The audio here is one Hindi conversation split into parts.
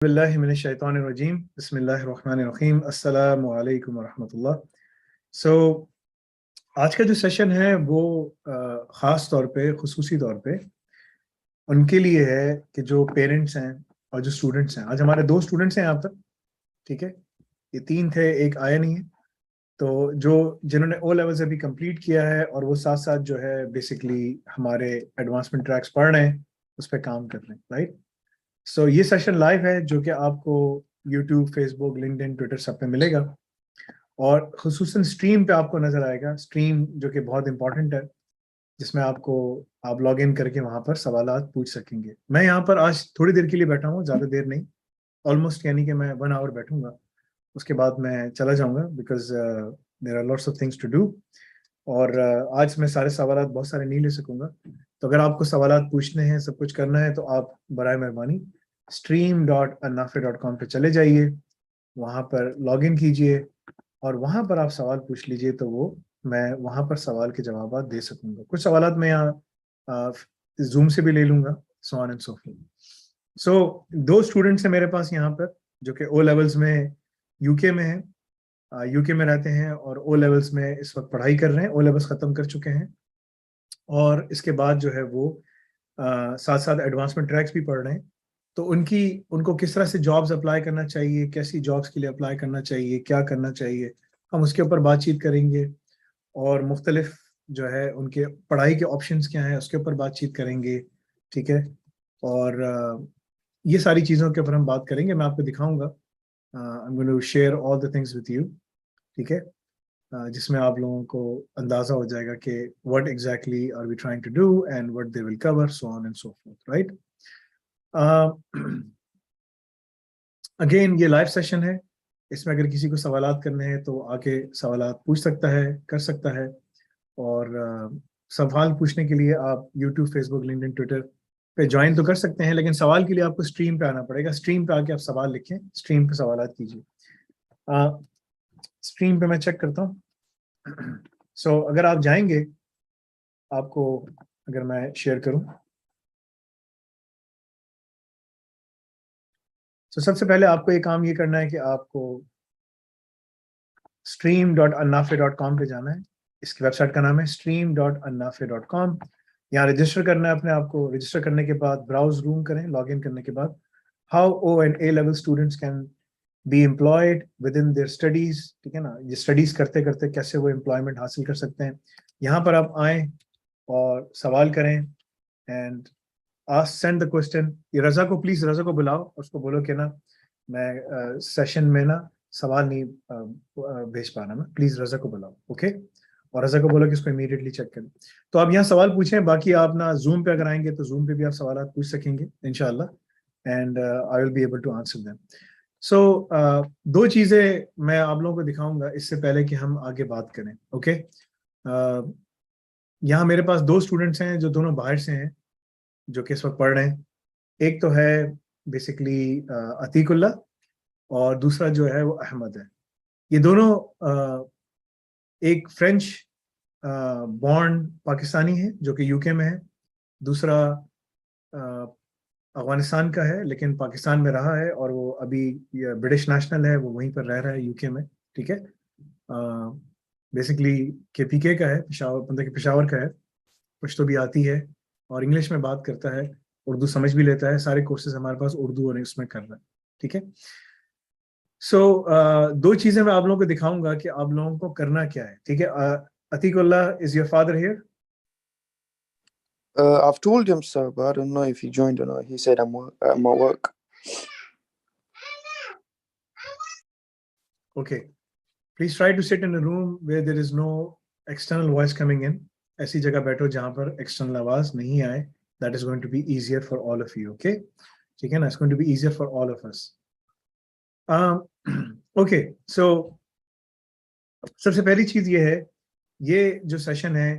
बिस्मिल्लाहिर्रहमानिर्रहीम बिस्मिल्लाहिर्रहमानिर्रहीम अस्सलामु अलैकुम वरहमतुल्लाह। सो आज का जो सेशन है वो ख़ास तौर पे खुसूसी तौर पे उनके लिए है कि जो पेरेंट्स हैं और जो स्टूडेंट्स हैं। आज हमारे 2 स्टूडेंट्स हैं यहाँ पर, ठीक है। ये 3 थे, एक आया नहीं है। तो जो जिन्होंने ओ लेवल्स अभी कंप्लीट किया है और वो साथ साथ जो है बेसिकली हमारे एडवांसमेंट ट्रैक्स पढ़ रहे हैं, उस पर काम कर रहे हैं, राइट। सो ये सेशन लाइव है जो कि आपको यूट्यूब, फेसबुक, लिंक्डइन, ट्विटर सब पे मिलेगा और खुसूसन स्ट्रीम पे आपको नजर आएगा। स्ट्रीम जो कि बहुत इंपॉर्टेंट है, जिसमें आप लॉग इन करके वहां पर सवालात पूछ सकेंगे। मैं यहाँ पर आज थोड़ी देर के लिए बैठा हूँ, ज़्यादा देर नहीं, ऑलमोस्ट यानी कि मैं 1 आवर बैठूंगा, उसके बाद मैं चला जाऊंगा because there are lots of things to do. और आज मैं सारे सवालात बहुत सारे नहीं ले सकूंगा। तो अगर आपको सवालात पूछने हैं, सब कुछ करना है, तो आप बराए मेहरबानी stream.alnafi.com पे चले जाइए, वहाँ पर लॉग इन कीजिए और वहाँ पर आप सवाल पूछ लीजिए, तो वो मैं वहाँ पर सवाल के जवाब दे सकूंगा। कुछ सवालात मैं यहाँ जूम से भी ले लूंगा, सो on and so forth. So 2 students हैं मेरे पास यहाँ पर जो कि ओ लेवल्स में यूके में हैं, यूके में रहते हैं और ओ लेवल्स में इस वक्त पढ़ाई कर रहे हैं। ओ लेवल्स ख़त्म कर चुके हैं और इसके बाद जो है वो साथ साथ एडवांसमेंट ट्रैक्स भी पढ़ रहे हैं। तो उनको किस तरह से जॉब्स अप्लाई करना चाहिए, कैसी जॉब्स के लिए अप्लाई करना चाहिए, क्या करना चाहिए, हम उसके ऊपर बातचीत करेंगे। और मुख्तलिफ जो है उनके पढ़ाई के ऑप्शंस क्या हैं, उसके ऊपर बातचीत करेंगे, ठीक है। और ये सारी चीज़ों के ऊपर हम बात करेंगे, मैं आपको दिखाऊंगा। I am going to share all the things with you, ठीक है। जिसमें आप लोगों को अंदाजा हो जाएगा कि what exactly are we trying to do and what they will cover, so on and so forth, right. Again ये लाइव सेशन है, इसमें अगर किसी को सवालात करने हैं तो आके सवालात पूछ सकता है, कर सकता है। और सवाल पूछने के लिए आप यूट्यूब, फेसबुक, लिंक्डइन, ट्विटर पे ज्वाइन तो कर सकते हैं, लेकिन सवाल के लिए आपको स्ट्रीम पे आना पड़ेगा। स्ट्रीम पे आके आप सवाल लिखें, स्ट्रीम पे सवालात कीजिए। स्ट्रीम पे मैं चेक करता हूँ। सो अगर आप जाएंगे, आपको अगर मैं शेयर करूं, तो सबसे पहले आपको ये काम ये करना है कि आपको stream.alnafi.com पे जाना है। इसकी वेबसाइट का नाम है stream.alnafi.com। यहाँ रजिस्टर करना है अपने आप को। रजिस्टर करने के बाद ब्राउज रूम करें, लॉग इन करने के बाद how O and A level students can be employed within their studies, ठीक है ना। ये स्टडीज करते करते कैसे वो एम्प्लॉयमेंट हासिल कर सकते हैं। यहाँ पर आप आए और सवाल करें एंड सेंड द क्वेश्चन। ये रजा को, प्लीज रजा को बुलाओ, उसको बोलो कि ना मैं सेशन में ना सवाल नहीं भेज पा रहा, मैं प्लीज रजा को बुलाओ, ओके। और रजा को बोलो कि इसको इमीडिएटली चेक करें। तो आप यहाँ सवाल पूछें, बाकी आप ना जूम पे अगर आएंगे तो जूम पे भी आप सवाल पूछ सकेंगे इंशाल्लाह, and I will be able to answer them. So 2 चीजें मैं आप लोगों को दिखाऊंगा इससे पहले कि हम आगे बात करें, ओके। यहाँ मेरे पास 2 स्टूडेंट्स हैं जो दोनों बाहर से हैं, जो कि इस वक्त पढ़ रहे हैं। एक तो है बेसिकली अतीकुल्ला और दूसरा जो है वो अहमद है। ये दोनों एक फ्रेंच बॉर्न पाकिस्तानी है जो कि यूके में है, दूसरा अफगानिस्तान का है लेकिन पाकिस्तान में रहा है और वो अभी ब्रिटिश नेशनल है, वो वहीं पर रह रहा है यूके में, ठीक है। बेसिकली केपीके का है, पेशावर, मतलब कि पेशावर का है। पश्तो भी आती है और इंग्लिश में बात करता है, उर्दू समझ भी लेता है। सारे कोर्सेज हमारे पास उर्दू और इसमें कर रहा है, ठीक है। सो 2 चीजें मैं आप लोगों को दिखाऊंगा कि आप लोगों को करना क्या है, ठीक है। Atiqullah, is your father here? I've told him so, but I don't know if he joined or not. He said I'm at my work. Okay. Please try to sit in a room where there is no external voice coming in. ऐसी जगह बैठो जहां पर एक्सटर्नल आवाज नहीं आए. That is going to be easier for all of you, okay? ठीक है ना? It's going to be easier for all of us. Okay, so सबसे पहली चीज ये है, ये जो सेशन है,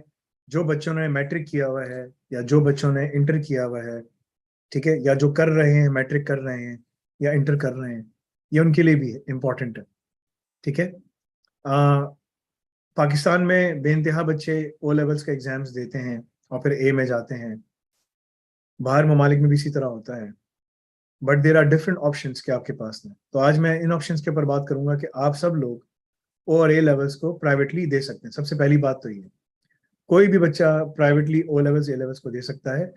जो बच्चों ने मैट्रिक किया हुआ है या जो बच्चों ने इंटर किया हुआ है, ठीक है, या जो कर रहे हैं, मैट्रिक कर रहे हैं या इंटर कर रहे हैं, ये उनके लिए भी इम्पोर्टेंट है, ठीक है। पाकिस्तान में बेइंतहा बच्चे ओ लेवल्स के एग्जाम्स देते हैं और फिर ए में जाते हैं। बाहर ममालिक में भी इसी तरह होता है। But there are different options के आपके पास में। तो आज मैं इन ऑप्शंस के ऊपर बात करूंगा कि आप सब लोग ओ और ए लेवल्स को प्राइवेटली दे सकते हैं। सबसे पहली बात तो ये, कोई भी बच्चा privately O levels A levels को दे सकता है।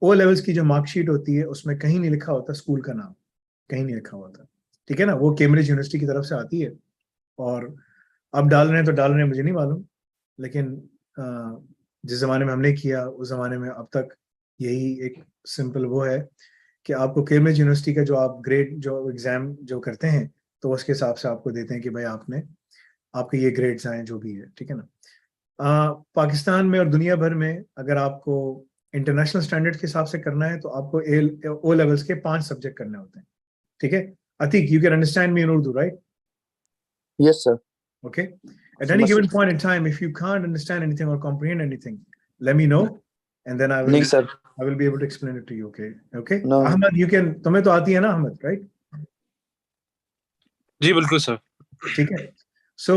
ओ लेवल्स की जो मार्कशीट होती है उसमें कहीं नहीं लिखा होता स्कूल का नाम, कहीं नहीं लिखा होता, ठीक है ना। वो कैम्ब्रिज यूनिवर्सिटी की तरफ से आती है, और अब डाल रहे हैं तो डाल रहे हैं, मुझे नहीं मालूम, लेकिन जिस जमाने में हमने किया उस जमाने में अब तक यही एक सिंपल वो है कि आपको कैम्ब्रिज यूनिवर्सिटी का जो आप ग्रेड जो एग्जाम जो करते हैं तो उसके हिसाब से आपको देते हैं कि भाई आपने आपके ये ग्रेड्स आए जो भी है, ठीक है ना। पाकिस्तान में और दुनिया भर में अगर आपको इंटरनेशनल स्टैंडर्ड के हिसाब से करना है तो आपको ओ लेवल्स के 5 सब्जेक्ट करने होते हैं, ठीक है। Atiq, you can understand me in Urdu, right? Yes, sir. Okay. At any समझ given सकते point in time, if you can't understand anything or comprehend anything, let me know, and then नहीं sir. I will be able to explain it to you. Okay. Okay. No. Ahmed, you can. तुम्हें तो आती है ना अहमद, right? जी बिल्कुल सर। ठीक है। So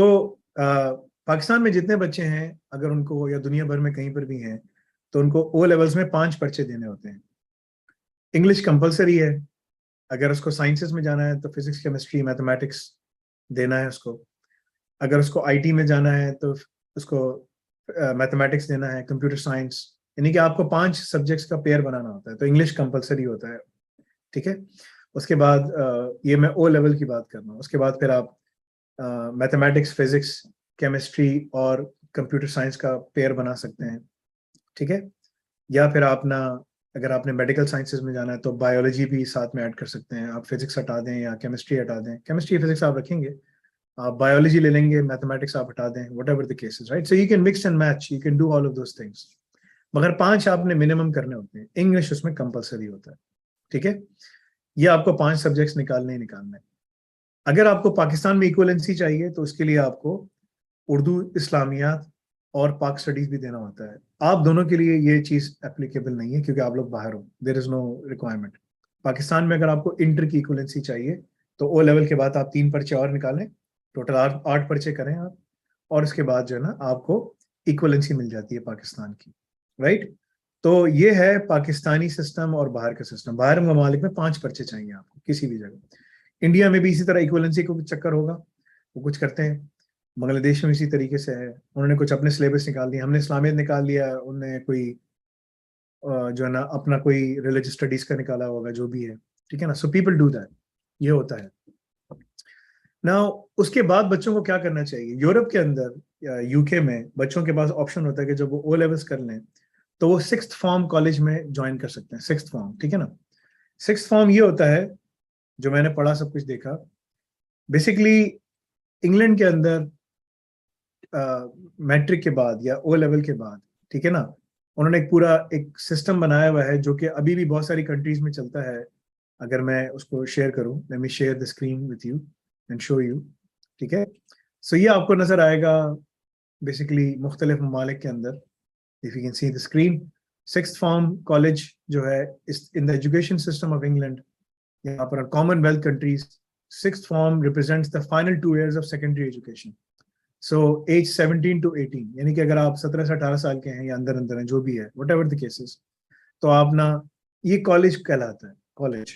पाकिस्तान में जितने बच्चे हैं, अगर उनको या दुनिया भर में कहीं पर भी हैं, तो उनको ओ लेवल्स में 5 पर्चे देने होते हैं। इंग्लिश कंपलसरी है। अगर उसको साइंसेस में जाना है तो फिजिक्स, केमिस्ट्री, मैथमेटिक्स देना है उसको। अगर उसको आईटी में जाना है तो उसको मैथमेटिक्स देना है, कंप्यूटर साइंस, यानी कि आपको 5 सब्जेक्ट्स का पेयर बनाना होता है। तो इंग्लिश कंपलसरी होता है, ठीक है। उसके बाद ये मैं ओ लेवल की बात कर रहा हूँ। उसके बाद फिर आप मैथमेटिक्स, फिजिक्स, केमिस्ट्री और कंप्यूटर साइंस का पेयर बना सकते हैं, ठीक है। या फिर अपना अगर आपने मेडिकल साइंसेज में जाना है तो बायोलॉजी भी साथ में ऐड कर सकते हैं। आप फिजिक्स हटा दें या केमिस्ट्री हटा दें, केमिस्ट्री फिजिक्स आप रखेंगे, आप बायोलॉजी ले लेंगे, मैथमेटिक्स आप हटा दें, what ever the cases, right. So you can mix and match, you can do all of those things, मगर 5 आपने मिनिमम करने होते हैं। इंग्लिश उसमें कंपलसरी होता है, ठीक है। ये आपको 5 सब्जेक्ट्स निकालने ही निकालने हैं। अगर आपको पाकिस्तान में इक्वलेंसी चाहिए तो उसके लिए आपको उर्दू, इस्लामियात और पाक स्टडीज भी देना होता है। आप दोनों के लिए ये चीज एप्लीकेबल नहीं है क्योंकि आप लोग बाहर हो, there is no requirement. Pakistan में अगर आपको इंटर की इक्वलेंसी चाहिए तो ओ लेवल के बाद आप 3 पर्चे और निकालें, टोटल 8 पर्चे करें आप, और उसके बाद जो है ना आपको इक्वलेंसी मिल जाती है पाकिस्तान की, राइट। तो ये है पाकिस्तानी सिस्टम और बाहर का सिस्टम। बाहर ममालिक में 5 पर्चे चाहिए आपको किसी भी जगह। इंडिया में भी इसी तरह इक्वलेंसी को कुछ चक्कर होगा, वो कुछ करते हैं। बांग्लादेश में इसी तरीके से है, उन्होंने कुछ अपने सिलेबस निकाल दिए, हमने इस्लामियत निकाल लिया, उन्होंने कोई जो है ना अपना कोई रिलीजियस स्टडीज का निकाला होगा, जो भी है, ठीक है ना। सो पीपल डू दैट, ये होता है ना। उसके बाद बच्चों को क्या करना चाहिए? यूरोप के अंदर या यूके में बच्चों के पास ऑप्शन होता है कि जब वो ओ लेवल्स कर लें तो वो 6th फॉर्म कॉलेज में ज्वाइन कर सकते हैं। 6th फॉर्म, ठीक है ना। 6th फॉर्म ये होता है, जो मैंने पढ़ा, सब कुछ देखा, बेसिकली इंग्लैंड के अंदर मैट्रिक के बाद या ओ लेवल के बाद, ठीक है ना, उन्होंने एक पूरा एक सिस्टम बनाया हुआ है जो कि अभी भी बहुत सारी कंट्रीज में चलता है। अगर मैं उसको शेयर करूं, let me share the screen with you and show you, ठीक है। सो ये आपको नजर आएगा बेसिकली मुख्तलिफ ममालिक के अंदर, if you can see the screen. 6th form college जो है in the education system of England, यहाँ पर Commonwealth countries, 6th form represents the final 2 years of secondary education. So age 17 to 18, यानी कि अगर आप 17 से 18 साल के हैं या अंदर अंदर हैं, जो भी है, वट एवर द केसेस, तो आप ना, ये कॉलेज कहलाता है, कॉलेज।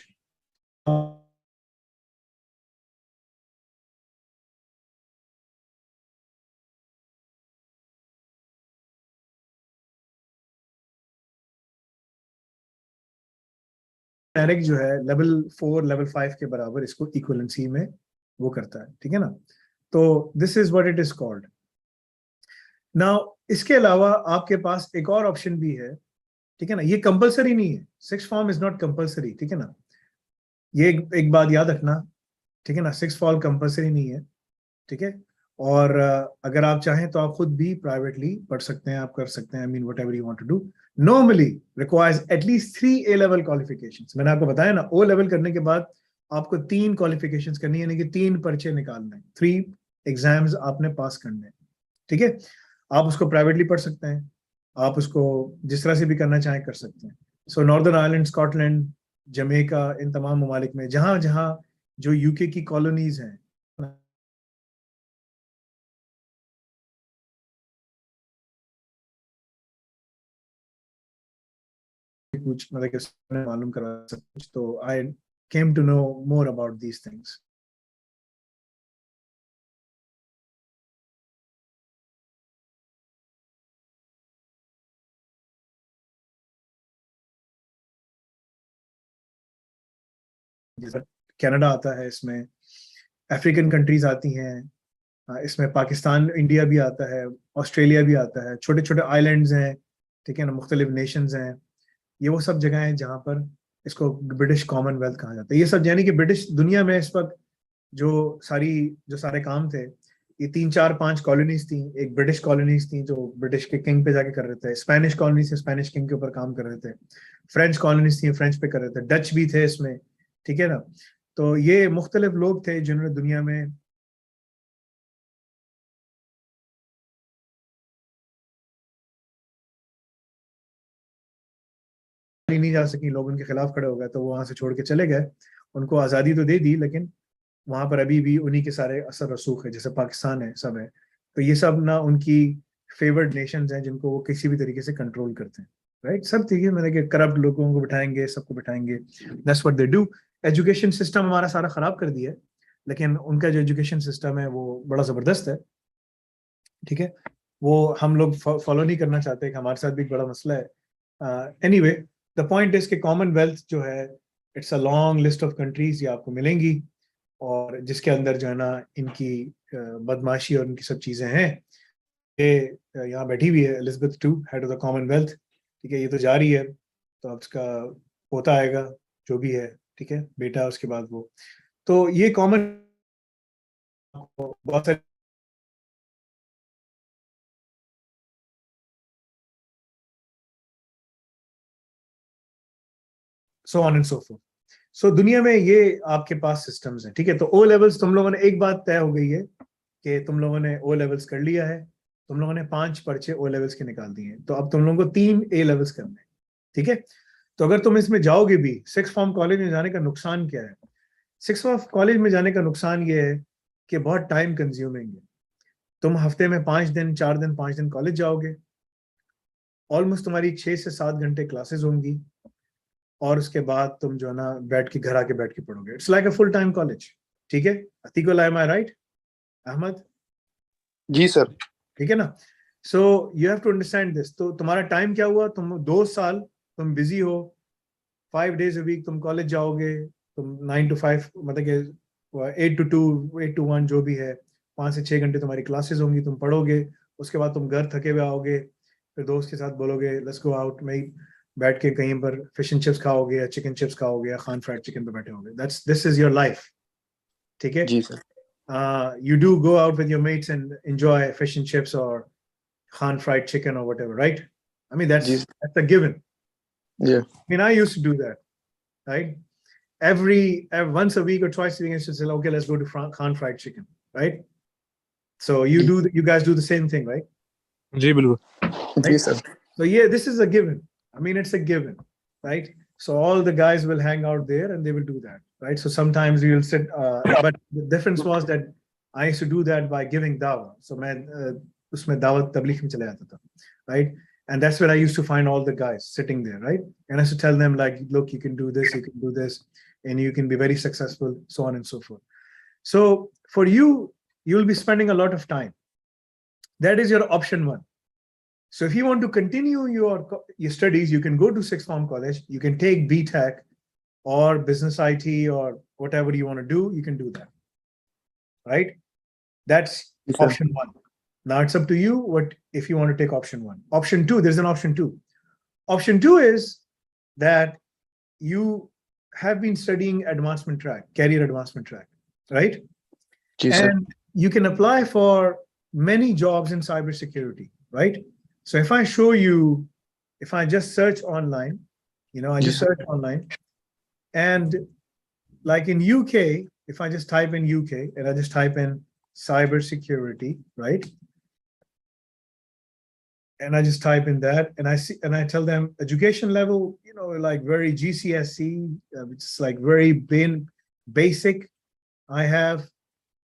डायरेक्ट जो है लेवल 4 लेवल 5 के बराबर इसको इक्वलेंसी में वो करता है, ठीक है ना। तो this is what it is called. Now इसके अलावा आपके पास एक और ऑप्शन भी है, ठीक है ना। ये कंपलसरी नहीं है, 6th form is not compulsory, ठीक है ना। ये एक बात याद रखना, ठीक है ना। 6th फॉर्म कंपलसरी नहीं है, ठीक है। और अगर आप चाहें तो आप खुद भी प्राइवेटली पढ़ सकते हैं, आप कर सकते हैं, I mean whatever you want to do. Normally requires at least 3 A level qualifications. मैंने आपको बताया ना, ओ लेवल करने के बाद आपको 3 क्वालिफिकेशंस करनी है, यानी कि 3 पर्चे निकालने हैं, 3 एग्जाम्स आपने पास करने हैं, ठीक है। आप उसको प्राइवेटली पढ़ सकते हैं, आप उसको जिस तरह से भी करना चाहें कर सकते हैं। सो नॉर्दर्न आयरलैंड, स्कॉटलैंड, जमैका, इन तमाम ममालिक में जहां जहां जो यूके की कॉलोनीज हैं, कुछ मतलब कि उसने मालूम करवा सब कुछ, तो आई came to know more about these things. Canada आता है, इसमें अफ्रीकन कंट्रीज आती हैं, इसमें पाकिस्तान, इंडिया भी आता है, ऑस्ट्रेलिया भी आता है, छोटे छोटे आइलैंड्स हैं, ठीक है ना, मुख्तलिफ नेशंस हैं। ये वो सब जगह हैं जहाँ पर इसको ब्रिटिश कॉमनवेल्थ कहा जाता है। ये सब यानी कि ब्रिटिश दुनिया में इस वक्त जो सारे काम थे, ये 3 4 5 कॉलोनीज थी। एक ब्रिटिश कॉलोनीज थी जो ब्रिटिश के किंग पे जाके कर रहे थे, स्पेनिश कॉलोनीज थे, स्पेनिश किंग के ऊपर काम कर रहे थे, फ्रेंच कॉलोनीज थी, फ्रेंच पे कर रहे थे, डच भी थे इसमें, ठीक है ना। तो ये मुख्तलिफ लोग थे जिन्होंने दुनिया में नहीं जा सकी, लोग उनके खिलाफ खड़े हो गए, तो वो वहां से छोड़ के चले गए। उनको आज़ादी तो दे दी, लेकिन वहां पर अभी भी उन्हीं के सारे असर रसूख है, जैसे पाकिस्तान है, सब है। तो ये सब ना उनकी फेवर्ड नेशंस हैं जिनको वो किसी भी तरीके से कंट्रोल करते हैं, राइट। सब ठीक है, मैंने कि करप्ट लोगों को बिठाएंगे, सबको बिठाएंगे, that's what they do. Education system हमारा सारा खराब कर दिया है, लेकिन उनका जो एजुकेशन सिस्टम है वो बड़ा जबरदस्त है, ठीक है। वो हम लोग फॉलो नहीं करना चाहते, कि हमारे साथ भी एक बड़ा मसला है। एनीवे, द पॉइंट इज कि कॉमनवेल्थ जो है, it's a long list of countries, ये आपको मिलेंगी, और जिसके अंदर जो है ना इनकी बदमाशी और इनकी सब चीजें हैं। ये यहाँ बैठी हुई है Elizabeth two, head of the Commonwealth, ठीक है। ये तो जा रही है, तो अब उसका पोता आएगा, जो भी है, ठीक है, बेटा, उसके बाद वो। तो ये कॉमन बहुत सारे so on and so forth. So दुनिया में ये आपके पास सिस्टम्स हैं, ठीक है। तो ओ लेवल्स, तुम लोगों ने, एक बात तय हो गई है कि तुम लोगों ने ओ लेवल्स कर लिया है, तुम लोगों ने 5 पर्चे ओ लेवल्स के निकाल दिए हैं, तो अब तुम लोगों को 3 ए लेवल्स करने हैं, ठीक है। तो अगर तुम इसमें जाओगे भी, 6 फॉर्म कॉलेज में जाने का नुकसान क्या है? 6 फॉर्म कॉलेज में जाने का नुकसान ये है कि बहुत टाइम कंज्यूमिंग है। तुम हफ्ते में 5 दिन, 4 दिन, 5 दिन कॉलेज जाओगे, ऑलमोस्ट तुम्हारी 6 से 7 घंटे क्लासेस होंगी, और उसके बाद तुम जो है ना बैठ के घर आके बैठ के पढ़ोगे। It's like a full time college, ठीक है। Atiqul, am I right? Ahmad, जी सर। ठीक है ना। So you have to understand this. तो तुम्हारा टाइम क्या हुआ, तुम 2 साल तुम बिजी हो, 5 days a week तुम कॉलेज जाओगे, तुम 9 to 5, मतलब कि 8 to 2, 8 to 1 जो भी है, 5 से 6 घंटे तुम्हारी क्लासेस होंगी, तुम पढ़ोगे, उसके बाद तुम घर थके हुए आओगे, फिर दोस्त के साथ बोलोगे लेट्स गो आउट, में बैठ के कहीं पर फिश एंड चिप्स खाओगे, या चिकन चिप्स खाओगे, या खान फ्राइड चिकन पे बैठे होगे। दिस इज योर लाइफ, ठीक है। जी sir. You do go out with your mates and enjoy fish and chips or khan fried chicken or whatever, right? I mean, जी that's a given. Yeah. I mean, I used to do that, right? Every once a week or twice a week, I used to say, okay, let's go to khan fried chicken, right? So you guys do the same thing, right? जी बिल्कुल। जी Right? Sir. So yeah, this is a given. I mean, it's a given, right? So all the guys will hang out there and they will do that, right? So sometimes we will sit, but the difference was that I used to do that by giving dawah. So मैं उसमें दावत तबलीग में चला जाता था, right? And that's where I used to find all the guys sitting there, right? And I used to tell them like, look, you can do this, you can do this, and you can be very successful, so on and so forth. So for you, you'll be spending a lot of time. That is your option one. So if you want to continue your studies, you can go to sixth form college, you can take BTech or business IT or whatever you want to do, you can do that, right? That's Yes, sir. option one. Now it's up to you what if you want to take option one. Option two, there's an option two. Option two is that you have been studying advancement track, career advancement track, right? Yes, sir. And you can apply for many jobs in cybersecurity, right? So if I show you, if I just search online, I just search online, and like in UK, if I just type in UK and I just type in cybersecurity, right? And I just type in that, and I see, and I tell them education level, like very GCSE, which is like very basic. I have,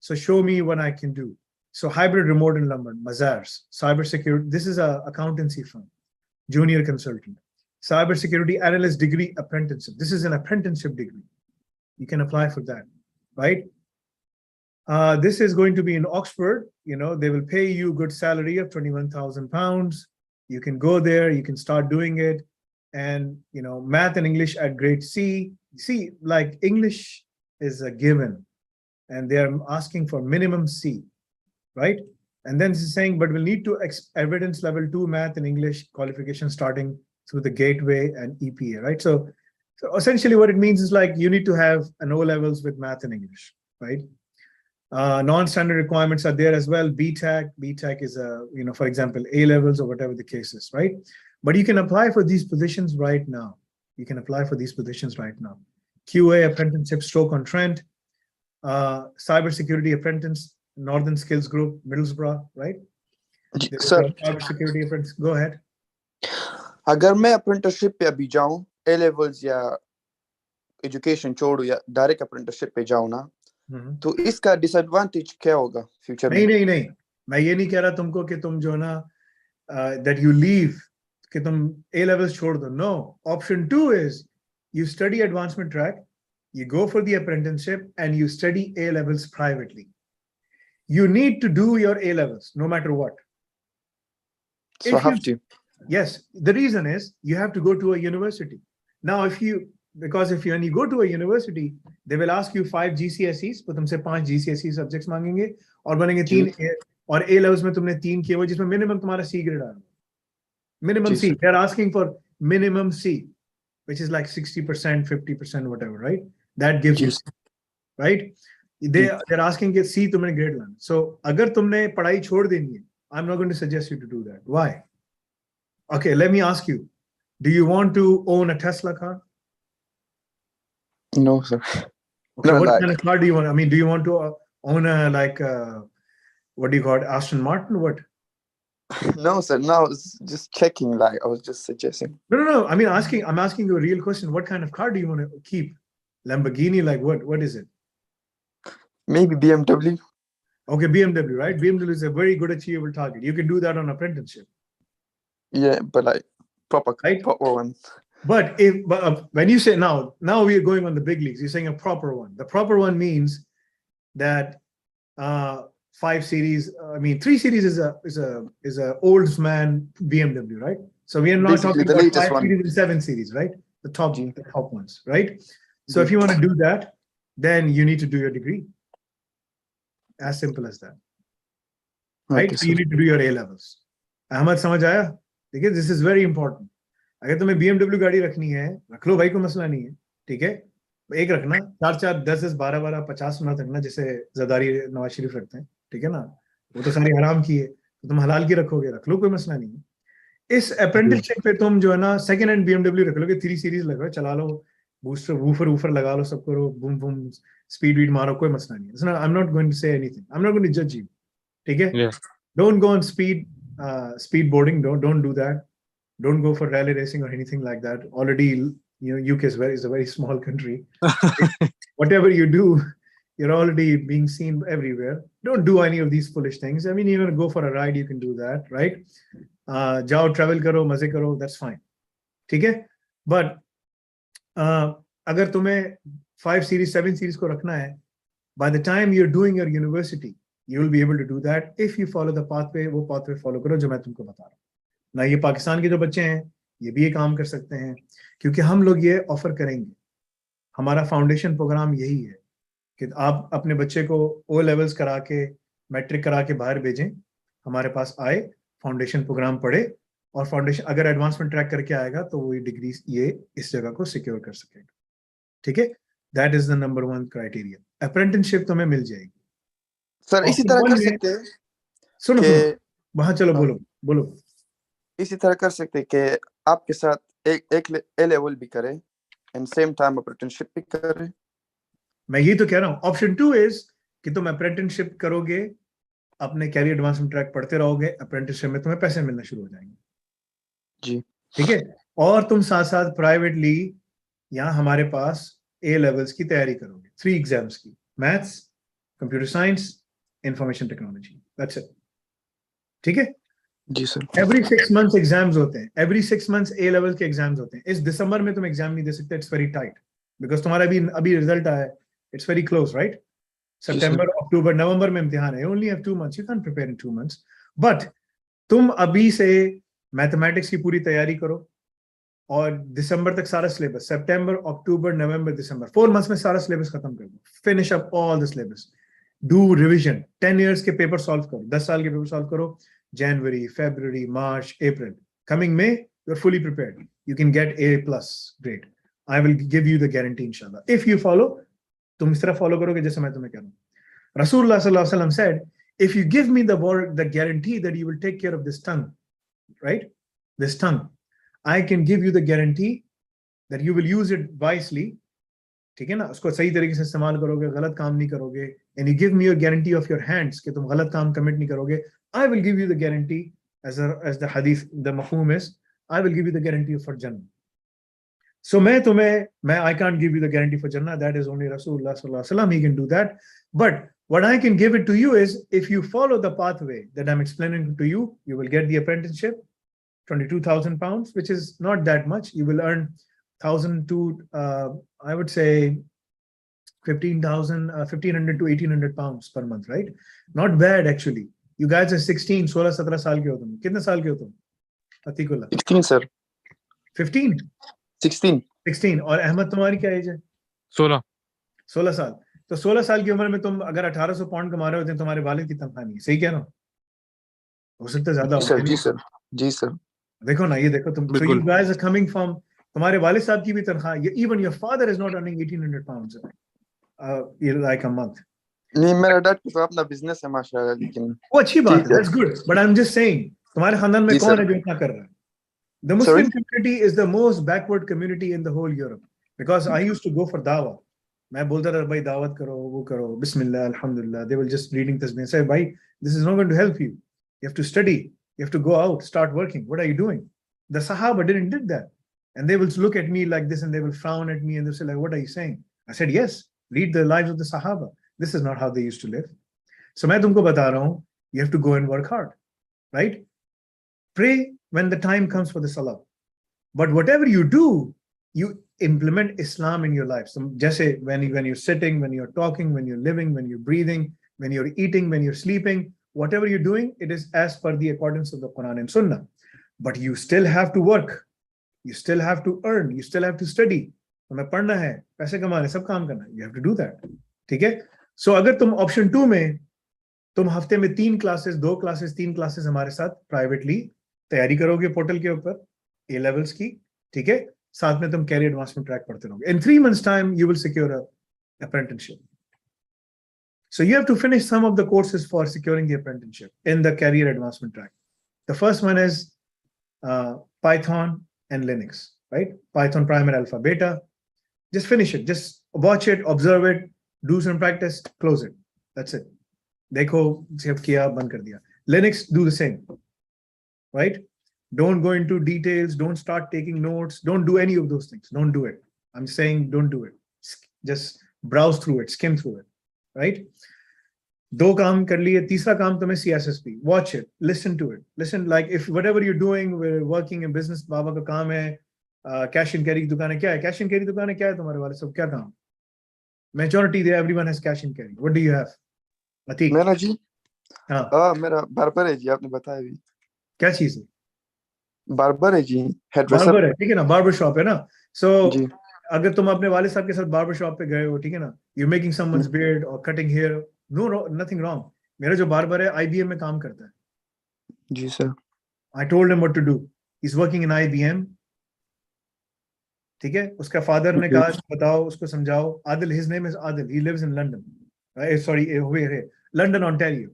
so show me what I can do. So hybrid remote environment, Mazars, cybersecurity. This is a accountancy firm, junior consultant, cybersecurity analyst degree apprenticeship. This is an apprenticeship degree. you can apply for that, right? This is going to be in Oxford. They will pay you good salary of £21,000. You can go there, you can start doing it. And, math and English at grade C. See, like English is a given and they're asking for minimum C, right? And then this is saying, but we'll need to evidence level 2 math and English qualification starting through the gateway and EPA, right? So essentially what it means is like you need to have an O levels with math and English, right? Non-standard requirements are there as well. BTEC is for example, A levels or whatever the case is, right? But you can apply for these positions right now. QA apprenticeship stroke on Trent, cybersecurity apprentice, Northern Skills Group, Middlesbrough, right? Sir, cybersecurity apprentice, go ahead. अगर मैं apprenticeship पे अभी जाऊं, A levels या education छोड़ूं या direct apprenticeship पे जाऊं ना, तो इसका disadvantage क्या होगा future में? नहीं, मैं ये नहीं कह रहा तुमको कि तुम जो ना that you leave, कि तुम A levels छोड़ दो. No, option 2 is you study advancement track, you go for the apprenticeship and you study A levels privately. You need to do your A levels no matter what. So have to. Yes, the reason is you have to go to a university. Now, when you go to a university, they will ask you 5 GCSEs, तो तुमसे 5 GCSE subjects मांगेंगे और बनेंगे 3 और A levels में तुमने 3 किए हुए जिसमें minimum तुम्हारा C grade आ रहा है. Minimum C. They're asking for minimum C, which is like 60%, 50%, whatever, right? That gives you, right? They're asking कि C तुमने grade लाना. So अगर तुमने पढ़ाई छोड़ देनी है, I'm not going to suggest you to do that. Why? Okay, let me ask you. Do you want to own a Tesla car? No, sir. Okay, what kind of car do you want? I mean, do you want to own what do you call it, Aston Martin? What? No, sir. No, I was just checking. Like, I was just suggesting. No. I'm asking you a real question. What kind of car do you want to keep? Lamborghini? Like what? What is it? Maybe BMW. Okay, BMW, right? BMW is a very good achievable target. You can do that on apprenticeship. Yeah, but like proper one. But when you say now we are going on the big leagues, you're saying a proper one. The proper one means that 5 Series, 3 Series is a old man BMW, right? So we are not Basically talking the about 5 one. Series and 7 Series, right? The top ones, right? So if you want to do that, then you need to do your degree. As simple as that, right? Okay, so you need to do your A levels. Ahmad, समझ आया? देखिए, this is very important. अगर तुम्हें BMW गाड़ी रखनी है, रख लो भाई, कोई मसला नहीं है, ठीक है? एक रखना, 4, 10, 12, 50 मत रखना, जैसे ज़रदारी नवाज शरीफ रखते हैं, ठीक है ना? वो तो सारी हराम की है, तो तुम हलाल की रखोगे, रख लो, कोई मसला नहीं है. इस अप्रेंटिसशिप पे तुम जो है ना सेकंड हैंड BMW रख लोगे, 3 सीरीज लगाओ, चला लो, बूस्टर वूफर लगा लो, सब करो, बूम बूम स्पीड मारो, कोई मसला नहीं है. I am not going to say anything, I am not going to जज यू, ठीक है? Don't go on speed boarding, don't do that. Don't go for rally racing or anything like that. Already, UK is a very small country. Whatever you do, you're already being seen everywhere. Don't do any of these foolish things. I mean, you want to go for a ride, you can do that, right? Jao, travel karo, maze karo, that's fine. ठीक है? But अगर तुम्हें 5 series, 7 series को रखना है, by the time you're doing your university, you will be able to do that if you follow the pathway. वो pathway follow करो जो मैं तुमको बता रहा हूँ. ना ये पाकिस्तान के जो बच्चे हैं, ये भी ये काम कर सकते हैं, क्योंकि हम लोग ये ऑफर करेंगे. हमारा फाउंडेशन प्रोग्राम यही है कि आप अपने बच्चे को O levels करा के, मैट्रिक करा के बाहर भेजें, हमारे पास आए, फाउंडेशन प्रोग्राम पढ़े, और फाउंडेशन अगर एडवांसमेंट ट्रैक करके आएगा तो वो डिग्री ये इस जगह को सिक्योर कर सकेगा. ठीक है? That is the number 1 criteria. Apprenticeship तुम्हें मिल जाएगी. सर इसी तरह कर सकते हैं. सुनो वहां चलो, बोलो. इसी तरह कर सकते हैं कि आपके साथ एक ए लेवल भी करें एंड सेम टाइम अप्रेंटिसशिप भी करें. मैं ये तो कह रहा हूँ, ऑप्शन 2 इज कि तुम अप्रेंटिसशिप करोगे, अपने कैरियर एडवांसमेंट ट्रैक पढ़ते रहोगे, अप्रेंटिसशिप में तुम्हें पैसे मिलना शुरू हो जाएंगे जी. ठीक है? और तुम साथ साथ प्राइवेटली यहाँ हमारे पास ए लेवल्स की तैयारी करोगे, 3 एग्जाम्स की, maths, computer science, information technology. That's it. ठीक है जी सर. एवरी 6 मंथ्स एग्जाम्स होते हैं, एवरी 6 मंथ्स ए लेवल के एग्जाम्स होते हैं. इस दिसंबर में तुम एग्जाम नहीं दे सकते, इट्स वेरी टाइट. because तुम्हारा अभी रिजल्ट आया है, it's very close, right? September, October, November में इम्तिहान है. You only have 2 months. You can't prepare in 2 months. But तुम अभी से मैथमेटिक्स की पूरी तैयारी करो और दिसंबर तक सारा सिलेबस, सितंबर, अक्टूबर, नवंबर, दिसंबर, 4 months में सारा सिलेबस खत्म कर दो. Finish up all the syllabus. Do revision. 10 years के पेपर सॉल्व करो, 10 साल के पेपर सॉल्व करो. January, February, March, April. Coming May, you're fully prepared. You can get A plus grade. I will give you the guarantee, inshallah. If you follow, तुम इस तरह फॉलो करोगे जैसे मैं तुम्हें कह रहा हूँ. Rasulullah sallallahu alaihi wasallam said, if you give me the word, the guarantee that you will take care of this tongue, right? This tongue, I can give you the guarantee that you will use it wisely. ठीक है ना, उसको सही तरीके से इस्तेमाल करोगे, गलत काम नहीं करोगे. And you give me a guarantee of your hands कि तुम गलत काम कमिट नहीं करोगे. I will give you the guarantee, as the hadith, the mafhum is, I will give you the guarantee for Jannah. So I can't give you the guarantee for Jannah. That is only Rasulullah sallallahu alaihi wasallam. He can do that. But what I can give it to you is, if you follow the pathway that I'm explaining to you, you will get the apprenticeship, 22,000 pounds, which is not that much. You will earn 1,000 to, I would say, 1,500 to 1,800 pounds per month, right? Not bad, actually. You guys are 16, 16-17 साल के हो तुम. कितने साल के हो तुम? अतीकुल्लाह. 16 sir. 15? 16. और अहमद तुम्हारी क्या एज है? 16 साल. तो 16 साल की उम्र में तुम अगर 1,800 पाउंड कमा रहे होते हैं, तुम्हारे वालिद की तनख्वाह नहीं है. सही कह रहा हूँ? हो सकता है ज्यादा हो. जी सर. देखो ना, ये देखो तुम. So you guys are coming from, तुम्हारे वालिद साहब की भी तनख्वाह, even your father is not earning 1,800 pounds like a month. नहीं, मेरा डैड का अपना बिजनेस है माशाल्लाह, लेकिन वो अच्छी बात है. That's good. But I'm just saying, तुम्हारे खानदान में कौन है जो इतना कर रहा है? The Muslim community is the most backward community in the whole Europe, because I used to go for dawah. मैं बोलता था भाई दावत करो, वो करो, बिस्मिल्लाह, अल्हम्दुलिल्लाह. They will just reading tasbih and say, भाई, this is not going to help you. You have to study. You have to go out, start working. What are you doing? The Sahaba did that. And they will look at me like this and they will frown at me and they'll say, like, what are you saying? I said, yes, read the lives of the Sahaba. This is not how they used to live. So मैं तुमको बता रहा हूँ, you have to go and work hard, right? Pray when the time comes for the salah. But whatever you do, you implement Islam in your life. So just say when you're sitting, when you're talking, when you're living, when you're breathing, when you're eating, when you're sleeping, whatever you're doing, it is as per the accordance of the Quran and Sunnah. But you still have to work. You still have to earn. You still have to study. तुम्हें पढ़ना है, पैसे कमाने, सब काम करना है. You have to do that. ठीक है? So अगर तुम option 2 में, तुम हफ्ते में 3 classes, 2 classes, 3 classes हमारे साथ privately तैयारी करोगे पोर्टल के ऊपर A levels की, ठीक है? साथ में तुम career advancement track पढ़ते रहोगे. In 3 months time, you will secure a apprenticeship. So you have to finish some of the courses for securing the apprenticeship in the career advancement track. The first one is Python and Linux, right? Python primer, alpha, beta. Just finish it. Just watch it, observe it, do some practice, close it. That's it. देखो सिर्फ किया, बंद कर दिया. Linux, do the same, right? Don't go into details. Don't start taking notes. Don't do any of those things. Don't do it. I'm saying don't do it. Just browse through it, skim through it, right? 2 काम कर लिए. तीसरा काम तुम्हें CSSP. Watch it, listen to it. Listen, like if whatever you're doing, we're working in business, बाबा का काम है, cash and carry की दुकान है. क्या है cash and carry दुकान है? क्या है तुम्हारे वाले सब? क्या काम? Majority there, everyone has cash and carry. What do you have? Atiq. मेरा जी, हाँ, मेरा बार्बर है जी, आपने बताया भी. क्या चीज है? बार्बर है जी, हेडड्रेसर. बार्बर है, ठीक है ना, बार्बर शॉप है ना. So जी. अगर तुम अपने वाले साहब के साथ बार्बर शॉप पे गए हो, ठीक है ना, you're making someone's beard or cutting hair, nothing wrong. मेरा जो बार्बर है IBM में काम करता है. जी sir. I told him what to do. He's working in IBM. ठीक है, उसका फादर ने कहा बताओ, उसको समझाओ. Adil, his name is Adil. He lives in London. Sorry, over here, London, Ontario,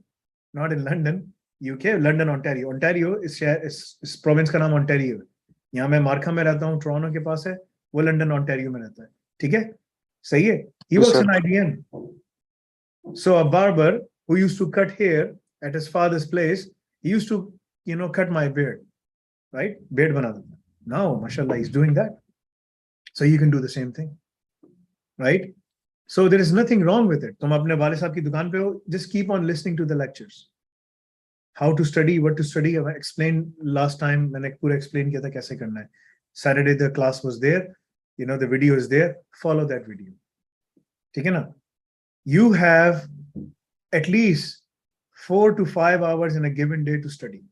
not in London, UK. London, Ontario. Ontario is province का नाम Ontario है. यहाँ मैं मार्खा में रहता हूँ, टोरंटो के पास है. वो लंदन ओंटारियो में रहता है. ठीक है, सही है. He works in IBM. So a barber who used to cut hair at his father's place, he used to, cut my beard, right? Beard बना देता. Now, mashallah, he's doing that. So you can do the same thing, right? So there is nothing wrong with it. तुम अपने वाले साहब की दुकान पे हो, just keep on listening to the lectures. How to study, what to study. I explained last time, मैंने पूरा explain किया था कैसे करना है. Saturday the class was there. the video is there, follow that video. ठीक है ना? You have at least 4 to 5 hours in a given day to study.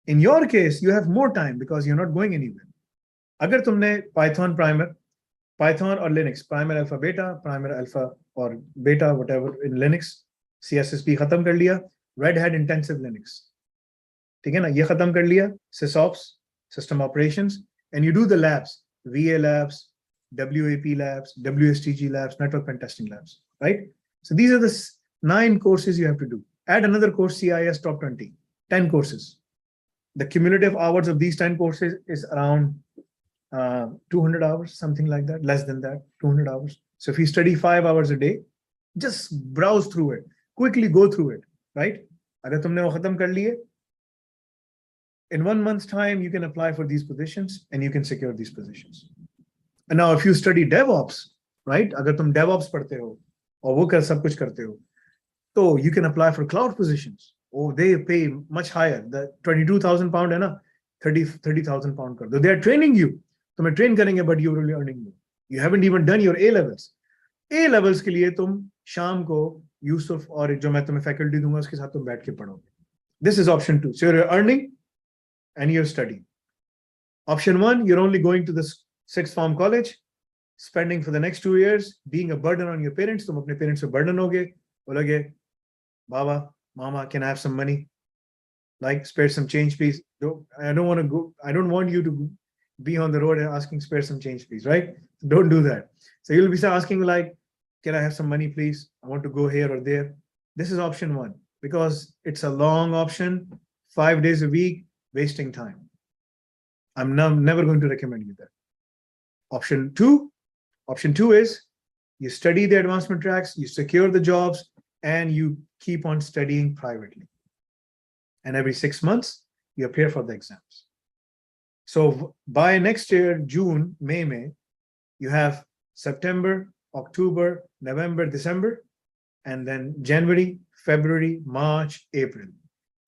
In your case, you have more time because you're not going anywhere. अगर तुमने Python primer और Linux, primer alpha beta, primer alpha or beta, whatever in Linux, CSSP खत्म कर लिया, Red Hat intensive Linux, ठीक है ना? ये खत्म कर लिया, sysops, system operations, and you do the labs, VA labs, WAP labs, WSTG labs, network pen testing labs, right? So these are the 9 courses you have to do. Add another course, CIS top 20, 10 courses. The cumulative hours of these 10 courses is around 200 hours, something like that, less than that, 200 hours. So if you study 5 hours a day, just browse through it, quickly go through it, right? अगर तुमने वो खत्म कर लिए, in 1 month's time, you can apply for these positions and you can secure these positions. And now, if you study DevOps, right? अगर तुम DevOps पढ़ते हो और वो कर सब कुछ करते हो, तो you can apply for cloud positions. Oh, they pay much higher. The 22,000 pound है ना, 30,000 pound कर दो. They are training you. तुम्हें train करेंगे, but you will be earning more. You haven't even done your A levels. A levels के लिए तुम शाम को यूसुफ और जो मैं तुम्हें faculty दूंगा उसके साथ तुम बैठ के पढ़ोगे. This is option 2. So you're earning and you're studying. Option 1, you're only going to the 6th form college, spending for the next 2 years, being a burden on your parents. तुम अपने parents पे burden होगे, बोलोगे, Baba, Mama, can I have some money? Like, spare some change, please. I don't want you to be on the road and asking, spare some change, please, right? Don't do that. So you'll be asking like, can I have some money, please? I want to go here or there. This is option 1, because it's a long option, 5 days a week, wasting time. I'm never going to recommend you that. Option 2 is you study the advancement tracks, you secure the jobs, and you keep on studying privately. And every 6 months, you appear for the exams. So by next year, June, May, you have September, October, November, December, and then January, February, March, April.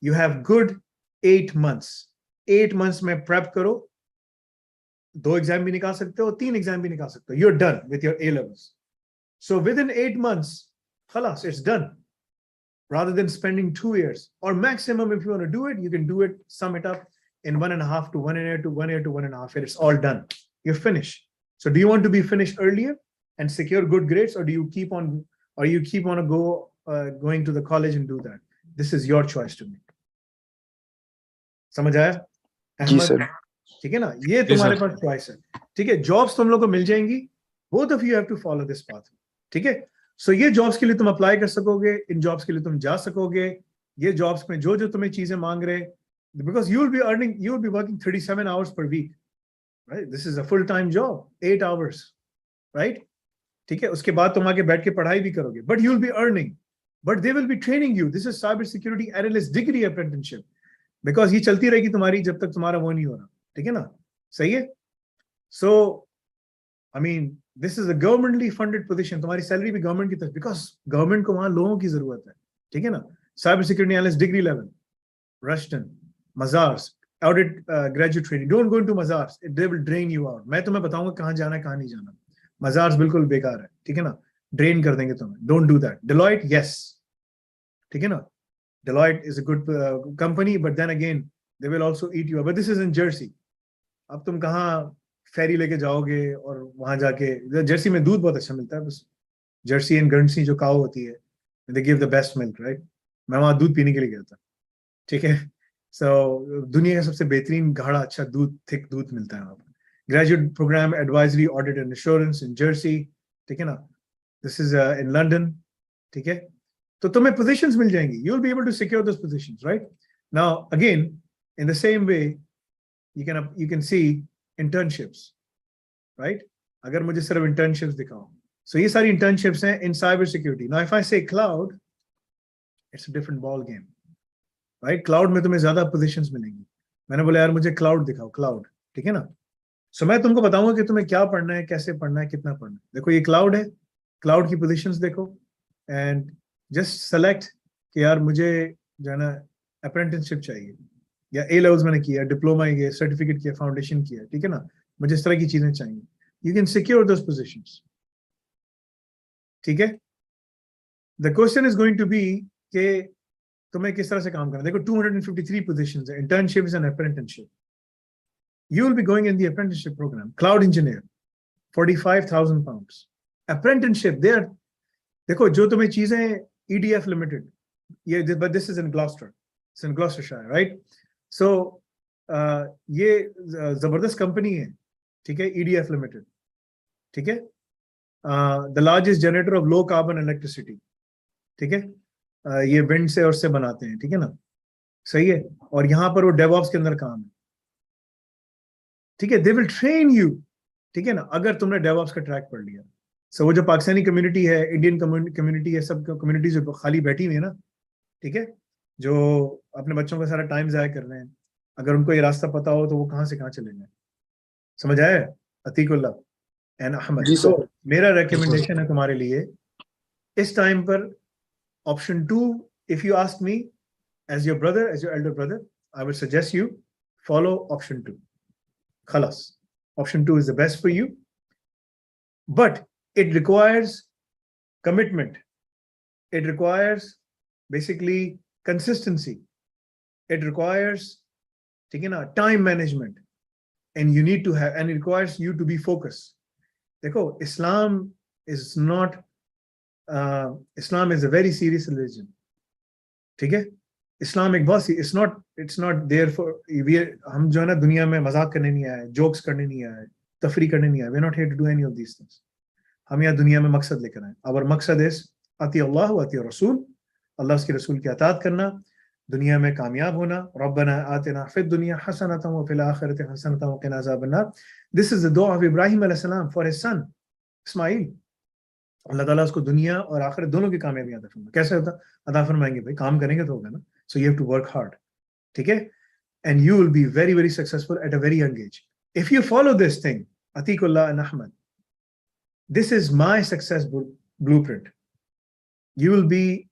You have good 8 months. 8 months में prep करो, 2 exam भी निकाल सकते हो, 3 exam भी निकाल सकते हो. You're done with your A levels. So within 8 months, khalas, it's done. Rather than spending 2 years, or maximum, if you want to do it, you can do it, sum it up in 1.5 to 1 year to 1 year to 1.5 years. It's all done. You're finished. So do you want to be finished earlier and secure good grades, or do you keep on, going to the college and do that? This is your choice to make. समझ आया? जी सर. ठीक है ना? ये तुम्हारे पास choice है. ठीक है? Jobs तुम लोग को मिल जाएंगी. Both of you have to follow this path. ठीक है? So ये jobs के लिए तुम apply कर सकोगे, इन jobs के लिए तुम जा सकोगे, ये jobs में जो तुम्हें चीजें मांग रहे, because you will be working 37 hours per week, right? This is a full-time job, 8 hours, right? ठीक है? उसके बाद तुम आके बैठ के पढ़ाई भी करोगे, but you will be earning, but they will be training you. This is cyber security analyst degree apprenticeship, because ये चलती रहेगी तुम्हारी जब तक तुम्हारा वो नहीं हो रहा. ठीक है ना? सही है? So, I mean, this is a governmentally funded position. तुम्हारी सैलरी भी गवर्नमेंट की तरफ, because गवर्नमेंट को वहां लोगों की जरूरत है. ठीक है ना? Cyber security analyst degree level, Rushton, Mazars, audit graduate training. Don't go into Mazars. They will drain you out. मैं तुम्हें बताऊंगा कहाँ जाना है, कहाँ नहीं जाना. Mazars बिल्कुल बेकार है. ठीक है ना? Drain कर देंगे तुम्हें. Don't do that. Deloitte, yes. ठीक है ना? Deloitte is a good company, but then again, they will also eat you up. But this is in Jersey. अब तुम कहाँ फेरी लेके जाओगे और वहां जाके, जर्सी में दूध बहुत अच्छा मिलता है, बस जर्सी एंड गर्नसी जो काऊ होती है, they give the best milk, right? मैं वहां दूध पीने के लिए गया था. ठीक है? So दुनिया का सबसे बेहतरीन गाढ़ा अच्छा दूध, थिक दूध मिलता है वहां पर. Graduate program advisory audit and assurance in Jersey. ठीक है ना? This is in London. ठीक है? तो तुम्हें positions मिल जाएंगी. You will be able to secure those positions, right? Now again, in the same way, you can see internships, right? अगर मुझे सिर्फ internships दिखाओ. So ये सारी internships हैं in cyber security. Now if I say cloud, it's a different ball game, right? Cloud में तुम्हें ज्यादा positions मिलेंगी. मैंने बोला यार मुझे cloud दिखाओ, cloud. ठीक है ना? So मैं तुमको बताऊंगा कि तुम्हें क्या पढ़ना है, कैसे पढ़ना है, कितना पढ़ना है. देखो ये cloud है, cloud की positions देखो, and just select कि यार मुझे जो है ना apprenticeship चाहिए, या A levels मैंने किया, डिप्लोमा किया, सर्टिफिकेट किया, फाउंडेशन किया. ठीक है ना? मुझे इस तरह की चीजें चाहिए. you can secure those positions. ठीक है? The question is going to be कि तुम्हें किस तरह से काम करना है. देखो 253 positions है, internships and apprenticeship. You will be going in the apprenticeship program. Cloud engineer, 45,000 pounds. Apprenticeship, there. देखो जो तुम्हें चीजें EDF Limited, but this is in Gloucester. It's in Gloucestershire, right? So ये जबरदस्त कंपनी है, ठीक है? EDF Limited, ठीक है? The largest generator of low carbon electricity, ठीक है? ये विंड से और से बनाते हैं, ठीक है ना? सही है. और यहाँ पर वो DevOps के अंदर काम है, ठीक है? They will train you, ठीक है ना? अगर तुमने DevOps का ट्रैक पढ़ लिया. So वो जो पाकिस्तानी कम्युनिटी है, इंडियन कम्युनिटी है, सब कम्युनिटीज जो खाली बैठी हुई है ना, ठीक है, जो अपने बच्चों का सारा टाइम जाया कर रहे हैं, अगर उनको ये रास्ता पता हो तो वो कहाँ से कहाँ चले जाए. समझ आया? अतीकुल्लाह एंड अहमद. तो मेरा रिकमेंडेशन है तुम्हारे लिए इस टाइम पर option 2. If you ask me as your brother, as your elder brother, I would suggest you follow option 2. खलास, option 2 is the best for you, but it requires commitment. It requires basically consistency. It requires, ठीक है ना, time management, and you need to have, and it requires you to be focused. देखो, Islam is not, Islam is a very serious religion. ठीक है? Islam एक बहुत सी, it's not there for, हम जो है ना दुनिया में मजाक करने नहीं आए, jokes करने नहीं आए, तफरी करने नहीं आए. We're not here to do any of these things. हम यहाँ दुनिया में मकसद लेकर आए. Our मकसद is अती अल्लाह व अती रसूल, अल्लाह उसके रसूल की अताअत करना, दुनिया में कामयाब होना. रब्बना आतिना फिद दुनिया हसनतन व फिल आखिरति हसनतन व क़िना अज़ाबन्नार. This is the dua of Ibrahim alayhi salam for his son Ismail. अल्लाह ताला उसको दुनिया और आखिरत दोनों की कामयाबी अता फरमाए. कैसे होता अता फरमाएंगे भाई? काम करेंगे तो होगा ना. So you have to work hard, ठीक है? And you will be very very successful at a very young age if you follow this thing. Atikullah and Ahmad, this is my success blueprint. You will be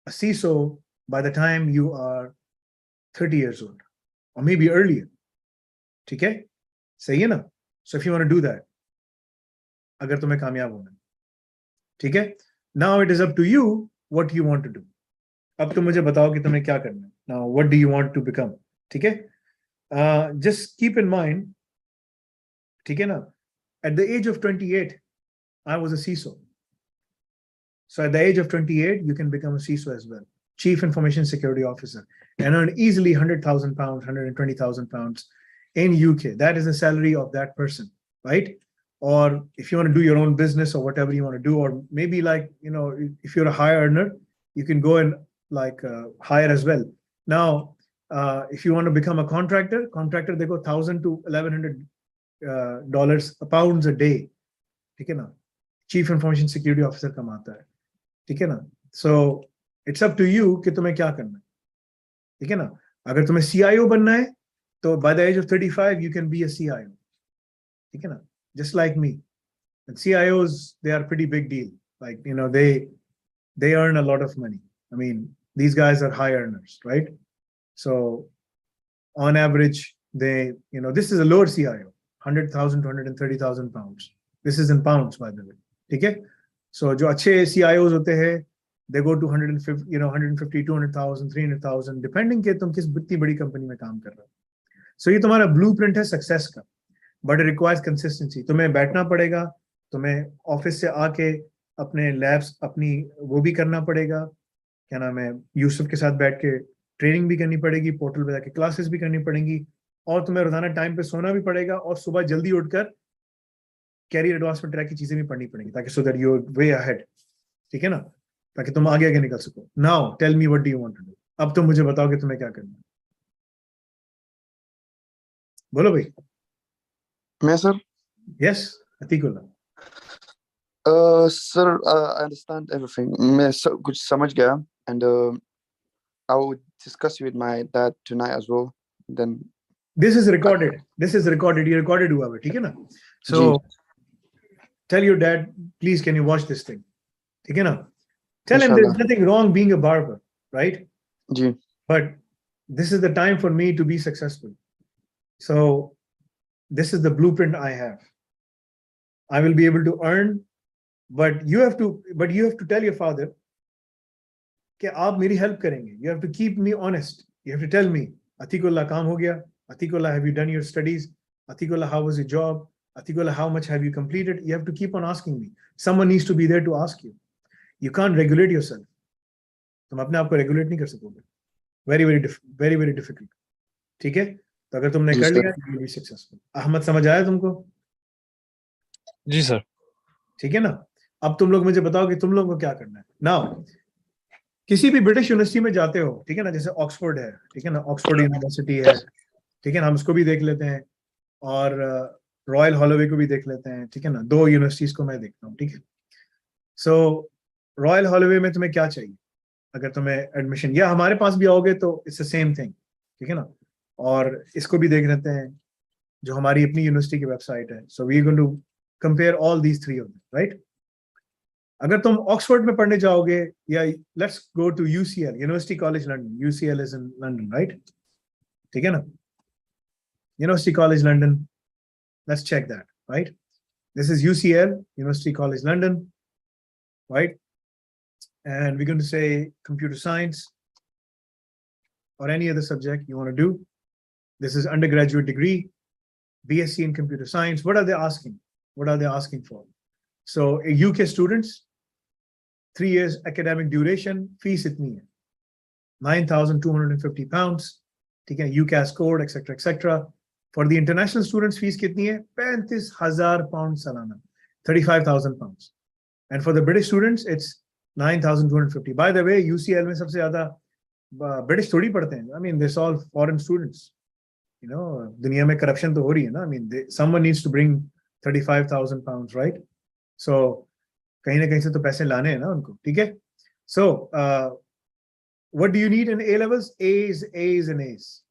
a CISO by the time you are 30 years old, or maybe earlier. Okay? Say, you know. So if you want to do that, agar tumhe kamyab hona. Okay? Now it is up to you what you want to do. Ab tum mujhe batao ki tumhe kya karna hai. Now, what do you want to become? Okay? Just keep in mind, okay, na, at the age of 28, I was a CISO. So at the age of 28, you can become a CISO as well, Chief Information Security Officer, and earn easily 100,000 pounds, 120,000 pounds in UK. That is the salary of that person, right? Or if you want to do your own business or whatever you want to do, or maybe like, you know, if you're a high earner, you can go and like hire as well. Now, if you want to become a contractor, they go $1,000 to $1,100 pounds a day. ठीक है ना? Chief Information Security Officer कमाता है, ठीक है ना? So it's up to you कि तुम्हें क्या करना है, ठीक है ना? अगर तुम्हें CIO बनना है, तो by the age of 35 you can be a CIO, ठीक है ना? Just like me. And CIOs, they are pretty big deal. Like, you know, they earn a lot of money. I mean, these guys are high earners, right? So on average, they, you know, this is a lower CIO, 100,000 to 130,000 pounds. This is in pounds, by the way. ठीक है? So जो अच्छे CIOs होते हैं, they go to 150, you know, 150, 200,000, 300,000, depending कि तुम किस इतनी बड़ी कंपनी में काम कर रहे हो. So ये तुम्हारा blueprint है success का, but it requires consistency. तुम्हें बैठना पड़ेगा, तुम्हें ऑफिस से आके अपने लैब्स अपनी वो भी करना पड़ेगा, क्या नाम है, यूसुफ के साथ बैठ के ट्रेनिंग भी करनी पड़ेगी, पोर्टल पे जाके क्लासेस भी करनी पड़ेंगी, और तुम्हें रोजाना टाइम पे सोना भी पड़ेगा, और सुबह जल्दी उठकर कैरियर एडवांसमेंट ट्रैक की चीजें भी पढ़नी पड़ेंगी, ताकि so that you are way ahead, ठीक है ना, ताकि तुम आगे आगे निकल सको. Now tell me what do you want to do. अब तुम मुझे बताओ कि तुम्हें क्या करना है. बोलो भाई. मैं sir. Yes Atiqullah. Sir, I understand everything. मैं सब कुछ समझ गया, and I will discuss with my dad tonight as well. Then this is recorded. You recorded हुआ है, ठीक है ना? So tell your dad, please, can you watch this thing? ठीक है ना? Tell him there's nothing wrong being a barber, right? Ji. But this is the time for me to be successful. So this is the blueprint I have. I will be able to earn, but you have to tell your father कि आप मेरी help करेंगे. You have to keep me honest. You have to tell me, Atikullah, काम हो गया. Atikullah, have you done your studies? Atikullah, how was your job? Atikullah, how much have you completed? You have to keep on asking me. Someone needs to be there to ask you. You can't regulate yourself. तुम अपने आप को regulate नहीं कर सकोगे. Very very difficult. ठीक है? तो अगर तुमने कर लिया, you will be successful. Ahmad समझ आया तुमको? जी सर. ठीक है ना? अब तुम लोग मुझे बताओ कि तुम लोगों को क्या करना है. Now, किसी भी ब्रिटिश यूनिवर्सिटी में जाते हो, ठीक है ना, जैसे ऑक्सफोर्ड है, ठीक है ना, ऑक्सफोर्ड यूनिवर्सिटी है, ठीक है ना, हम उसको भी देख लेते हैं, और रॉयल हॉलोवे को भी देख लेते हैं, ठीक है ना. 2 यूनिवर्सिटीज को मैं देखता हूँ, ठीक है. सो रॉयल हॉलोवे में तुम्हें क्या चाहिए अगर तुम्हें एडमिशन, या हमारे पास भी आओगे तो इट्स द सेम थिंग, ठीक है ना. और इसको भी देख लेते हैं जो हमारी अपनी यूनिवर्सिटी की वेबसाइट है. So we are going to compare all these 3 of them, right. अगर तुम ऑक्सफोर्ड में पढ़ने जाओगे, या let's go to UCL, university college London. UCL is in London, right. ठीक है ना, university college London. Let's check that, right. This is UCL, university college London, right. And we're going to say computer science or any other subject you want to do. This is undergraduate degree, BSc in computer science. What are they asking? What are they asking for? So UK students, 3 years academic duration, fees itni hai, £9,250. ठीक है, UCAS code, etc. For the international students, fees kitni hai? £35,000 salana, £35,000. And for the British students, it's 9,250. By the way, UCL में सबसे ज़्यादा British थोड़ी पढ़ते हैं. I mean, this all foreign students. You know, दुनिया में corruption तो हो रही है ना. I mean, someone needs to bring £35,000, right? So कहीं ना कहीं से तो पैसे लाने हैं ना उनको, ठीक है. So what do you need in A levels? A's and A's.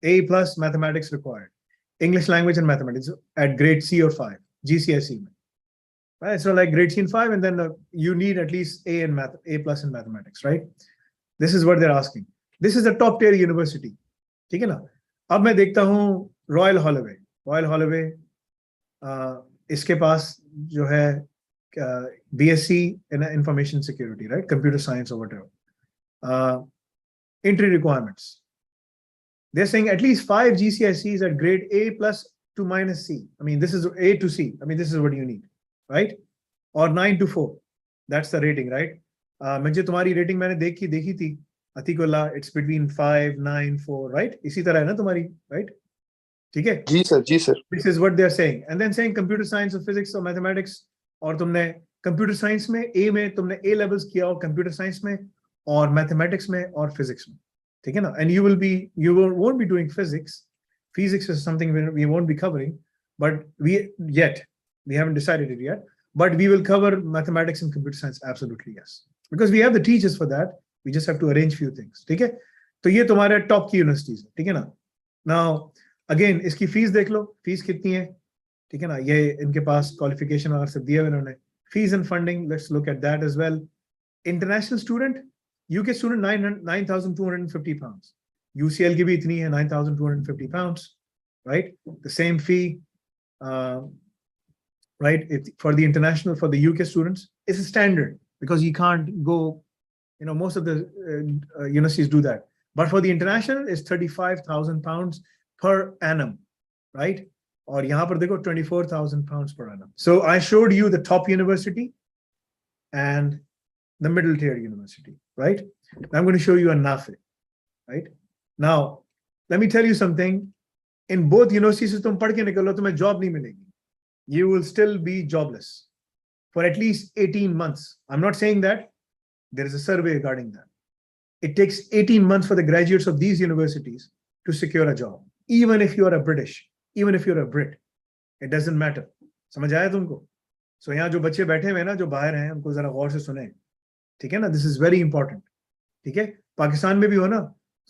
A plus mathematics required. English language and mathematics at grade C or 5, GCSE में. Right, so like grade C and 5, and then you need at least A plus in mathematics, right? This is what they're asking. This is a top tier university, ठीक है ना. अब मैं देखता हूँ रॉयल हॉलोवे, इसके पास जो है BSc in information security, right? Computer science or whatever. Entry requirements. They're saying at least 5 GCSEs at grade A plus to minus C. I mean, this is A to C. I mean, this is what you need. Right? Or 9 to 4. That's the rating, right? मुझे तुम्हारी रेटिंग मैंने देखी थी. Atikullah, it's between 5, 9, 4, right? इसी तरह है ना तुम्हारी, right? ठीक है? जी sir. This is what they are saying. And then saying computer science or physics or mathematics, और तुमने computer science में A में तुमने A levels किया हो computer science में, और mathematics में और physics में, ठीक है ना. And you won't be doing physics. Physics is something we won't be covering, but we haven't decided it yet, but we will cover mathematics and computer science, absolutely yes, because we have the teachers for that. We just have to arrange few things, ठीक है. तो ये तुम्हारे टॉप की यूनिवर्सिटीज है, ठीक है ना. नाउ अगेन इसकी फीस देख लो, फीस कितनी है, ठीक है ना. ये इनके पास क्वालिफिकेशन और सब दिया हुआ इन्होंने. Fees and funding, let's look at that as well. International student, UK student £9,250. UCL की भी इतनी है, £9,250, right? The same fee, right? For the international, for the UK students, it's a standard because you can't go, you know, most of the universities do that. But for the international, it's £35,000 per annum, right? और यहाँ पर देखो £24,000 per annum. So I showed you the top university and the middle tier university, right? Now I'm going to show you alnafi, right? Now, let me tell you something. In both universities, तुम पढ़ के निकलो, तुम्हें job नहीं मिलेगी. You will still be jobless for at least 18 months. I'm not saying that. There is a survey regarding that. It takes 18 months for the graduates of these universities to secure a job. Even if you are a British, even if you're a Brit, it doesn't matter. समझ आया तुमको? So यहाँ जो बच्चे बैठे हुए हैं ना, जो बाहर हैं, उनको जरा गौर से सुने, ठीक है ना. This is very important, ठीक है. पाकिस्तान में भी हो ना,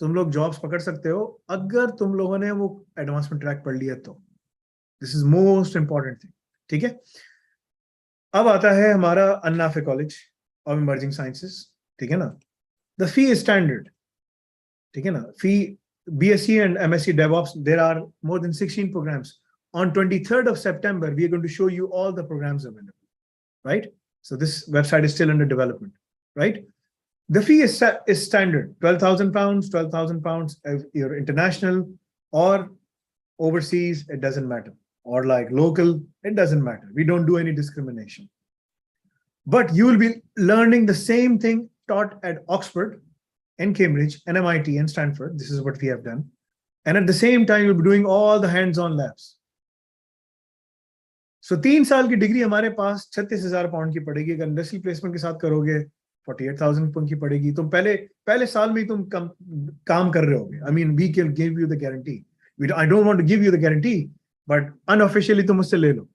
तुम लोग जॉब्स पकड़ सकते हो अगर तुम लोगों ने वो एडवांसमेंट ट्रैक पढ़ लिया तो. This is most important thing, ठीक है. अब आता है हमारा alnafi College of Emerging Sciences, ठीक है ना. The fee is standard, ठीक है ना. Fee BSc and MSc DevOps, there are more than 16 programs. on 23rd of September, we are going to show you all the programs available, right? So this website is still under development, right? The fee is standard, £12,000, £12,000 if you're international or overseas, it doesn't matter. Or like local, it doesn't matter. We don't do any discrimination. But you will be learning the same thing taught at Oxford and Cambridge and MIT and Stanford. This is what we have done. And at the same time, you'll be doing all the hands-on labs. So 3 साल की डिग्री हमारे पास 36,000 पाउंड की पड़ेगी. अगर इंडस्ट्रियल प्लेसमेंट के साथ करोगे 48,000 पाउंड की पड़ेगी. तुम पहले साल में तुम काम कर रहे होगे. I mean, we can give you the guarantee. I don't want to give you the guarantee, but unofficially तुम मुझसे ले लो.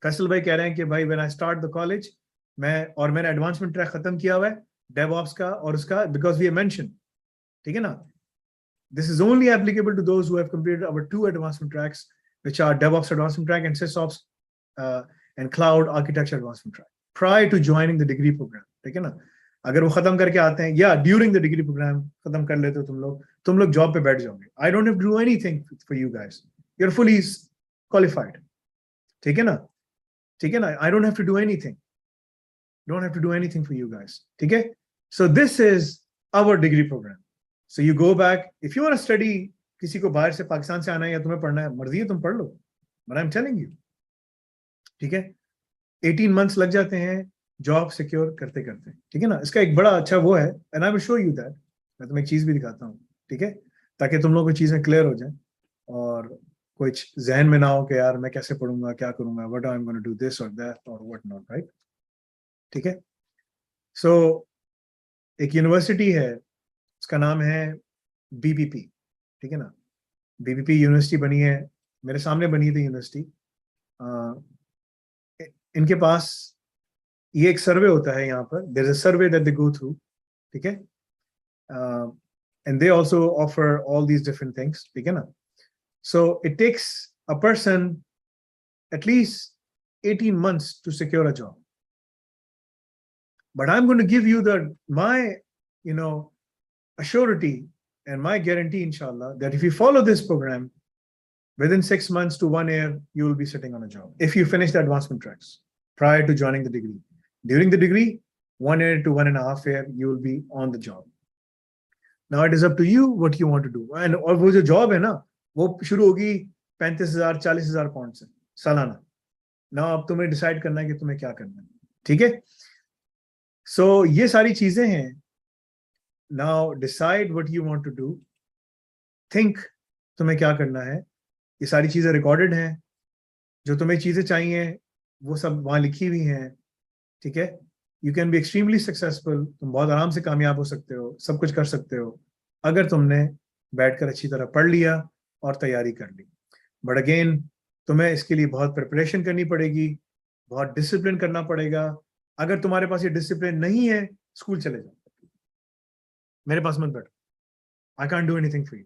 फैसल भाई कह रहे हैं कि भाई when I start the college, मैंने एडवांसमेंट ट्रैक खत्म किया हुआ है DevOps का और उसका, because we have mentioned, ठीक है ना? This is only applicable to those who have completed our 2 advancement tracks, which are DevOps advancement track and SysOps and Cloud Architecture advancement track, prior to joining the degree program. ठीक है ना? अगर वो खत्म करके आते हैं या during the degree program खत्म कर लेते हो तुम लोग जॉब पे बैठ जाओगे. I don't have to do anything for you guys. You're fully qualified. ठीक है ना? ठीक है ना? I don't have to do anything. Don't have to do anything for you guys. ठीक है? So this is our degree program. So you go back, if you want to study, किसी को बाहर से पाकिस्तान से आना है या तुम्हें पढ़ना है, मर्जी है तुम पढ़ लो. But I'm telling you. ठीक है? 18 months लग जाते हैं जॉब सिक्योर करते करते. ठीक है ना? इसका एक बड़ा अच्छा वो है, and I will show you that. मैं तुम्हें एक चीज भी दिखाता हूँ. ठीक है? ताकि तुम लोगों को चीजें क्लियर हो जाएं और कोई जहन में ना हो कि यार मैं कैसे पढ़ूंगा, क्या करूंगा, what I'm going to do this or that or what not, right? ठीक है? So एक यूनिवर्सिटी है, उसका नाम है BPP. ठीक है ना? BPP यूनिवर्सिटी बनी है, मेरे सामने बनी थी यूनिवर्सिटी. इनके पास ये एक सर्वे होता है यहाँ पर. There is a survey that they go through. ठीक है? And they also offer all these different things. ठीक है ना? So it takes a person at least 18 months to secure a job. But I'm going to give you my assurity and my guarantee, inshallah, that if you follow this program, within 6 months to 1 year, you will be sitting on a job. If you finish the advancement tracks prior to joining the degree. During the degree, 1 year to 1.5 years, you will be on the job. Now it is up to you what you want to do. And और वो जो job है ना, वो शुरू होगी 35,000 40,000 पाउंड से सालाना. Now अब तुम्हें decide करना है कि तुम्हें क्या करना है. ठीक है? So ये सारी चीजें हैं. Now decide what you want to do. Think तुम्हें क्या करना है. ये सारी चीजें recorded हैं. जो तुम्हें चीजें चाहिए वो सब वहाँ लिखी हुई हैं. ठीक है? You can be extremely successful. तुम बहुत आराम से कामयाब हो सकते हो, सब कुछ कर सकते हो अगर तुमने बैठकर अच्छी तरह पढ़ लिया और तैयारी कर ली. But again, तुम्हें इसके लिए बहुत प्रिपरेशन करनी पड़ेगी, बहुत डिसिप्लिन करना पड़ेगा. अगर तुम्हारे पास ये डिसिप्लिन नहीं है, स्कूल चले जाओ, मेरे पास मत बैठो. I can't do anything for you.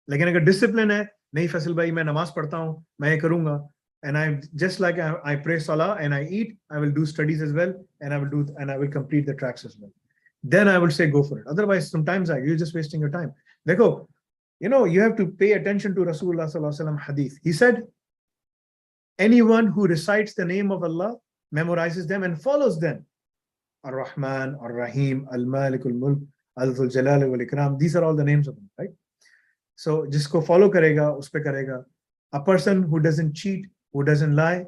लेकिन अगर डिसिप्लिन है, नहीं फैसल भाई मैं नमाज पढ़ता हूँ, मैं ये करूंगा, and I just like I pray salah and I eat, I will do studies as well, and I will complete the tracks as well. Then I will say go for it. Otherwise, sometimes you're just wasting your time. Dekho, you have to pay attention to Rasulullah sallallahu alaihi wasallam hadith. He said, anyone who recites the name of Allah, memorizes them and follows them, Ar-Rahman, Ar-Rahim, Al-Malik, Al-Mulk, Al-Dhul Jalal wal Ikram, these are all the names of them, right? So jisko follow karega, uspe karega. A person who doesn't cheat, who doesn't lie,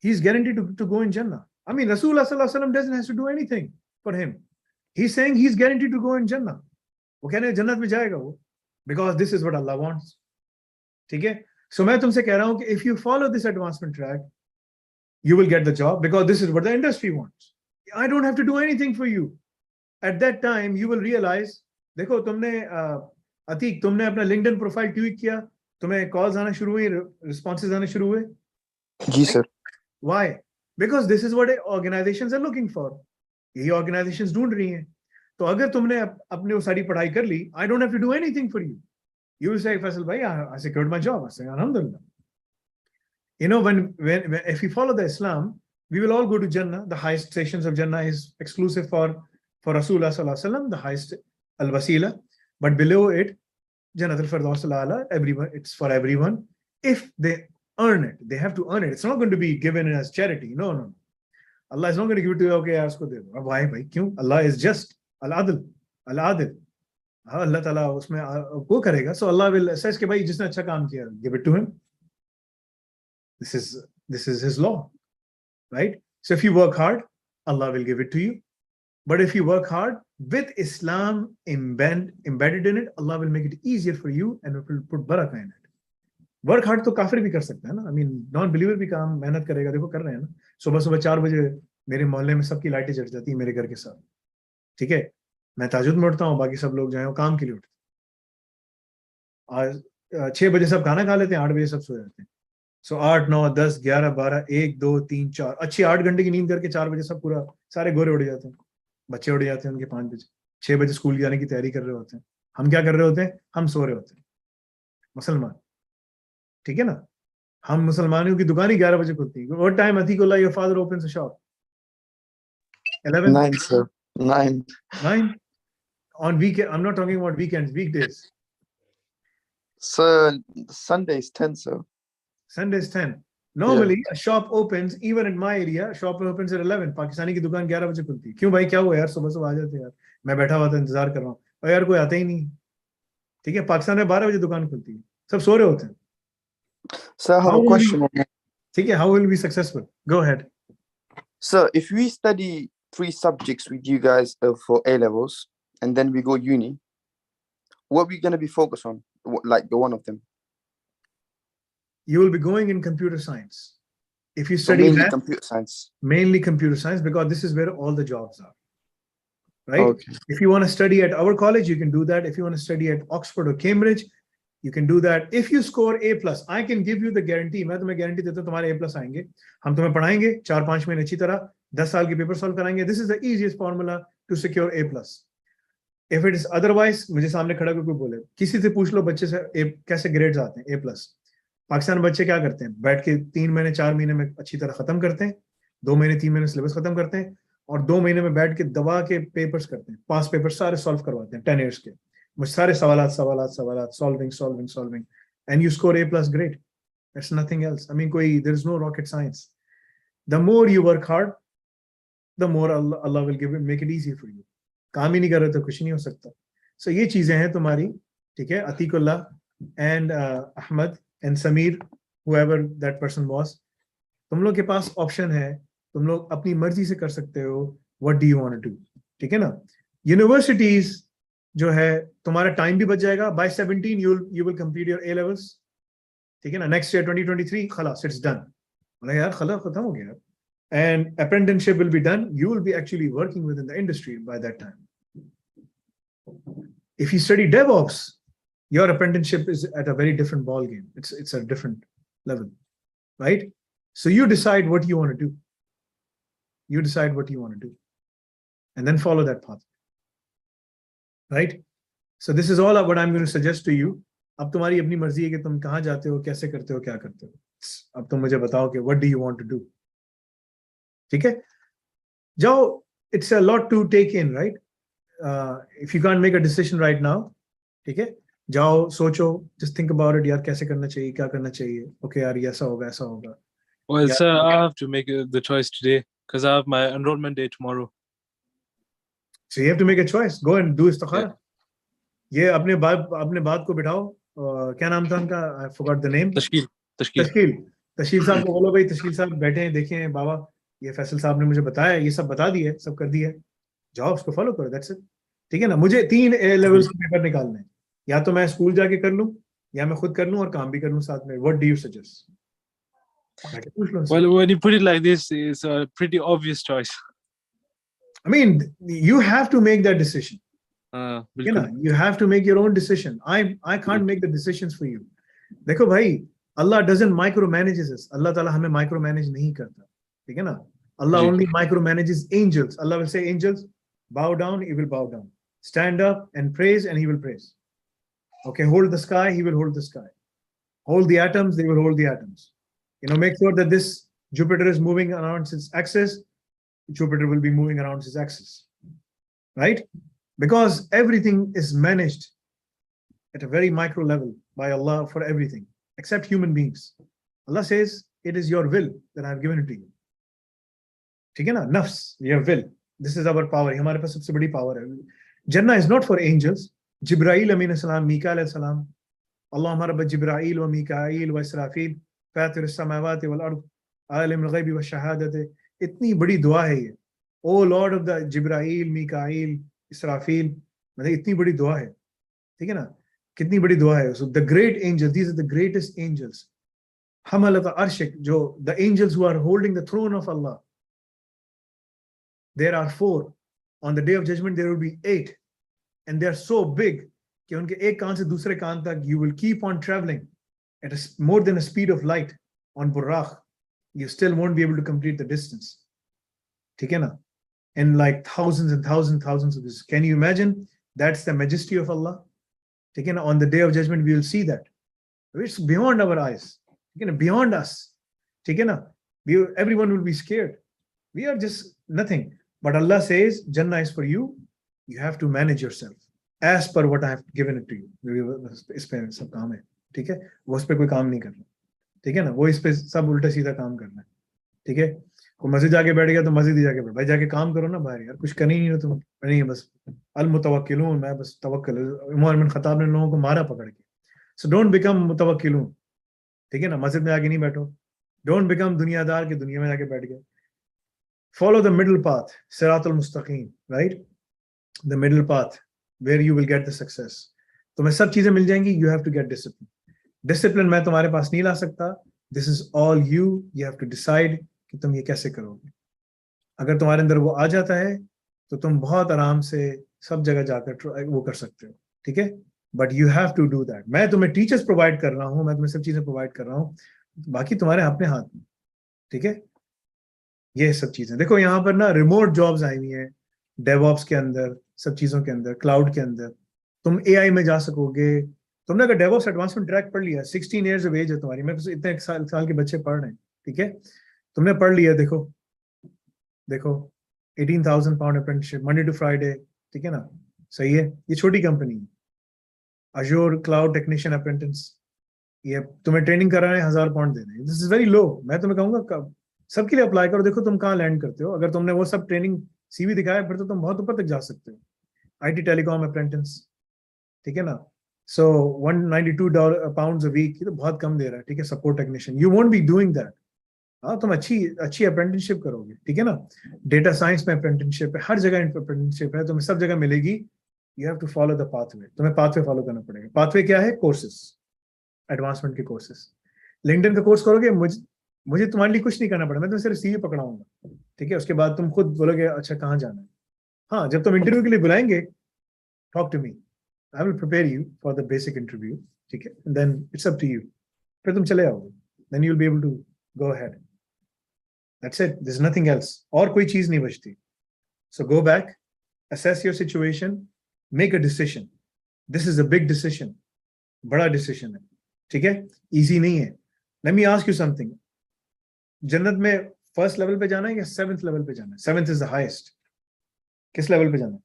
he's guaranteed to go in Jannah. I mean, Rasulullah sallallahu alaihi wasallam doesn't have to do anything for him. He's saying he's guaranteed to go in Jannah. वो कहने जन्नत में जाएगा वो, because this is what Allah wants. ठीक है? So मैं तुमसे कह रहा हूँ कि if you follow this advancement track, you will get the job because this is what the industry wants. I don't have to do anything for you. At that time, you will realize, देखो तुमने अतीक तुमने अपना LinkedIn प्रोफाइल ट्वीट किया, तुम्हें कॉल्स आना शुरू हुई, रिस्पॉन्सेज आने शुरू हुए. जी sir. Why? Because this is what organizations are looking for. यही organizations ढूंढ रही हैं. तो अगर तुमने अपने वो सारी पढ़ाई कर ली, I don't have to do anything for you. You will say, Faisal bhai, I secured my job. I say, Alhamdulillah. When if we follow the Islam, we will all go to Jannah. The highest stations of Jannah is exclusive for Rasulullah sallallahu alaihi wasallam, the highest al-wasila. But below it, Jannat al-Firdaus al-A'la, everyone, it's for everyone if they earn it. They have to earn it. It's not going to be given as charity. No. Allah is not going to give it to you. Okay, asko de do. Why? Kyun? Allah is just al-adl. Al-adil. Allah Ta'ala usme wo karega. So Allah will assess ke bhai jisne acha kaam kiya, give it to him. This is his law, right? So if you work hard, Allah will give it to you. But if you work hard with Islam embedded in it, Allah will make it easier for you and will put barakah in it. Work hard तो काफिर भी कर सकता है ना. I mean, non-believer भी काम मेहनत करेगा. देखो कर रहे हैं ना. सुबह 4 बजे मेरे मोहल्ले में सबकी लाइटें जल जाती हैं मेरे घर के साथ. ठीक है, मैं ताजुद में उठता हूँ, बाकी सब लोग जो हैं वो काम के लिए उठते हैं. आज 6 बजे सब खाना खा लेते हैं, 8 बजे सब सो जाते हैं. सो 8, 9, 10, 11, 12, 1, 2, 3, 4 अच्छी 8 घंटे की नींद करके 4 बजे सब पूरा सारे गोरे उड़ जाते हैं. बच्चे उड़ जाते हैं उनके 5 बजे. 6 बजे स्कूल जाने की तैयारी कर रहे होते हैं. हम क्या कर रहे होते हैं? हम सो रहे होते हैं. मुसलमान, ठीक है ना. हम मुसलमानों की दुकान ही 11 बजे खुलती है. What time Atikullah your father opens a shop? 11? 9, sir. 9. 9? On weekend, I'm not talking about weekends, weekdays. Sir, Sunday is 10, sir. Sunday is 10. Normally, a shop opens, even in my area, shop opens at 11. Pakistani की दुकान 11 बजे खुलती है. क्यों भाई, क्या हुआ यार? सुबह आ जाते यार. मैं बैठा हुआ था, इंतजार कर रहा हूँ. और यार कोई आता ही नहीं. ठीक है, पाकिस्तान में 12 बजे दुकान खुलती है. सब सो रहे होते हैं. Sir, I have a question. ठीक है, how will we be successful? Go ahead. Sir, if we study 3 subjects with you guys for A levels, and then we go uni, what are we going to be focused on? Like the one of them? You will be going in computer science. If you study mainly math, computer science. Mainly computer science, because this is where all the jobs are. Right? Okay. If you want to study at our college, you can do that. If you want to study at Oxford or Cambridge, you can do that. If you score A+, I can give you the guarantee. मैं तुम्हें guarantee देता हूँ तुम्हारे A+ आएंगे. हम तुम्हें पढ़ाएंगे 4-5 महीने अच्छी तरह, 10 साल के पेपर सॉल्व कराएंगे. This is the easiest formula to secure A+. If it is otherwise, मुझे सामने खड़ा करके बोले, किसी से पूछ लो बच्चे से कैसे ग्रेड्स आते हैं A+. पाकिस्तान बच्चे क्या करते हैं? बैठ के 3 महीने 4 महीने में अच्छी तरह खत्म करते हैं, 2 महीने 3 महीने सिलेबस खत्म करते हैं, और 2 महीने में बैठ के दबा के पेपर्स करते हैं. पास पेपर सारे सॉल्व करवाते हैं 10 years के. मुझे सारे सवाल solving, and you score A+, great. That's nothing else. I mean, there is no rocket science. The more you work hard, the more Allah will make it easier for you. काम ही नहीं कर रहे तो कुछ नहीं हो सकता. So ये चीजें हैं तुम्हारी, ठीक है. Atikullah and Ahmad and Samir, whoever that person was, तुम लोग के पास ऑप्शन है. तुम लोग अपनी मर्जी से कर सकते हो. What do you want to do? ठीक है ना. Universities जो है, तुम्हारा टाइम भी बच जाएगा. By 17 you will complete your A levels. ठीक है ना. Next year 2023 खलास, it's done. मतलब यार खलास खत्म हो गया. And apprenticeship will be done. You will be actually working within the industry by that time. If you study DevOps, your apprenticeship is at a very different ball game. It's a different level, right? So you decide what you want to do. You decide what you want to do, and then follow that path, right? So this is all what I'm going to suggest to you. अब तुम्हारी अपनी मर्जी है कि तुम कहाँ जाते हो, कैसे करते हो, क्या करते हो. अब तुम मुझे बताओ कि what do you want to do? ठीक है, जाओ. It's a lot to take in, right? If you can't make a decision right now, ठीक है, जाओ सोचो, just think about it. यार कैसे करना चाहिए, क्या करना चाहिए. Okay यार ये ऐसा होगा, ऐसा होगा. Well, sir, I have to make the choice today because I have my enrollment day tomorrow. So you have to make a choice. Go and do istikhara. ये अपने बात को बिठाओ. क्या नाम था उनका? I forgot the name. तशकील साहब को बोलो भाई, तशकील साहब बैठे हैं, देखे हैं बाबा, ये फैसल साहब ने मुझे बताया, ये सब बता दिया, सब कर दिया. जाओ उसको फॉलो करो. That's it. ठीक है ना. मुझे 3 A levels के पेपर निकालने हैं. या तो मैं स्कूल जाके कर लूं, या मैं खुद कर लूं और काम भी कर लूं साथ में. What do you suggest? Well, when you put it like this, it's a pretty obvious choice. I mean, you have to make that decision. You know, you have to make your own decision. I can't make the decisions for you. देखो भाई, Allah doesn't micromanage us. Allah Ta'ala हमें micromanage नहीं करता. ठीक है ना. Allah only micromanages angels. Allah will say, angels, bow down, he will bow down. Stand up and praise, and he will praise. Okay, hold the sky, he will hold the sky. Hold the atoms, they will hold the atoms. You know, make sure that this Jupiter is moving around its axis. Jupiter will be moving around its axis. Right? Because everything is managed at a very micro level by Allah for everything, except human beings. Allah says it is your will that I have given it to you. ठीक है ना? Nafs, your will. This is our power. हमारे पास सबसे बड़ी power है. Jannah is not for angels. Jibreel alayhi salam, Mikael alayhi salam. Allahumma rabb Jibreel wa Mikael wa Israfil, fatir as-samawati wal ard, alim al-ghaybi wa shahadati. इतनी बड़ी दुआ है ये. Oh Lord of the Jibreel, Mikael, Israfil. मतलब इतनी बड़ी दुआ है. ठीक है ना? कितनी बड़ी दुआ है. So the great angels, these are the greatest angels. Hamalat arshik, जो the angels who are holding the throne of Allah. There are 4. On the day of judgment, there will be 8. And they are so big कि उनके एक कान से दूसरे कान तक you will keep on traveling at more than a speed of light on buraq. You still won't be able to complete the distance. ठीक है ना? And like thousands and thousands of this. Can you imagine? That's the majesty of Allah. ठीक है ना? On the day of judgment, we will see that. It's beyond our eyes. ठीक है ना? Beyond us. ठीक है ना? Everyone will be scared. We are just nothing. But Allah says, Jannah is for you. You have to manage yourself as per what I have given it to you. इस पे सब काम है, ठीक है? वो उस पे कोई काम नहीं करना, ठीक है ना? वो इस पे सब उल्टा सीधा काम करना है, ठीक है? कोई मस्जिद जाके बैठ गया तो मस्जिद ही जाके बैठ, भाई जाके काम करो ना बाहर, यार कुछ करनी ही नहीं हो तुम, नहीं बस अल मुतवक्किलून, मैं बस तवक्कल. उमर बिन खत्ताब ने लोगों को मारा पकड़ के. सो डोंट बिकम मुतवक्किलून, ठीक है ना? मस्जिद में जाके नहीं बैठो. डोंट बिकम दुनियादार के दुनिया में जाके बैठ गए. Follow the middle path, Siratul Mustaqim, right? The middle path, where you will get the success. तुम्हें सब चीजें मिल जाएंगी. You have to get discipline. Discipline मैं तुम्हारे पास नहीं ला सकता. This is all you. You have to decide कि तुम ये कैसे करोगे. अगर तुम्हारे अंदर वो आ जाता है तो तुम बहुत आराम से सब जगह जाकर वो कर सकते हो, ठीक है? But you have to do that. मैं तुम्हें टीचर्स प्रोवाइड कर रहा हूँ, मैं तुम्हें सब चीजें प्रोवाइड कर रहा हूँ, बाकी तुम्हारे अपने हाथ में, ठीक है? ये सब चीजें देखो. यहाँ पर ना रिमोट जॉब्स आई हुई हैं, डेवऑप्स के अंदर, सब चीजों के अंदर, क्लाउड के अंदर. तुम एआई में जा सकोगे. तुमने अगर डेवऑप्स एडवांसमेंट ट्रैक पढ़ लिया, 16 ईयर्स ऑफ एज है तुम्हारी, मैं इतने साल के बच्चे पढ़ रहे हैं, ठीक है? तुमने पढ़ लिया, देखो 18,000 pound apprenticeship, Monday to Friday, ठीक है ना? सही है. ये छोटी कंपनी है. अजूर क्लाउड टेक्नीशियन अप्रेंटिस, ये तुम्हें ट्रेनिंग कर रहे हैं, 1000 पाउंड दे रहे हैं. This is very low. मैं तुम्हें कहूंगा सबके लिए अप्लाई करो, देखो तुम कहाँ लैंड करते हो. अगर तुमने वो सब ट्रेनिंग सीवी दिखाया, फिर तो तुम बहुत ऊपर तक जा सकते हो. आईटी टेलीकॉम अप्रेंटिस, ठीक है ना? सो $192 पाउंड अ वीक, ये तो बहुत कम दे रहा है, ठीक है? Support technician, you won't be doing that. हाँ, तुम अच्छी अप्रेंटिसशिप करोगे, ठीक है ना? डेटा साइंस में अप्रेंटिसशिप है, हर जगह अप्रेंटिसशिप है, तुम्हें सब जगह मिलेगी. You have to follow the pathway. तुम्हें पाथवे फॉलो करना पड़ेगा. पाथवे क्या है? कोर्सेस, एडवांसमेंट के कोर्सेस. लिंक्डइन का कोर्स करोगे, मुझे तुम्हारे लिए कुछ नहीं करना पड़ा, मैं तुम्हें सिर्फ सीवी पकड़ाऊंगा, ठीक है? उसके बाद तुम खुद बोलोगे अच्छा कहाँ जाना है. हाँ, जब तुम इंटरव्यू के लिए बुलाएंगे, talk to me, I will prepare you for the basic interview, ठीक है? Then it's up to you. फिर तुम चले आओगे, then you will be able to go ahead. That's it. There is nothing else. और कोई चीज नहीं बचती. So go back, assess your situation, make a decision. This is a big decision. बड़ा decision है, ठीक है? Easy नहीं है. Let me ask you something. जन्नत में फर्स्ट लेवल पे जाना है या 7th लेवल पे जाना है? 7th is the highest. किस लेवल पे जाना है?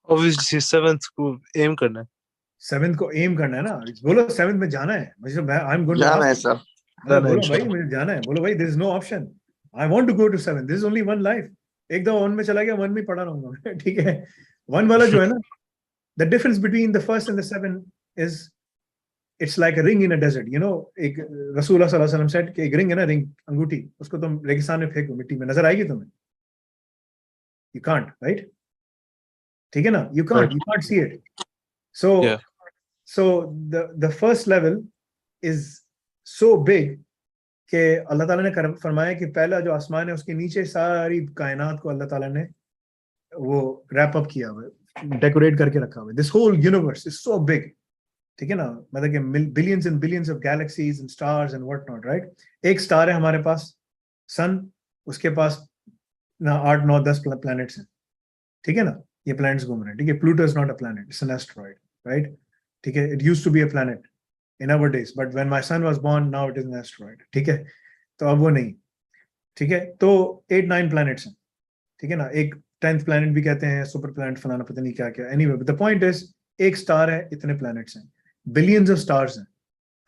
Obviously 7th को aim करना है. 7th को एम करना है ना. बोलो 7th में जाना है. I'm going to जाना है ask. सर. बोलो भाई मुझे जाना है. बोलो भाई there is no option. I want to go to 7th. This is only one life. एक दफा 1 में चला गया, 1 में पढ़ा रहूंगा, ठीक है? 1 वाला जो है ना, the difference between the first and the 7 is it's like a ring in a desert. You know, एक रसूलुल्लाह सल्लल्लाहु अलैहि वसल्लम said कि एक रिंग है ना, रिंग, अंगूठी, उसको तुम रेगिस्तान में फेंको, मिट्टी में नजर आएगी तुम्हें? You can't, right? ठीक है ना? You can't see it. So the first level is so big कि अल्लाह ताला ने फरमाया कि पहला जो आसमान है उसके नीचे सारी कायनात को अल्लाह ताला ने वो रैप अप किया हुआ है, डेकोरेट करके रखा हुआ है. This whole universe is so big, ठीक है ना? मतलब कि billions and billions of galaxies and stars and what not, right? एक स्टार है हमारे पास, सन, उसके पास ना 8 9 10 प्लैनेट्स हैं, ठीक है ना? ये प्लैनेट्स घूम रहे हैं, ठीक है? Pluto is not a planet, it's an asteroid, right? ठीक है? It used to be a planet in our days, but when my son was born, now it is an asteroid, ठीक है? तो अब वो नहीं, ठीक है? तो 8 9 planets हैं, ठीक है ना? एक 10th planet भी कहते हैं, सुपर प्लैनेट फलाना पता नहीं क्या क्या. Anyway, but the point is, एक स्टार है, इतने planets हैं, billions of stars हैं,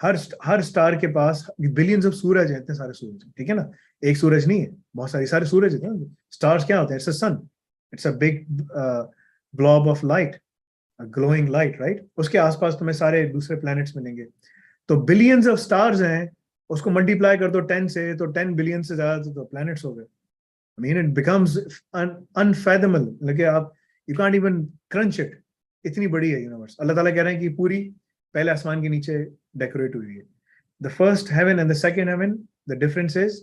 हर स्टार के पास बिलियंस ऑफ सूरज हैं, इतने सारे सूरज, ठीक है ना, एक सूरज नहीं है, बहुत सारे सूरज हैं। स्टार्स क्या होते हैं? It's a sun, it's a big blob of light, glowing light, right? उसके आसपास तुम्हें सारे दूसरे प्लैनेट्स मिलेंगे। तो बिलियंस ऑफ स्टार्स हैं, उसको मल्टीप्लाई कर दो 10 से, तो 10 बिलियन से ज्यादा तो प्लैनेट्स हो गए। I mean, it becomes unfathomable. लगे आप, you can't even crunch it. इतनी बड़ी है यूनिवर्स। अल्लाह ताला कह रहे हैं कि पूरी पहले आसमान के नीचे डेकोरेट हुई है। The first heaven and the second heaven, the difference is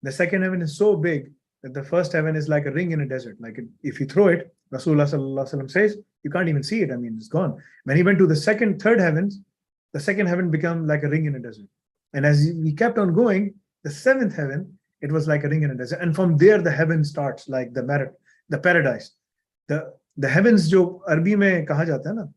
the second heaven is so big that the first heaven is like a ring in a desert. Like if you throw it, Rasulullah sallallahu alaihi wasallam says, you can't even see it. I mean, it's gone. When he went to the second, third heavens, the second heaven became like a ring in a desert. And as we kept on going, the seventh heaven, it was like a ring in a desert. And from there, the heaven starts, like the paradise. The heavens जो अरबी में कहा जाता है ना,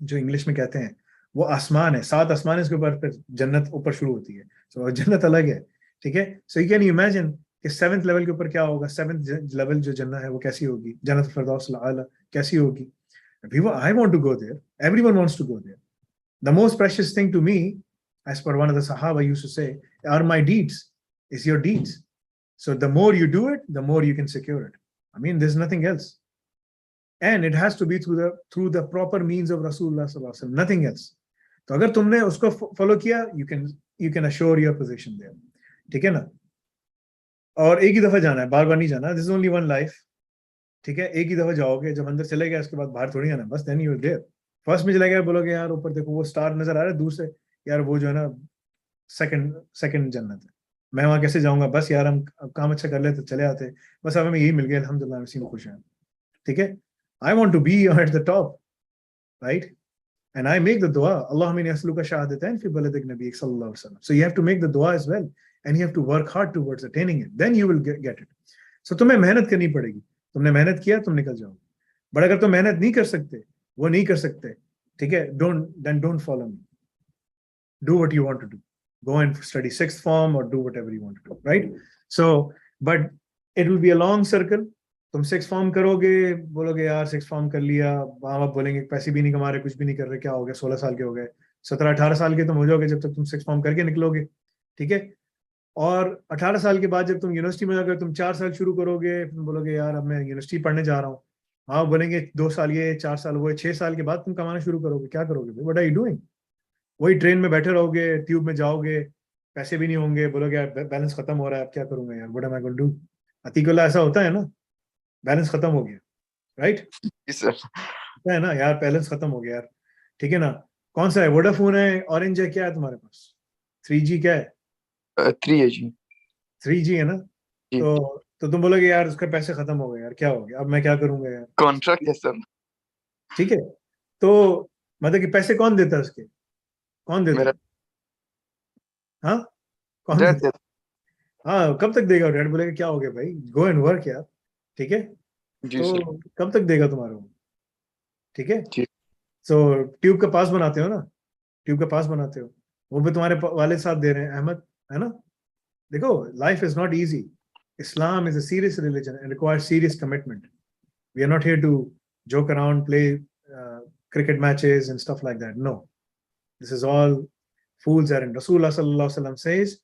जो इंग्लिश में कहते हैं, वो आसमान है, 7 आसमान है, इसके ऊपर फिर जन्नत ऊपर शुरू होती है। सो जन्नत अलग है, ठीक है। सो यू कैन इमेजिन कि 7th लेवल के ऊपर क्या होगा, 7th लेवल जो जन्नत है वो कैसी होगी, जन्नत फिरदौस आला कैसी होगी। I want to go there. Everyone wants to go there. The most precious thing to me, as per one of the Sahaba used to say, are my deeds. Is your deeds. So the more you do it, the more you can secure it. I mean, there's nothing else. And it has to be through the proper means of Rasulullah sallallahu alaihi wasallam, nothing else. तो अगर तुमने उसको फॉलो किया, you can assure your position there. ठीक है ना? और एक ही दफा जाना है, बार बार नहीं जाना. This is only one life. ठीक है, एक ही दफा जाओगे, जब अंदर चले गए उसके बाद बाहर थोड़ी आना, बस then you are there. First में चले गए, बोलोगे यार ऊपर देखो वो स्टार नजर आ रहा है दूर से, यार वो जो है ना सेकंड जन्नत है, मैं वहां कैसे जाऊंगा, बस यार हम काम अच्छा कर लेते चले आते, बस अब हमें यही मिल गया, अल्हम्दुलिल्लाह, इसी में खुश हैं. ठीक है, I want to be at the top, right? And I make the dua, Allahumma inni as'aluka shahadatan fi baladik nabiyyik sallallahu alaihi wasallam. So you have to make the dua as well, and you have to work hard towards attaining it. Then you will get it. So तुम्हें मेहनत करनी पड़ेगी. तुमने मेहनत किया, तुम निकल जाओगे. बट अगर तुम मेहनत नहीं कर सकते, वो नहीं कर सकते, ठीक है, don't follow me. Do what you want to do. Go and study 6th form or do whatever you want to do, right? So, but it will be a long circle. तुम 6th फॉर्म करोगे, बोलोगे यार 6th फॉर्म कर लिया, माँ बाप बोलेंगे पैसे भी नहीं कमा रहे, कुछ भी नहीं कर रहे, क्या हो गया, 16 साल के हो गए, 17-18 साल के तुम हो जाओगे जब तक तुम 6th फॉर्म करके निकलोगे, ठीक है. और 18 साल के बाद जब तुम यूनिवर्सिटी में जाकर तुम 4 साल शुरू करोगे, तुम बोलोगे यार अब मैं यूनिवर्सिटी पढ़ने जा रहा हूँ, हाँ बोलेंगे 2 साल ये, 4 साल वो, 6 साल के बाद तुम कमाना शुरू करोगे, क्या करोगे भाई, व्हाट आर यू डूइंग? वही ट्रेन में बैठे रहोगे, ट्यूब में जाओगे, पैसे भी नहीं होंगे, बोलोगे यार बैलेंस खत्म हो रहा है, अब क्या करूंगा यार, what am I going to do? Atiqullah ऐसा होता है ना, बैलेंस खत्म हो गया, राइट? है ना यार, बैलेंस खत्म हो गया यार, ठीक है ना. कौन सा है, वोडाफोन है, ऑरेंज है, क्या है तुम्हारे पास? 3G क्या है? 3G. 3G है ना. तो तुम बोलोगे यार उसके पैसे खत्म हो गए यार, क्या हो गया, अब मैं क्या करूंगा यार, कॉन्ट्रैक्ट है सर. ठीक है. तो मतलब कि पैसे कौन देता है उसके, कौन देता है? हाँ, कौन देता? हाँ, कब तक देगा? डैड बोलेगा क्या हो गया भाई, गो एंड वर्क यार, ठीक है. तो कब तक देगा तुम्हारा वो, ठीक है. सो ट्यूब का पास बनाते हो ना, ट्यूब का पास बनाते हो, वो भी तुम्हारे वाले साथ दे रहे हैं, अहमद, है ना. देखो, life is not easy. Islam is a serious religion and requires serious commitment. We are not here to joke around, play cricket matches and stuff like that. No, this is all fool's errand. Rasulullah sallallahu alaihi wasallam says,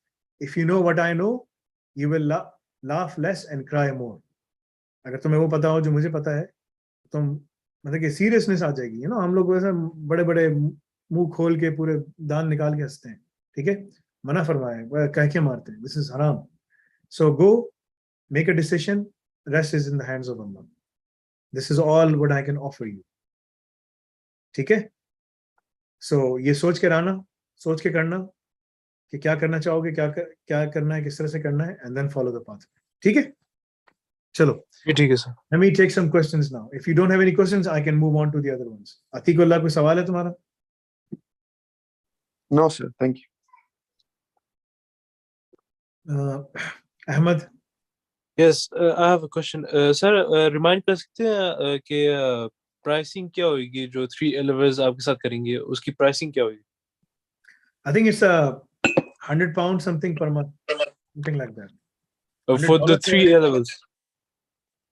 if you know what I know, you will laugh less and cry more. अगर तुम्हें वो पता हो जो मुझे पता है, तुम मतलब कि सीरियसनेस आ जाएगी. यू नो, हम लोग वैसे बड़े बड़े मुंह खोल के पूरे दांत निकाल के हंसते हैं, ठीक है, मना फरमाए, कह के मारते हैं, दिस इज हराम. So go, make a decision, rest is in the hands of Allah. This is all what I can offer you. ठीक है. So ये सोच के रहना, सोच के करना कि क्या करना चाहोगे, क्या करना है, किस तरह से करना है, and then follow the path. ठीक है, चलो ठीक है sir. Let me take some questions now. If you don't have any questions, I can move on to the other ones. अतीकुल्लाह, कोई सवाल है तुम्हारा? No sir, thank you. Ahmed. Yes, I have a question. Sir, remind कर सकते हैं कि pricing क्या होगी जो 3 levels आपके साथ करेंगे, उसकी pricing क्या होगी? I think it's £100 something per month, something like that. For the 3 levels.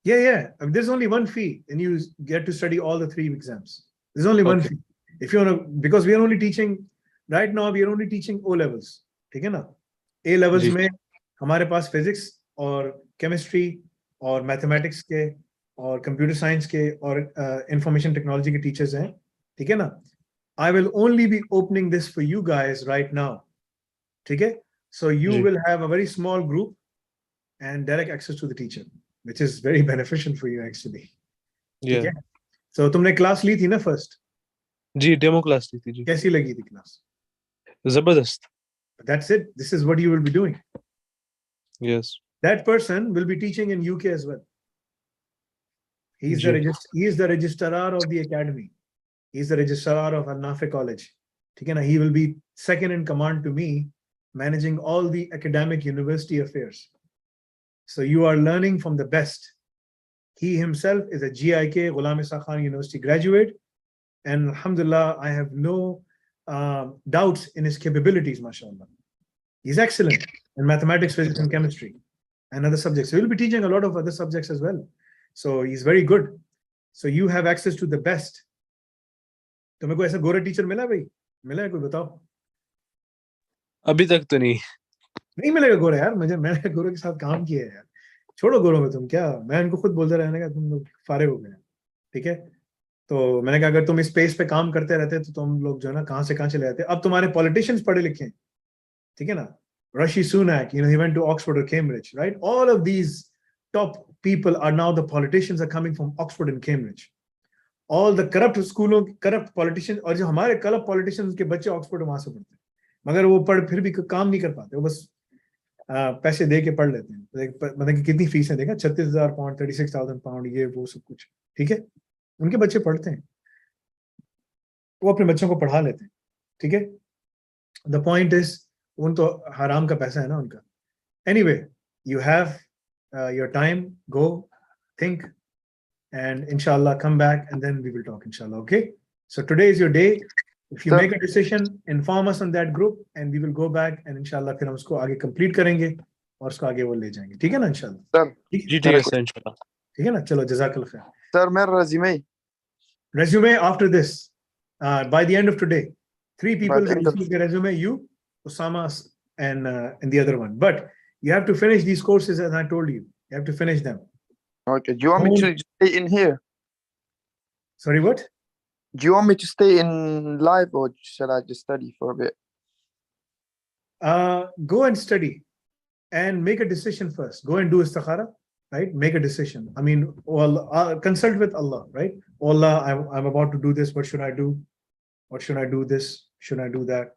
Yeah. I mean, there's only one fee, and you get to study all the 3 exams. There's only one fee. If you want to, because we are only teaching right now we are only teaching O levels, ठीक है ना। ए लेवल्स में हमारे पास फिजिक्स और केमिस्ट्री और मैथमेटिक्स के और कंप्यूटर साइंस के और इंफॉर्मेशन टेक्नोलॉजी के टीचर्स हैं, ठीक है ना। I will only B opening this for you guys right now, ठीक है। So you will have a very small group and direct access to the teacher, which is very beneficial for you actually. ठीक है। So तुमने क्लास ली थी ना फर्स्ट? जी, डेमो क्लास ली थी जी। कैसी लगी थी क्लास? जबरदस्त। That's it. This is what you will be doing. Yes. That person will be teaching in UK as well. He is the registrar of the academy. He is the registrar of alnafi college. ठीक है ना? He will be second in command to me, managing all the academic university affairs. So you are learning from the best. He himself is a GIK Ghulam Isa Khan University graduate, and alhamdulillah, I have no doubts in his capabilities, mashallah. He's excellent in mathematics, physics, and chemistry, and other subjects. So he'll be teaching a lot of other subjects as well. So he's very good. So you have access to the best. तुम्हें कोई ऐसा गोरा टीचर मिला भाई? मिला है कोई बताओ? अभी तक तो नहीं मिलेगा गोरा यार। मैंने गोरों के साथ काम किया है यार। छोड़ो गोरों में तुम क्या, मैं इनको खुद बोलते रहने का, तुम लोग फारे हो गए, ठीक है। तो मैंने कहा अगर तुम इस स्पेस पे काम करते रहते तो तुम लोग जो है ना कहां से कहां चले जाते। अब तुम्हारे पॉलिटिशियंस पढ़े लिखे हैं, ठीक है ना। Rishi Sunak, he went to Oxford or Cambridge, right? All of these top people are now the politicians are coming from Oxford and Cambridge. All the corrupt schools, corrupt politicians, और जो हमारे corrupt politicians के बच्चे ऑक्सफोर्ड वहां से पढ़ते हैं, मगर वो पढ़ फिर भी काम नहीं कर पाते, वो बस पैसे दे के पढ़ लेते हैं। मतलब कि कितनी फीस है देखा, 36,000 पाउंड, 36,000 पाउंड, ये वो सब कुछ, ठीक है। उनके बच्चे पढ़ते हैं, वो अपने बच्चों को पढ़ा लेते हैं, ठीक है। द पॉइंट इज उन तो हराम का पैसा है ना उनका। Anyway, you have your time, go think and inshallah come back and then we will talk inshallah. Okay, so today is your day. If you make a decision, inform us on that group and we will go back and inshallah फिर हम उसको आगे complete करेंगे और उसको आगे वो ले जाएंगे, ठीक है ना इंशाल्लाह। सर जी ठीक है सर, इंशाल्लाह ठीक है ना। चलो जज़ाकल्लाह खैर। सर मेरा resume after this, by the end of today 3 people will receive the resume, you, Osama, and the other one. But you have to finish these courses as I told you. You have to finish them. Okay, do you want me to stay in here? Sorry, what? Do you want me to stay in live or shall I just study for a bit? Go and study and make a decision first. Go and do istikhara, right? Make a decision. I mean, consult with Allah, right? Allah, I'm about to do this. What should I do? What should I do this? Should I do that?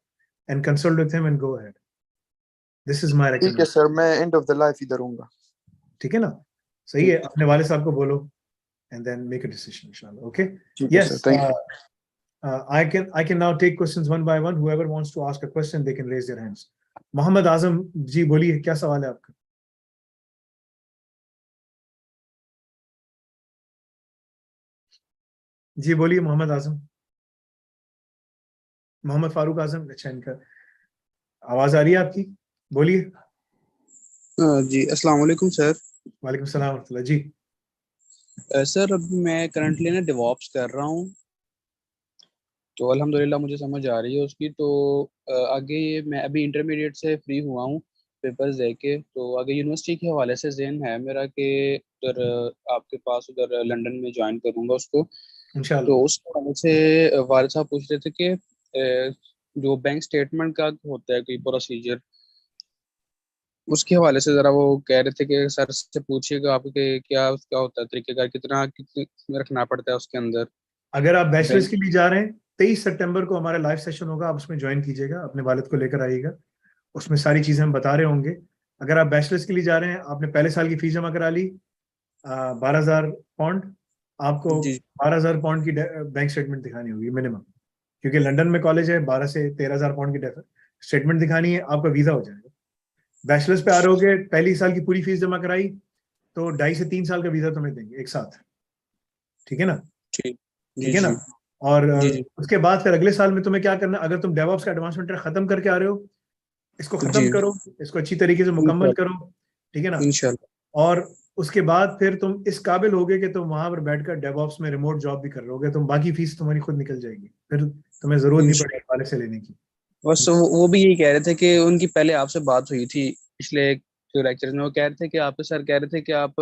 And consult with him and go ahead. This is my recommendation. ठीक है सर, मैं end of the life इधर हूँगा। ठीक है ना, सही है। अपने वाले साहब को बोलो and then make a decision inshallah. Okay, yes, thank you. I can now take questions one by one. Whoever wants to ask a question they can raise their hands. Mohammad Azam जी बोलिए, क्या सवाल है आपका? जी बोलिए मोहम्मद आजम, मोहम्मद फारूक आजम। अच्छा, इनका आवाज आ रही है आपकी, बोलिए। जी अस्सलाम वालेकुम सर। वालेकुम सलाम व रहमतुल्लाह जी। सर अभी मैं करंटली ना डेवऑप्स कर रहा हूँ, तो अल्हम्दुलिल्लाह मुझे समझ आ रही है उसकी। तो आगे मैं अभी इंटरमीडिएट से फ्री हुआ हूँ पेपर्स दे के, तो आगे यूनिवर्सिटी के हवाले से ज़हन है मेरा कि उधर आपके पास उधर लंदन में ज्वाइन करूँगा उसको इंशाल्लाह। तो उस हवाले से वालिद साहब पूछ रहे थे कि जो बैंक स्टेटमेंट का होता है कोई प्रोसीजर, उसके हवाले से जरा वो कह रहे थे कि सर से पूछिएगा आपके क्या उसका होता है तरीकेकार, कितना रखना पड़ता है उसके अंदर। अगर आप बैचलर्स के लिए जा रहे हैं, 23 सितंबर को हमारा लाइव सेशन होगा, आप उसमें ज्वाइन कीजिएगा, अपने वालिद को लेकर आइएगा, उसमें सारी चीजें हम बता रहे होंगे। अगर आप बैचलर्स के लिए जा रहे हैं, आपने पहले साल की फीस जमा करा ली 12,000 पाउंड, आपको 12,000 पाउंड की बैंक स्टेटमेंट दिखानी होगी मिनिमम, क्योंकि लंदन में कॉलेज है। 12 से 13,000 पाउंड की स्टेटमेंट दिखानी है, आपका वीजा हो जाएगा। बैचलर्स पे आ रहे होगे, पहली साल की पूरी फीस जमा कराई तो 2.5 से 3 साल का वीजा तुम्हें देंगे एक साथ, ठीक है ना। ठीक है ना। और उसके बाद फिर अगले साल में तुम्हें क्या करना, अगर तुम डेवऑप्स का एडवांसमेंट खत्म करके आ रहे हो, इसको खत्म करो, इसको अच्छी तरीके से मुकम्मल करो, ठीक है ना इंशाल्लाह। और उसके बाद फिर तुम इस काबिल होगे कि तुम वहां पर बैठकर डेवऑप्स में रिमोट जॉब भी कर लोगे, तुम बाकी फीस तुम्हारी खुद निकल जाएगी, फिर तुम्हें जरूरत नहीं पड़ेगी वाले से लेने की, बस वो भी यही कह रहे थे कि उनकी पहले आपसे बात हुई थी पिछले जो लेक्चर में, वो कह रहे थे कि आपके सर कह रहे थे कि आप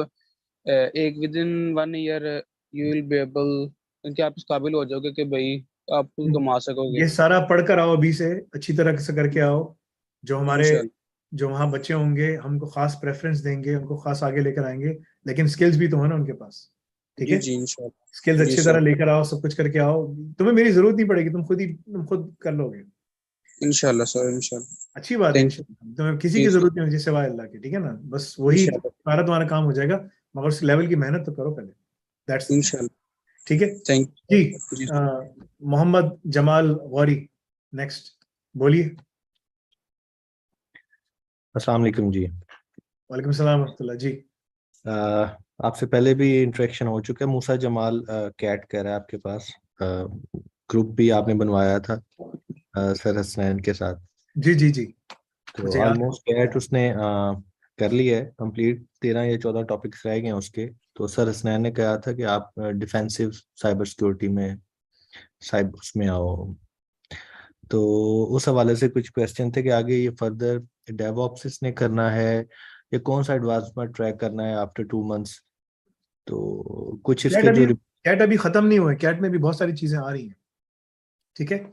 एक with in 1 year you will be able, कि आप इस काबिल हो जाओगे कि भाई आप खुद कमा सकोगे। ये सारा पढ़कर आओ अभी से, अच्छी तरह से करके आओ। जो हमारे इंशाल्लाह। जो वहाँ बच्चे होंगे हमको खास प्रेफरेंस देंगे, उनको खास आगे लेकर आएंगे, लेकिन स्किल्स भी तो है ना उनके पास। ठीक जी है, जी इंशाल्लाह। स्किल्स जी अच्छी तरह सर लेकर आओ, सब कुछ करके आओ। तुम्हें मेरी जरूरत नहीं पड़ेगी, तुम खुद कर लोगे। इंशाल्लाह सर इंशाल्लाह। अच्छी बात है थैंक इंशाल्लाह। तुम्हें किसी यू की जी जरूरत नहीं होगी सिवाय अल्लाह की, ठीक है ना। बस वही इंशाल्लाह तुम्हारा काम हो जाएगा, मगर उस लेवल की मेहनत तो करो पहले। That's the thing. इंशाल्लाह। ठीक है थैंक जी। यू जी। मोहम्मद जमाल गौरी, नेक्स्ट, बोलिए। अस्सलाम वालेकुम जी। वालेकुम सलाम रहमतुल्लाह जी। आपसे पहले भी इंटरेक्शन हो चुका है। मूसा जमाल कैट कह रहा है आपके पास, ग्रुप भी आपने बनवाया था सर हसनैन के साथ। जी जी जी, तो मुझे याद है। ऑलमोस्ट कैट उसने कर लिया है कंप्लीट। 13 या 14 टॉपिक्स रह गए हैं उसके। तो सर हसनैन ने कहा था कि आप डिफेंसिव साइबर सिक्योरिटी में साइबर उसमें आओ। तो उस हवाले से कुछ क्वेश्चन थे कि आगे ये फर्दर डेवऑप्स इसने करना है या कौन सा एडवांसमेंट ट्रैक करना है आफ्टर 2 मंथ्स। तो कुछ कैट इसके अभी जो कैट अभी खत्म नहीं हुआ है, कैट में भी बहुत सारी चीजें आ रही हैं। ठीक है।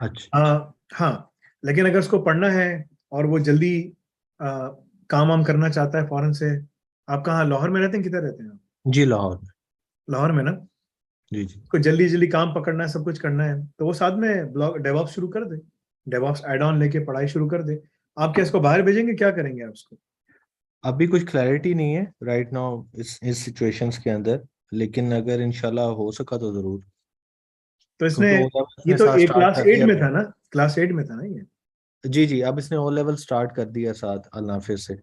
अच्छा हाँ, लेकिन अगर उसको पढ़ना है और वो जल्दी आ, काम वाम करना चाहता है फौरन से। आप कहाँ, लाहौर में रहते हैं, किधर रहते हैं आप? जी लाहौर में। लाहौर में ना। जी जी को जल्दी जल्दी काम पकड़ना है, सब कुछ करना है, तो वो साथ में ब्लॉग डेवऑप्स शुरू कर दे। डेवऑप्स एड ऑन लेके पढ़ाई शुरू कर दे। आप क्या इसको बाहर भेजेंगे, क्या करेंगे आप उसको? अभी कुछ क्लैरिटी नहीं है राइट नाउ इस सिचुएशंस के अंदर, लेकिन अगर इंशाल्लाह हो सका तो जरूर। तो इसने, क्योंकि ओ लेवल ये इसने तो साथ एक स्टार्ट क्लास कर एट दिया। में था ना, क्लास 8 में था ना ये। जी जी, अब इसने ओ लेवल स्टार्ट कर दिया साथ अलनाफे से।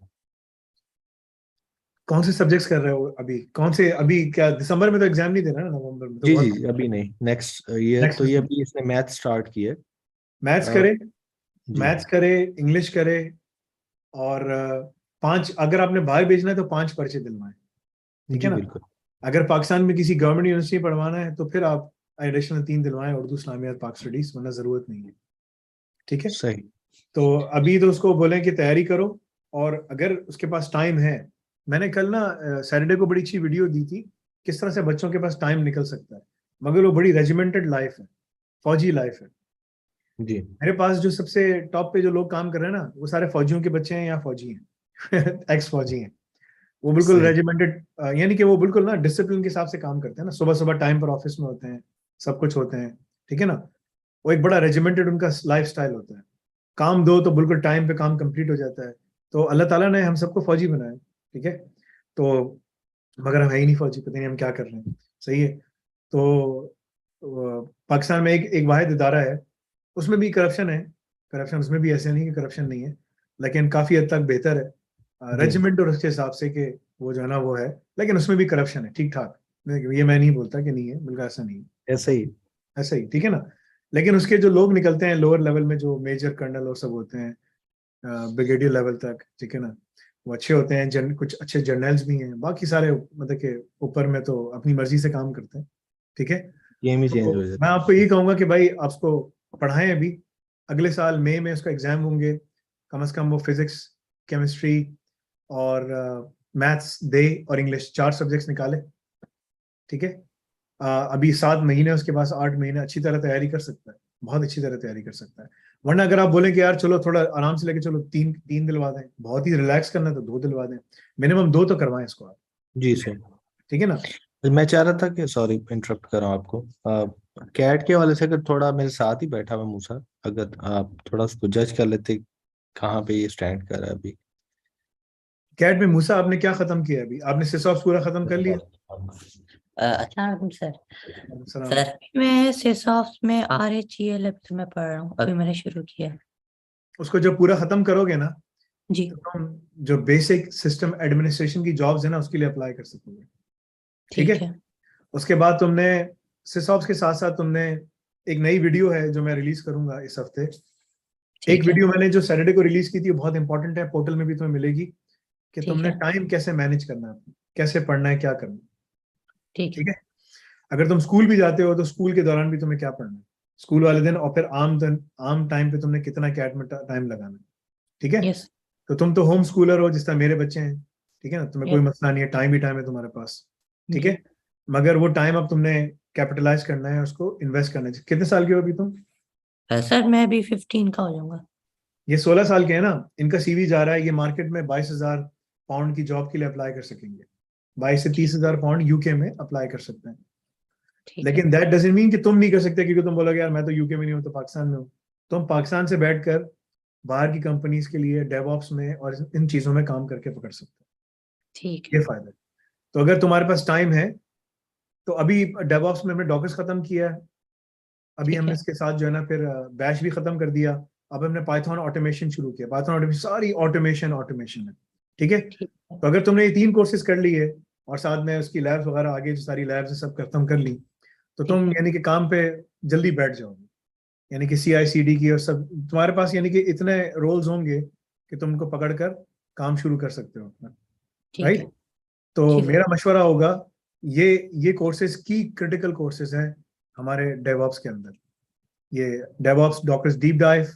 कौन से सब्जेक्ट्स कर रहे हो अभी, कौन से, अभी क्या दिसंबर में तो एग्जाम नहीं देना ना, नवंबर में तो जी बहुत। जी अभी नहीं, नेक्स्ट ईयर। नेक्स्ट तो ये में अभी इसने मैथ स्टार्ट किया मैथ्स है। करे, जी मैथ्स करे, इंग्लिश करे, और 5, अगर आपने बाहर भेजना है तो 5 पर्चे दिलवाएं। ठीक है जी ना। बिल्कुल अगर पाकिस्तान में किसी गवर्नमेंट यूनिवर्सिटी पढ़वाना है तो फिर आप एडिशनल 3 दिलवाएं, उर्दू, इस्लामियात, पाक स्टडीज, वरना जरूरत नहीं है। ठीक है। सही। तो अभी तो उसको बोलें कि तैयारी करो, और अगर उसके पास टाइम है, मैंने कल ना सैटरडे को बड़ी अच्छी वीडियो दी थी, किस तरह से बच्चों के पास टाइम निकल सकता है, मगर वो बड़ी रेजिमेंटेड लाइफ है, फौजी लाइफ है। जी मेरे पास जो सबसे टॉप पे जो लोग काम कर रहे हैं ना, वो सारे फौजियों के बच्चे हैं या फौजी हैं एक्स फौजी हैं। वो बिल्कुल सही रेजिमेंटेड, यानी कि वो बिल्कुल ना डिसिप्लिन के हिसाब से काम करते हैं ना, सुबह सुबह टाइम पर ऑफिस में होते हैं, सब कुछ होते हैं। ठीक है ना। वो एक बड़ा रेजिमेंटेड उनका लाइफ स्टाइल होता है। काम दो तो बिल्कुल टाइम पे काम कंप्लीट हो जाता है। तो अल्लाह ताला ने हम सबको फौजी बनाया। ठीक है। तो मगर हम है ही नहीं फौजी, पता नहीं हम क्या कर रहे हैं। सही है। तो पाकिस्तान में एक एक वाहिद इदारा है, उसमें भी करप्शन है। करप्शन उसमें भी ऐसे नहीं कि करप्शन नहीं है, लेकिन काफी हद तक बेहतर है जी रेजिमेंट और उसके हिसाब से कि वो जो है ना वो है, लेकिन उसमें भी करप्शन है ठीक ठाक। ये मैं नहीं बोलता कि नहीं है, बिल्कुल ऐसा नहीं है, ऐसे ही। ऐसा ही। ठीक है ना। लेकिन उसके जो लोग निकलते हैं लोअर लेवल में, जो मेजर कर्नल और सब होते हैं, ब्रिगेडियर लेवल तक, ठीक है ना, वो अच्छे होते हैं। कुछ अच्छे जर्नल्स भी हैं, बाकी सारे मतलब के ऊपर में तो अपनी मर्जी से काम करते हैं। ठीक है। गेम ही चेंज तो हो मैं जाता आपको यही कहूंगा कि भाई आप उसको पढ़ाएं अभी। अगले साल मई में उसका एग्जाम होंगे, कम से कम वो फिजिक्स, केमिस्ट्री और मैथ्स दे, और इंग्लिश, 4 सब्जेक्ट्स निकाले। ठीक है। अभी 7 महीने उसके पास, 8 महीने अच्छी तरह तैयारी कर सकता है, बहुत अच्छी तरह तैयारी कर सकता है। वरना अगर आप बोले कि यार चलो थोड़ा आराम से लेके चलो, 3 दिलवा दें, बहुत ही रिलैक्स करना है तो 2 दिलवा दें, मिनिमम 2 तो करवाएं इसको आप। है। जी सर। ठीक है ना। मैं चाह रहा था कि, सॉरी इंटरप्ट कर रहा हूँ आपको, कैट के वाले से अगर थोड़ा मेरे साथ ही बैठा हुआ मूसा, अगर आप थोड़ा उसको जज कर लेते कहाँ पे ये स्टैंड कर रहा है अभी। कैट में मूसा आपने क्या खत्म किया अभी? आपने सिसॉप्स पूरा खत्म कर लिया? अस्सलाम वालेकुम सर। सलाम। सर मैं सिसॉप्स में RHEL अभी तो मैं पढ़ रहा हूँ, अभी मैंने शुरू किया है। उसको जब पूरा खत्म करोगे ना, जी तो तुम जो बेसिक सिस्टम एडमिनिस्ट्रेशन की जॉब्स है ना, उसके लिए अप्लाई कर सकोगे। ठीक ठीक है। है। उसके बाद तुमने सिसॉप्स के साथ साथ तुमने, एक नई वीडियो है जो मैं रिलीज करूंगा इस हफ्ते। एक ठीक है। वीडियो मैंने जो सैटरडे को रिलीज की थी, वो बहुत इंपॉर्टेंट है, पोर्टल में भी तुम्हें मिलेगी, कि ठीक तुमने है। टाइम कैसे मैनेज करना है, कैसे पढ़ना है, क्या करना है। ठीक है। ठीक है। अगर तुम स्कूल भी जाते हो तो स्कूल के दौरान भी तुम्हें क्या पढ़ना है, स्कूल वाले दिन, और फिर आम टाइम पे तुमने कितना कैट में टाइम लगाना है, ठीक है। यस तो तुम तो होम स्कूलर हो, जिस तरह मेरे बच्चे हैं, ठीक है ना, तुम्हें कोई यस मसला नहीं है, टाइम ही टाइम है तुम्हारे पास, ठीक जी। है। मगर वो टाइम अब तुमने कैपिटलाइज करना है, उसको इन्वेस्ट करना है। कितने साल के हो अभी तुम? सर मैं अभी 15 का हो जाऊंगा। ये 16 साल के हैं ना, इनका सीवी जा रहा है, ये मार्केट में 22,000 पाउंड की जॉब के लिए अप्लाई कर सकेंगे। 22 से 30,000 पाउंड यूके में अप्लाई कर सकते हैं। ठीक है लेकिन दैट डजंट मीन कि तुम नहीं कर सकते, क्योंकि तुम बोलोगे यार मैं तो यूके में नहीं हूँ, तो पाकिस्तान में हूँ। तुम पाकिस्तान से बैठकर बाहर की कंपनीज के लिए डेवऑप्स में और इन चीजों में काम करके पकड़ सकते ठीक हो, है ये फायदा है। तो अगर तुम्हारे पास टाइम है, तो अभी डेवऑप्स में हमने डॉकर्स खत्म किया है, अभी ठीक हमने है इसके साथ जो है ना फिर बैश भी खत्म कर दिया। अब हमने पाइथन ऑटोमेशन शुरू किया। पाइथन ऑटोमेशन सारी ऑटोमेशन है, ठीक है। ठीक है तो अगर तुमने ये 3 कोर्सेज कर लिए और साथ में उसकी लैब्स वगैरह आगे जो सारी लैब्स है सब खत्म कर ली, तो ठीक तुम है यानी कि काम पे जल्दी बैठ जाओगे। यानी कि CI/CD की और सब तुम्हारे पास, यानी कि इतने रोल्स होंगे कि तुम उनको पकड़ कर काम शुरू कर सकते हो अपना, ठीक है राइट। तो जी सर मेरा मशवरा होगा, ये कोर्सेज की क्रिटिकल कोर्सेज हैं हमारे डेवऑप्स के अंदर। ये DevOps, dockers deep dive,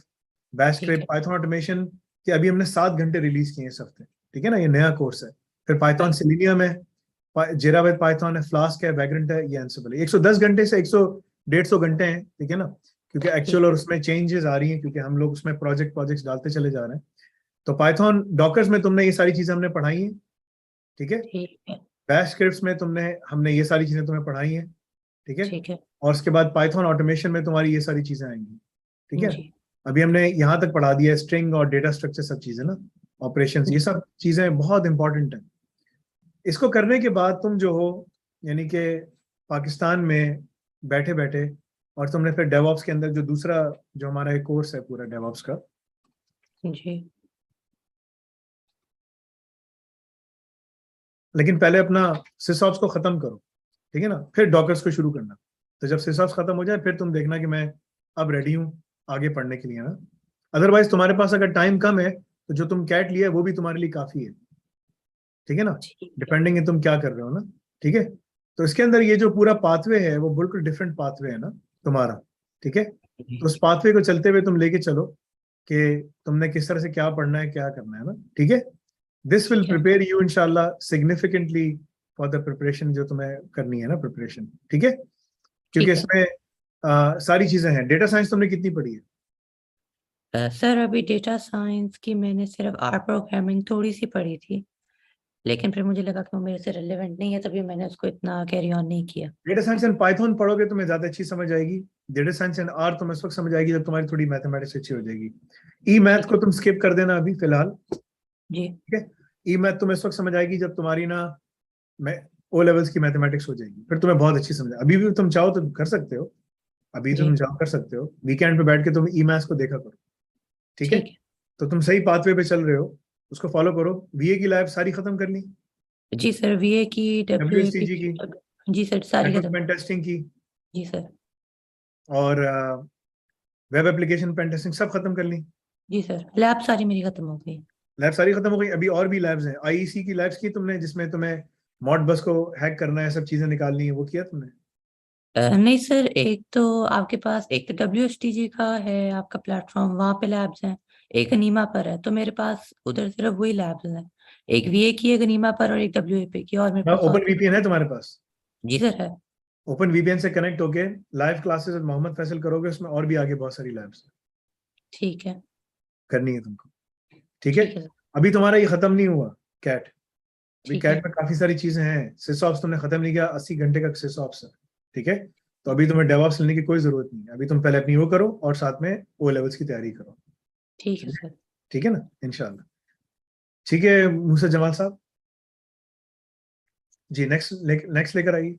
bash ठीक स्क्रिप्ट, है पाइथन ऑटोमेशन के अभी हमने 7 घंटे रिलीज किए इस हफ्ते, ठीक है ना, ये नया कोर्स है। फिर पाइथन सेलेनियम है, जेरा विद पाइथन है, फ्लास्क है, वैग्रेंट है, ये एंसिबल है। 110 घंटे से 100-150 घंटे हैं, ठीक है ना, क्योंकि ठीक एक्चुअल और उसमें चेंजेस आ रही हैं, क्योंकि हम लोग उसमें प्रोजेक्ट्स डालते चले जा रहे हैं। तो पाइथन डॉकर्स में तुमने ये सारी चीजें हमने पढ़ाई हैं, ठीक है। ठीक है बैश स्क्रिप्ट्स में हमने ये सारी चीजें तुम्हें पढ़ाई हैं, ठीक है। ठीक है और उसके बाद पाइथन ऑटोमेशन में तुम्हारी ये सारी चीजें आएंगी, ठीक है। जी अभी हमने यहाँ तक पढ़ा दिया है, स्ट्रिंग और डेटा स्ट्रक्चर सब चीजें ना, ऑपरेशंस, ये सब चीजें बहुत इंपॉर्टेंट है। इसको करने के बाद तुम जो हो, यानी कि पाकिस्तान में बैठे बैठे, और तुमने फिर डेवऑप्स के अंदर जो दूसरा जो हमारा एक कोर्स है पूरा डेवऑप्स का, जी लेकिन पहले अपना सिसऑप्स को खत्म करो, ठीक है ना, फिर डॉकर्स को शुरू करना। तो जब सिसऑप्स खत्म हो जाए, फिर तुम देखना कि मैं अब रेडी हूँ आगे पढ़ने के लिए ना। अदरवाइज तुम्हारे पास अगर टाइम कम है, तो जो तुम कैट लिया है वो भी तुम्हारे लिए काफी है, ठीक है ना, ठीक है डिपेंडिंग है तुम क्या कर रहे हो ना, ठीक है। तो इसके अंदर ये जो पूरा पाथवे है वो बिल्कुल डिफरेंट पाथवे है ना तुम्हारा, ठीक है। तो उस पाथवे को चलते हुए तुम लेके चलो कि तुमने किस तरह से क्या पढ़ना है, क्या करना है ना, ठीक है। दिस विल ठीक है प्रिपेयर यू इंशाल्लाह सिग्निफिकेंटली फॉर द प्रिपरेशन जो तुम्हें करनी है ना, प्रिपरेशन, ठीक है। क्योंकि ठीक है इसमें सारी चीजें हैं। डेटा साइंस तुमने कितनी पढ़ी है? सर अभी डेटा साइंस की मैंने सिर्फ आर प्रोग्रामिंग थोड़ी सी पढ़ी थी, लेकिन फिर मुझे लगा कि वो मेरे से रिलेवेंट नहीं है, तभी मैंने उसको इतना कैरी ऑन नहीं किया। डेटा साइंस एंड पाइथन पढ़ोगे तुम्हें ज्यादा अच्छी समझ आएगी। डेटा साइंस एंड आर तुम्हें उस वक्त समझ आएगी जब तुम्हारी थोड़ी मैथमेटिक्स अच्छी हो जाएगी। ई मैथ ठीक को है तुम स्किप कर देना अभी फिलहाल, जी ठीक है। ई मैथ तुम्हें इस वक्त समझ आएगी जब तुम्हारी ना मैं ओ लेवल्स की मैथमेटिक्स हो जाएगी, फिर तुम्हें बहुत अच्छी समझ। अभी भी तुम चाहो तो कर सकते हो, अभी जी तुम चाहो कर सकते हो, वीकेंड पे बैठ के तुम ई मैथ्स को देखा करो, ठीक है। ठीक है तो तुम सही पाथवे पे चल रहे हो, उसको फॉलो करो। वीए की लैब सारी खत्म कर ली, जी सर वीए की डब्ल्यूएपी WSTG की, की जी सर सारी नेटवर्क खत्म। पेन टेस्टिंग की, जी सर और वेब एप्लीकेशन पेन टेस्टिंग सब खत्म कर ली। जी सर लैब सारी मेरी खत्म हो गई। लैब सारी खत्म हो गई। अभी और भी लैब्स हैं। IEC की लैब्स की तुमने, जिसमें तुम्हें मॉड बस को हैक करना है, सब चीजें निकालनी है, वो किया तुमने? नहीं सर, एक तो आपके पास एक तो WSTG का है आपका प्लेटफॉर्म, वहाँ पे लैब्स हैं। एक अनीमा पर है, तो मेरे पास उधर सिर्फ वही लैब्स हैं। एक वीए की, एक अनीमा पर और एक WAP की, और मेरे पास और ओपन VPN है तुम्हारे पास? जी सर है। ओपन VPN से कनेक्ट होके लाइव क्लासेस मोहम्मद फैसल करोगे, उसमें और भी आगे बहुत सारी लैब्स ठीक है करनी है तुमको, ठीक है। ठीक है सर अभी तुम्हारा ये खत्म नहीं हुआ कैट। अभी ठीक है कैट में काफी सारी चीजें हैं। सिसऑप्स तुमने खत्म नहीं किया, 80 घंटे का सिसऑप्स है, ठीक है। तो अभी तुम्हें डेवऑप्स लेने की कोई जरूरत नहीं है। अभी तुम पहले अपनी वो करो और साथ में ओ लेवल्स की तैयारी करो, ठीक है ठीक है, सर। ठीक है ना, इंशाल्लाह। ठीक है मूसा जमाल साहब जी, नेक्स्ट लेकर आइए।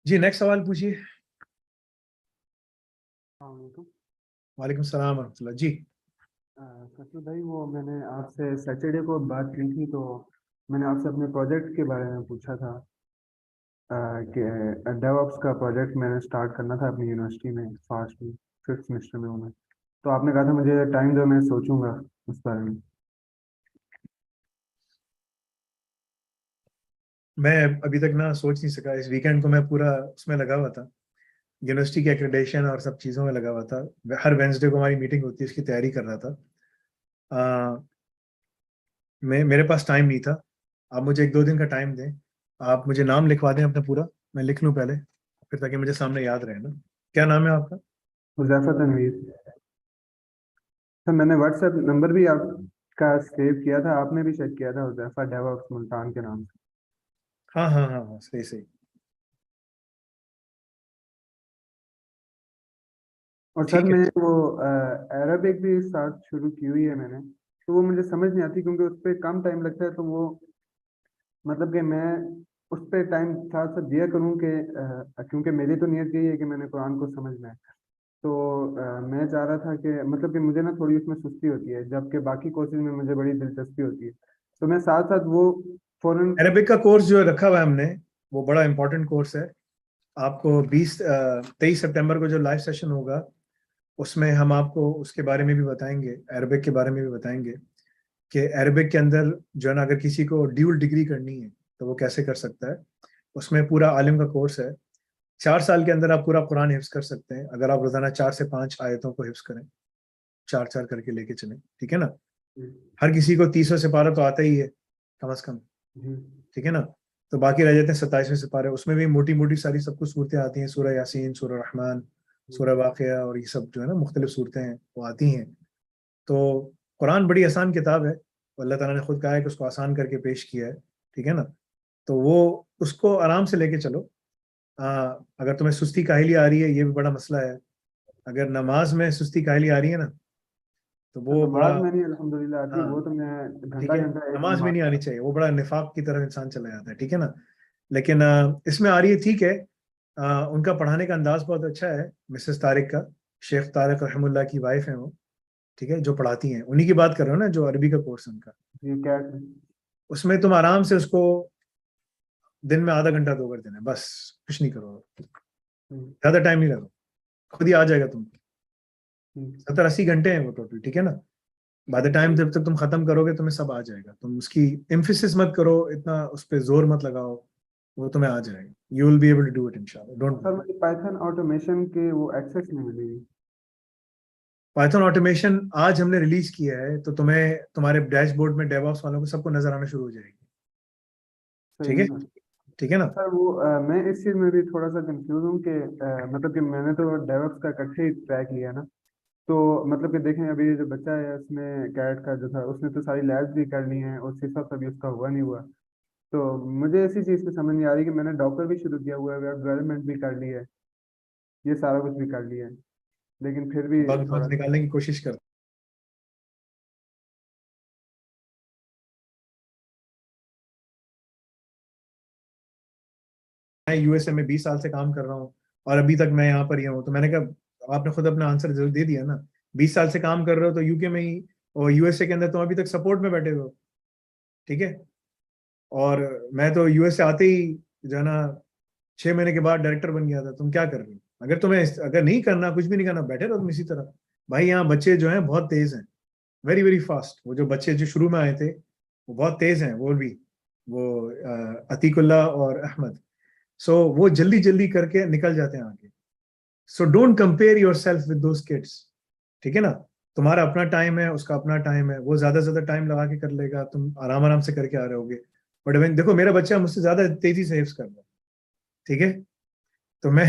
जी नेक्स्ट सवाल पूछिए। वालेकुम सलाम वरहमतुल्लाह जी। ससुर भाई, वो मैंने आपसे सैटरडे को बात की थी, तो मैंने आपसे अपने प्रोजेक्ट के बारे में पूछा था कि डेवऑप्स का प्रोजेक्ट मैंने स्टार्ट करना था अपनी यूनिवर्सिटी में, फास्ट में 5th सेमेस्टर में हूँ मैं। तो आपने कहा था मुझे टाइम दो, मैं सोचूंगा उस बारे में। मैं अभी तक ना सोच नहीं सका। इस वीकेंड को मैं पूरा उसमें लगा हुआ था, यूनिवर्सिटी के एक्रेडिटेशन और सब चीज़ों में लगा हुआ था। हर वेंसडे को हमारी मीटिंग होती है, इसकी तैयारी कर रहा था। मेरे पास टाइम नहीं था। आप मुझे 1-2 दिन का टाइम दें, आप मुझे नाम लिखवा दें अपना पूरा, मैं लिख लूँ पहले, फिर ताकि मुझे सामने याद रहे ना। क्या नाम है आपका? हुज़ैफा तनवीर। सर मैंने व्हाट्सएप नंबर भी आपका सेव किया था, आपने भी चेक किया था, हुज़ैफा डेवऑप्स मुल्तान के नाम से। हाँ हाँ हाँ हाँ, सही सही। और सर ठीक है। मैं वो अरबिक भी स्टार्ट शुरू की हुई है मैंने, तो वो मुझे समझ नहीं आती क्योंकि उस पर कम टाइम लगता है, तो वो मतलब कि मैं उस पर टाइम साथ साथ दिया करूँ कि क्योंकि मेरी तो नीयत यही है कि मैंने कुरान को समझना है। तो मैं चाह रहा था कि मतलब कि मुझे ना थोड़ी उसमें सुस्ती होती है, जबकि बाकी कोर्सेज में मुझे बड़ी दिलचस्पी होती है, तो मैं साथ साथ वो फौरन। अरबिक का कोर्स जो रखा हुआ है हमने, वो बड़ा इंपॉर्टेंट कोर्स है। आपको 23 सितंबर को जो लाइव सेशन होगा, उसमें हम आपको उसके बारे में भी बताएंगे, अरबिक के बारे में भी बताएंगे कि अरबिक के अंदर जो है ना, अगर किसी को ड्यूल डिग्री करनी है तो वो कैसे कर सकता है। उसमें पूरा आलिम का कोर्स है। 4 साल के अंदर आप पूरा कुरान हिफ्ज कर सकते हैं, अगर आप रोजाना 4 से 5 आयतों को हिफ्ज करें, 4-4 करके लेके चलें, ठीक है ना। हर किसी को 30 सिपारा तो आता ही है कम अज कम, ठीक है ना। तो बाकी रह जाते हैं 27वें सिपारे, उसमें भी मोटी मोटी सारी सब कुछ सूरतें आती हैं, सूरह यासीन, सूरह रहमान, सूरह वाक़िया, और ये सब जो है ना मुख्तलिफ सूरतें हैं वो आती हैं। तो कुरान बड़ी आसान किताब है, अल्लाह ताला ने खुद कहा है कि उसको आसान करके पेश किया है, ठीक है ना। तो वो उसको आराम से लेके चलो। अगर तुम्हें सुस्ती काहली आ रही है, ये भी बड़ा मसला है। अगर नमाज में सुस्ती काहली आ रही है ना, तो वो बड़ा, नमाज में नहीं अल्हम्दुलिल्लाह आती, वो हाँ तो मैं ठीक घंटा है, घंटा एक नमाज में नमाज। नहीं आनी चाहिए, वो बड़ा निफाक की तरफ इंसान चला जाता है, ठीक है ना। लेकिन इसमें आ रही है, ठीक है। उनका पढ़ाने का अंदाज बहुत अच्छा है, मिसेस तारिक का, शेख तारिक रहमुल्लाह की वाइफ है वो, ठीक है, जो पढ़ाती हैं, उन्हीं की बात कर रहे हो ना, जो अरबी का कोर्स है उनका। ये क्या? उसमें तुम आराम से उसको दिन में आधा घंटा 2 कर देना है, बस, कुछ नहीं करो, ज्यादा टाइम नहीं लगा, खुद ही आ जाएगा तुमको। 70-80 घंटे हैं वो टोटल, ठीक है ना। बाय द टाइम जब तक तुम खत्म करोगे तुम्हें सब आ जाएगा। तुम उसकी एम्फेसिस मत करो, इतना उस पर जोर मत लगाओ, वो तुम्हें आ जाएगा। You will be able to do it इंशाल्लाह, डोंट सर वरी। मुझे पाइथन ऑटोमेशन के वो एक्सेस नहीं मिली। पाइथन ऑटोमेशन आज हमने रिलीज किया है, तो तुम्हें तुम्हारे डैशबोर्ड में डेवऑप्स वालों को सबको नजर आना शुरू हो जाएगी, सही ठीक है है, सर। ठीक है ना। सर वो मैं इस चीज़ में भी थोड़ा सा कंफ्यूज हूँ कि मतलब कि मैंने तो डेवऑप्स का इकट्ठे ही ट्रैक लिया ना, तो मतलब कि देखें अभी जो बच्चा है उसने कैट का जो था उसने तो सारी लैब्स भी कर ली हैं और सिर्फ अभी उसका हुआ नहीं हुआ। तो मुझे इसी चीज़ की समझ नहीं आ रही कि मैंने डॉकर भी शुरू किया हुआ है, वेब डेवलपमेंट भी कर ली है, ये सारा कुछ भी कर लिया है, लेकिन फिर भी बग थोड़ा। निकालने की कोशिश कर। मैं यूएसए में 20 साल से काम कर रहा हूँ, और अभी तक मैं यहाँ पर ही हूँ, तो मैंने कहा आपने खुद अपना आंसर जरूर दे दिया ना। 20 साल से काम कर रहे हो तो यूके में ही, और यूएसए के अंदर तुम अभी तक सपोर्ट में बैठे हो, ठीक है। और मैं तो यूएसए आते ही जो है ना 6 महीने के बाद डायरेक्टर बन गया था। तुम क्या कर रहे हो? अगर तुम्हें अगर नहीं करना, कुछ भी नहीं करना, बैठे रहो तुम इसी तरह। भाई यहाँ बच्चे जो हैं बहुत तेज हैं, वेरी वेरी फास्ट। वो जो बच्चे जो शुरू में आए थे वो बहुत तेज हैं, वो भी, वो अतीकुल्ला और अहमद। सो वो जल्दी जल्दी करके निकल जाते हैं आगे। सो don't compare yourself with those kids, ठीक है ना। तुम्हारा अपना टाइम है, उसका अपना टाइम है, वो ज्यादा से ज्यादा टाइम लगा के कर लेगा, तुम आराम आराम से करके आ रहे होगे। बट when देखो मेरा बच्चा मुझसे ज्यादा तेजी से हिफ्ज कर रहा है, ठीक है, तो मैं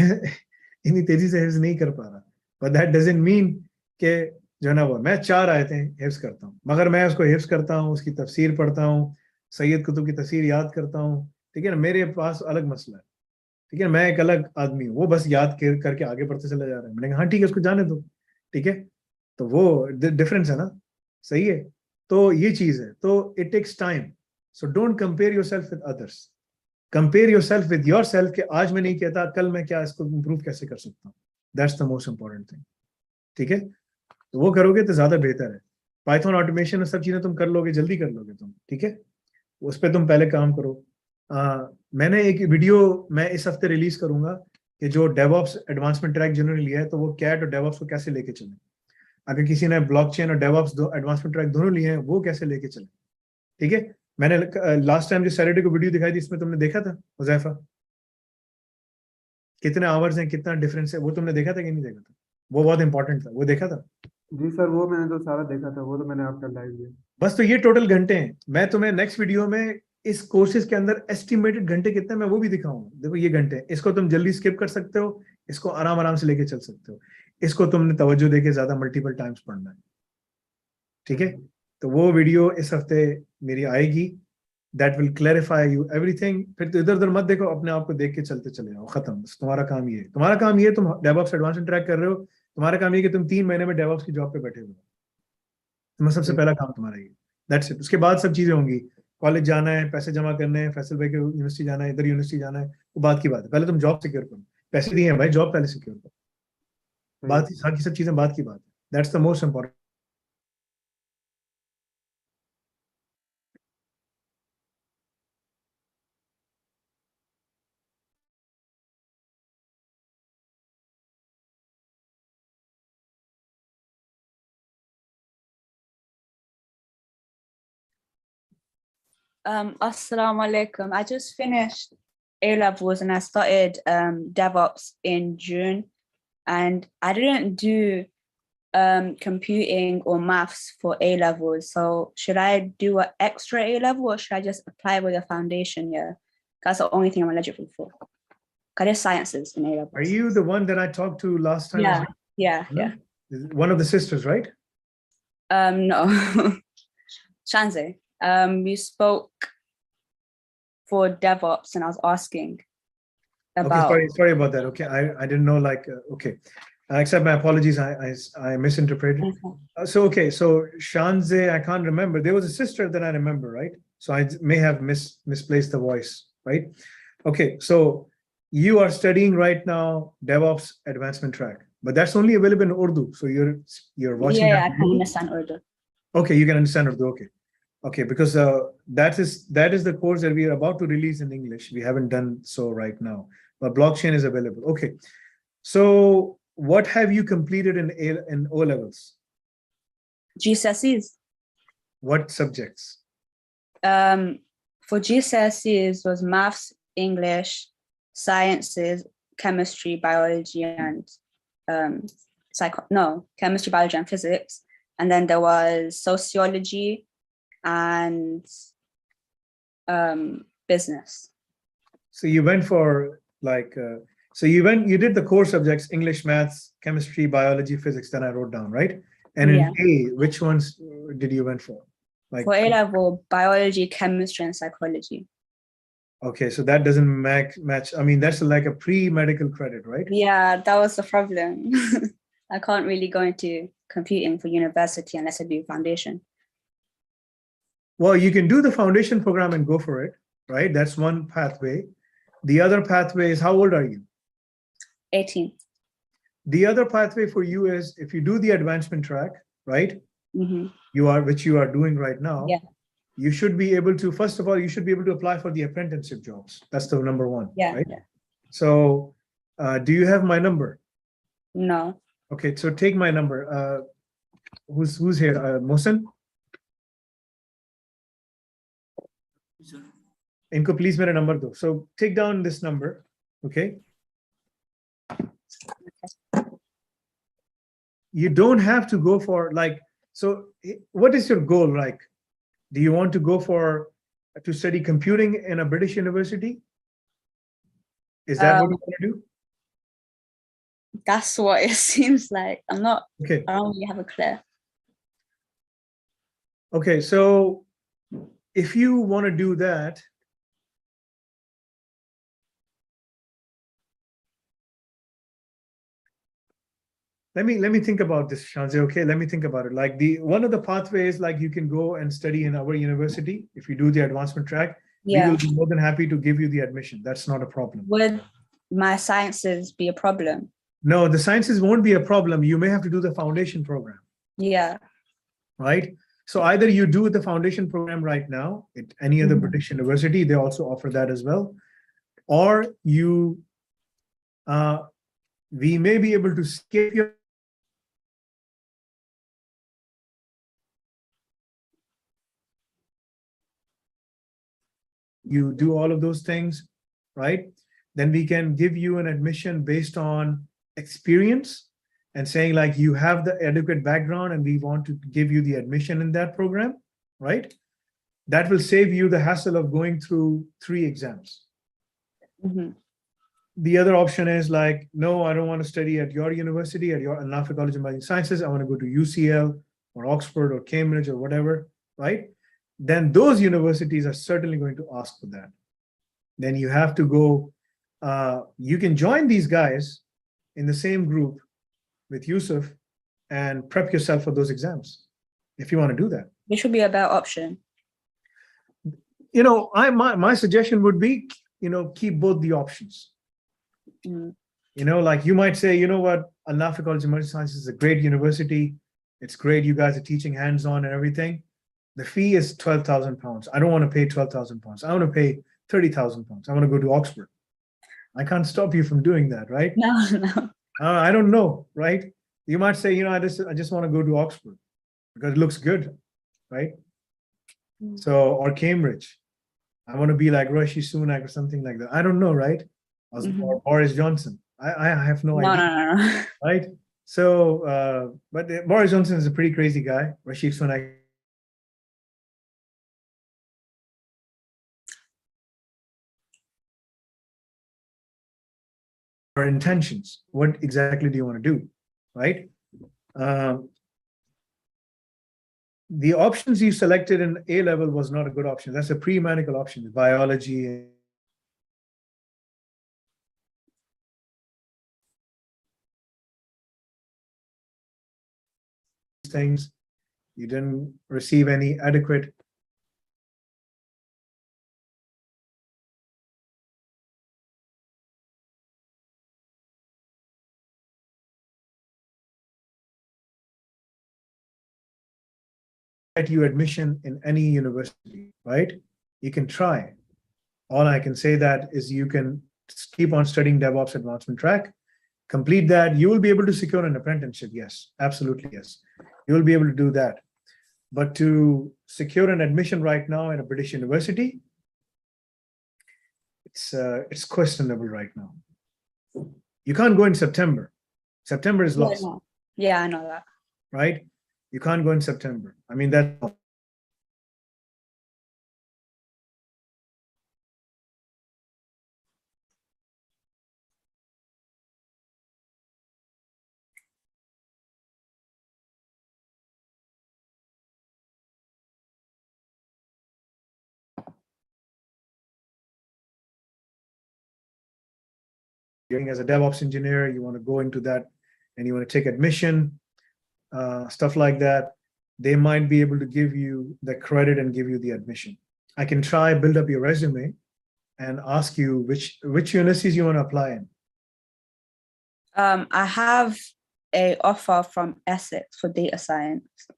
इतनी तेजी से हिफ्ज नहीं कर पा रहा। बट दैट डजंट मीन कि जो है ना वो मैं 4 आयतें हिफ्ज करता हूँ, मगर मैं उसको हिफ्ज करता हूँ, उसकी तफसीर पढ़ता हूँ, सैयद कुतुब की तफसीर याद करता हूँ, ठीक है ना। मेरे पास अलग मसला है, ठीक है, मैं एक अलग आदमी हूँ। वो बस याद करके आगे बढ़ते चला जा रहा है। मैंने कहा हाँ ठीक है, उसको जाने दो, ठीक है। तो वो डिफरेंस है ना, सही है। तो ये चीज है, तो it takes time. So don't compare yourself with others, compare yourself with yourself, कि आज मैं नहीं कहता कल मैं क्या इसको इंप्रूव कैसे कर सकता हूँ। That's the most important thing, ठीक है। तो वो करोगे तो ज्यादा बेहतर है। पाइथन ऑटोमेशन और सब चीजें तुम कर लोगे, जल्दी कर लोगे तुम, ठीक है। उस पर तुम पहले काम करो। मैंने एक वीडियो मैं इस हफ्ते रिलीज करूंगा कि जो डेवऑप्स एडवांसमेंट ट्रैक जिन्होंने लिया है, तो वो कैट और डेवऑप्स को कैसे लेके चले। अगर किसी ने ब्लॉकचेन और डेवऑप्स दो एडवांसमेंट ट्रैक दोनों लिए हैं, वो कैसे लेके चले, ठीक है। मैंने लास्ट टाइम जो सैटरडे को वीडियो दिखाई थी इसमें तुमने देखा था हुजैफा, कितने आवर्स हैं, कितना डिफरेंस है, वो तुमने देखा था कि नहीं देखा था? वो बहुत इंपॉर्टेंट था, वो देखा था? जी सर, वो मैंने तो सारा देखा था, वो तो मैंने आपका लाइव लिया। बस तो ये टोटल घंटे हैं। मैं तुम्हें नेक्स्ट वीडियो में इस कोर्सेज के अंदर एस्टिमेटेड घंटे कितने मैं वो भी दिखाऊंगा। देखो ये घंटे हैं, इसको तुम जल्दी स्किप कर सकते हो, इसको आराम आराम से लेके चल सकते हो, इसको तुमने तवज्जो देके ज्यादा मल्टीपल टाइम्स पढ़ना है, ठीक है? तो वो वीडियो इस हफ्ते मेरी आएगी, that will clarify you everything. फिर तो इधर उधर मत देखो, अपने आप को देख के चलते चले जाओ, खत्म। बस तुम्हारा काम ये है, तुम्हारा काम ये है, तुम डेवऑप्स एडवांस ट्रैक कर रहे हो, तुम्हारा काम ये कि तुम 3 महीने में डेवऑप्स की जॉब पे बैठे हो, तुम्हें सबसे पहला काम तुम्हारा ये, दैट्स इट। उसके बाद सब चीजें होंगी, कॉलेज जाना है, पैसे जमा करने हैं, फैसल भाई के यूनिवर्सिटी जाना है, इधर यूनिवर्सिटी जाना है, वो बात की बात है। पहले तुम जॉब सिक्योर करो, पैसे दिए हैं भाई, जॉब पहले सिक्योर करो, बात बाकी सब चीजें बात की बात है। That's the most important. Assalamu alaikum. I just finished A levels and I started DevOps in June, and I didn't do computing or maths for A levels. So should I do an extra A level or should I just apply with a foundation year? That's the only thing I'm eligible for. I did sciences in A levels. Are you the one that I talked to last time? Yeah, yeah, yeah. One of the sisters, right? No. Shanze. You spoke for DevOps and I was asking about. Okay, sorry about that. Okay, I didn't know, like, okay. Accept my apologies, I misinterpreted. Okay. So Shanze, I can't remember. There was a sister that I remember, right? So I may have misplaced the voice, right? Okay, so you are studying right now DevOps advancement track, but that's only available in Urdu. So you're watching. Yeah, I can understand Urdu. Okay, you can understand Urdu. Okay, because that is the course that we are about to release in English. We haven't done so right now, but blockchain is available. Okay, so what have you completed in O levels? GCSEs. What subjects? For GCSEs was maths, English, sciences, chemistry, biology, and chemistry, biology, and physics. And then there was sociology and business. So you went for like you did the core subjects: English, maths, chemistry, biology, physics. Then I wrote down, right? And in A, which ones did you went for? Like for A level, biology, chemistry, and psychology. Okay, so that doesn't match. I mean, that's like a pre-medical credit, right? Yeah, that was the problem. I can't really go into computing for university unless I do foundation. Well, you can do the foundation program and go for it, right? That's one pathway. The other pathway is, how old are you? 18. The other pathway for you is, if you do the advancement track, right? Mm-hmm. Which you are doing right now. Yeah. You should be able to, first of all, you should be able to apply for the apprenticeship jobs. That's the number one. Yeah. Right? Yeah. So, do you have my number? No. Okay, so take my number. Who's here? Mohsen? Inko, please मेरा number दो. So take down this number, okay? You don't have to go for so what is your goal like? Do you want to go to study computing in a British university? Is that what you want to do? That's what it seems like. I'm not, okay. I don't really have a clear. Okay, so if you want to do that, let me think about this, Shanze. Okay, let me think about it. Like one of the pathways, like you can go and study in our university. If you do the advancement track, we will be more than happy to give you the admission. That's not a problem. Would my sciences be a problem? No, the sciences won't be a problem. You may have to do the foundation program. Yeah. Right. So either you do the foundation program right now at any other British university, they also offer that as well, or you, we may be able to skip your you do all of those things, right? Then we can give you an admission based on experience and saying like you have the adequate background and we want to give you the admission in that program, right? That will save you the hassle of going through 3 exams. Mhm. The other option is like, no, I don't want to study at your university, at your alnafi College of Marine Sciences. I want to go to UCL or Oxford or Cambridge or whatever, right? Then those universities are certainly going to ask for that. Then you have to go, you can join these guys in the same group with Yusuf and prep yourself for those exams if you want to do that. Which would be a better option. You know, my suggestion would be, you know, keep both the options. Mm. You know, like you might say, you know what, alnafi College of Marine Sciences is a great university. It's great. You guys are teaching hands-on and everything. The fee is £12,000. I don't want to pay £12,000. I want to pay £30,000. I want to go to Oxford. I can't stop you from doing that, right? No. I don't know, right? You might say, you know, I just want to go to Oxford because it looks good, right? Mm. So, or Cambridge. I want to be like Rishi Sunak or something like that. I don't know, right? Or Boris Johnson. I have no idea. No. Right? So, but Boris Johnson is a pretty crazy guy. Rishi Sunak. Our intentions. What exactly do you want to do? Right? The options you selected in A level was not a good option. That's a pre-medical option, biology. Things you didn't receive any adequate you admission in any university, right? You can try. All I can say that is you can keep on studying DevOps advancement track, complete that. You will be able to secure an apprenticeship. Yes, absolutely. Yes, you will be able to do that. But to secure an admission right now in a British university, it's questionable right now. You can't go in September. September is lost. Yeah, I know that. Right? You can't go in September. I mean, that. As a DevOps engineer, you want to go into that and you want to take admission, stuff like that. They might be able to give you the credit and give you the admission. I can try build up your resume and ask you which universities you want to apply in. I have an offer from Essex for data science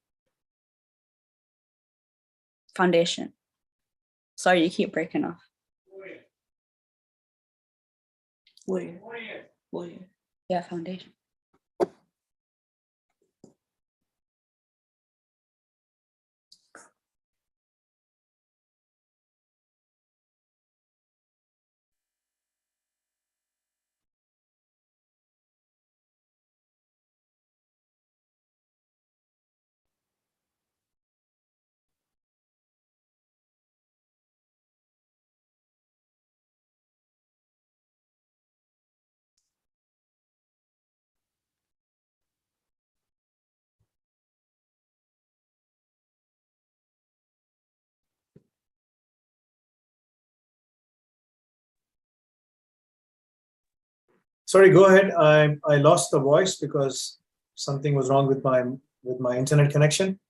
foundation. Sorry, you keep breaking off. Warrior. Yeah, foundation. Sorry, go ahead. I lost the voice because something was wrong with my internet connection.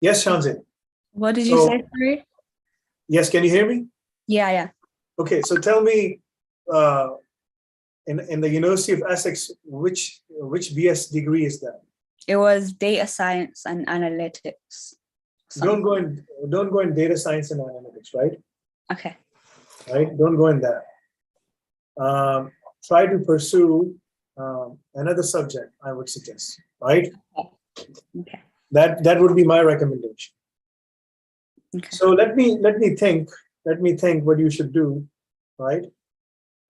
Yes, Shanzeh. What did you say, sorry? Yes, can you hear me? Yeah. Okay, so tell me, in the University of Essex, which BS degree is that? It was data science and analytics. Don't go in data science and analytics, right? Okay. Right, don't go in that. Try to pursue another subject, I would suggest, right? Okay. That would be my recommendation. Okay. So let me think let me think what you should do, right?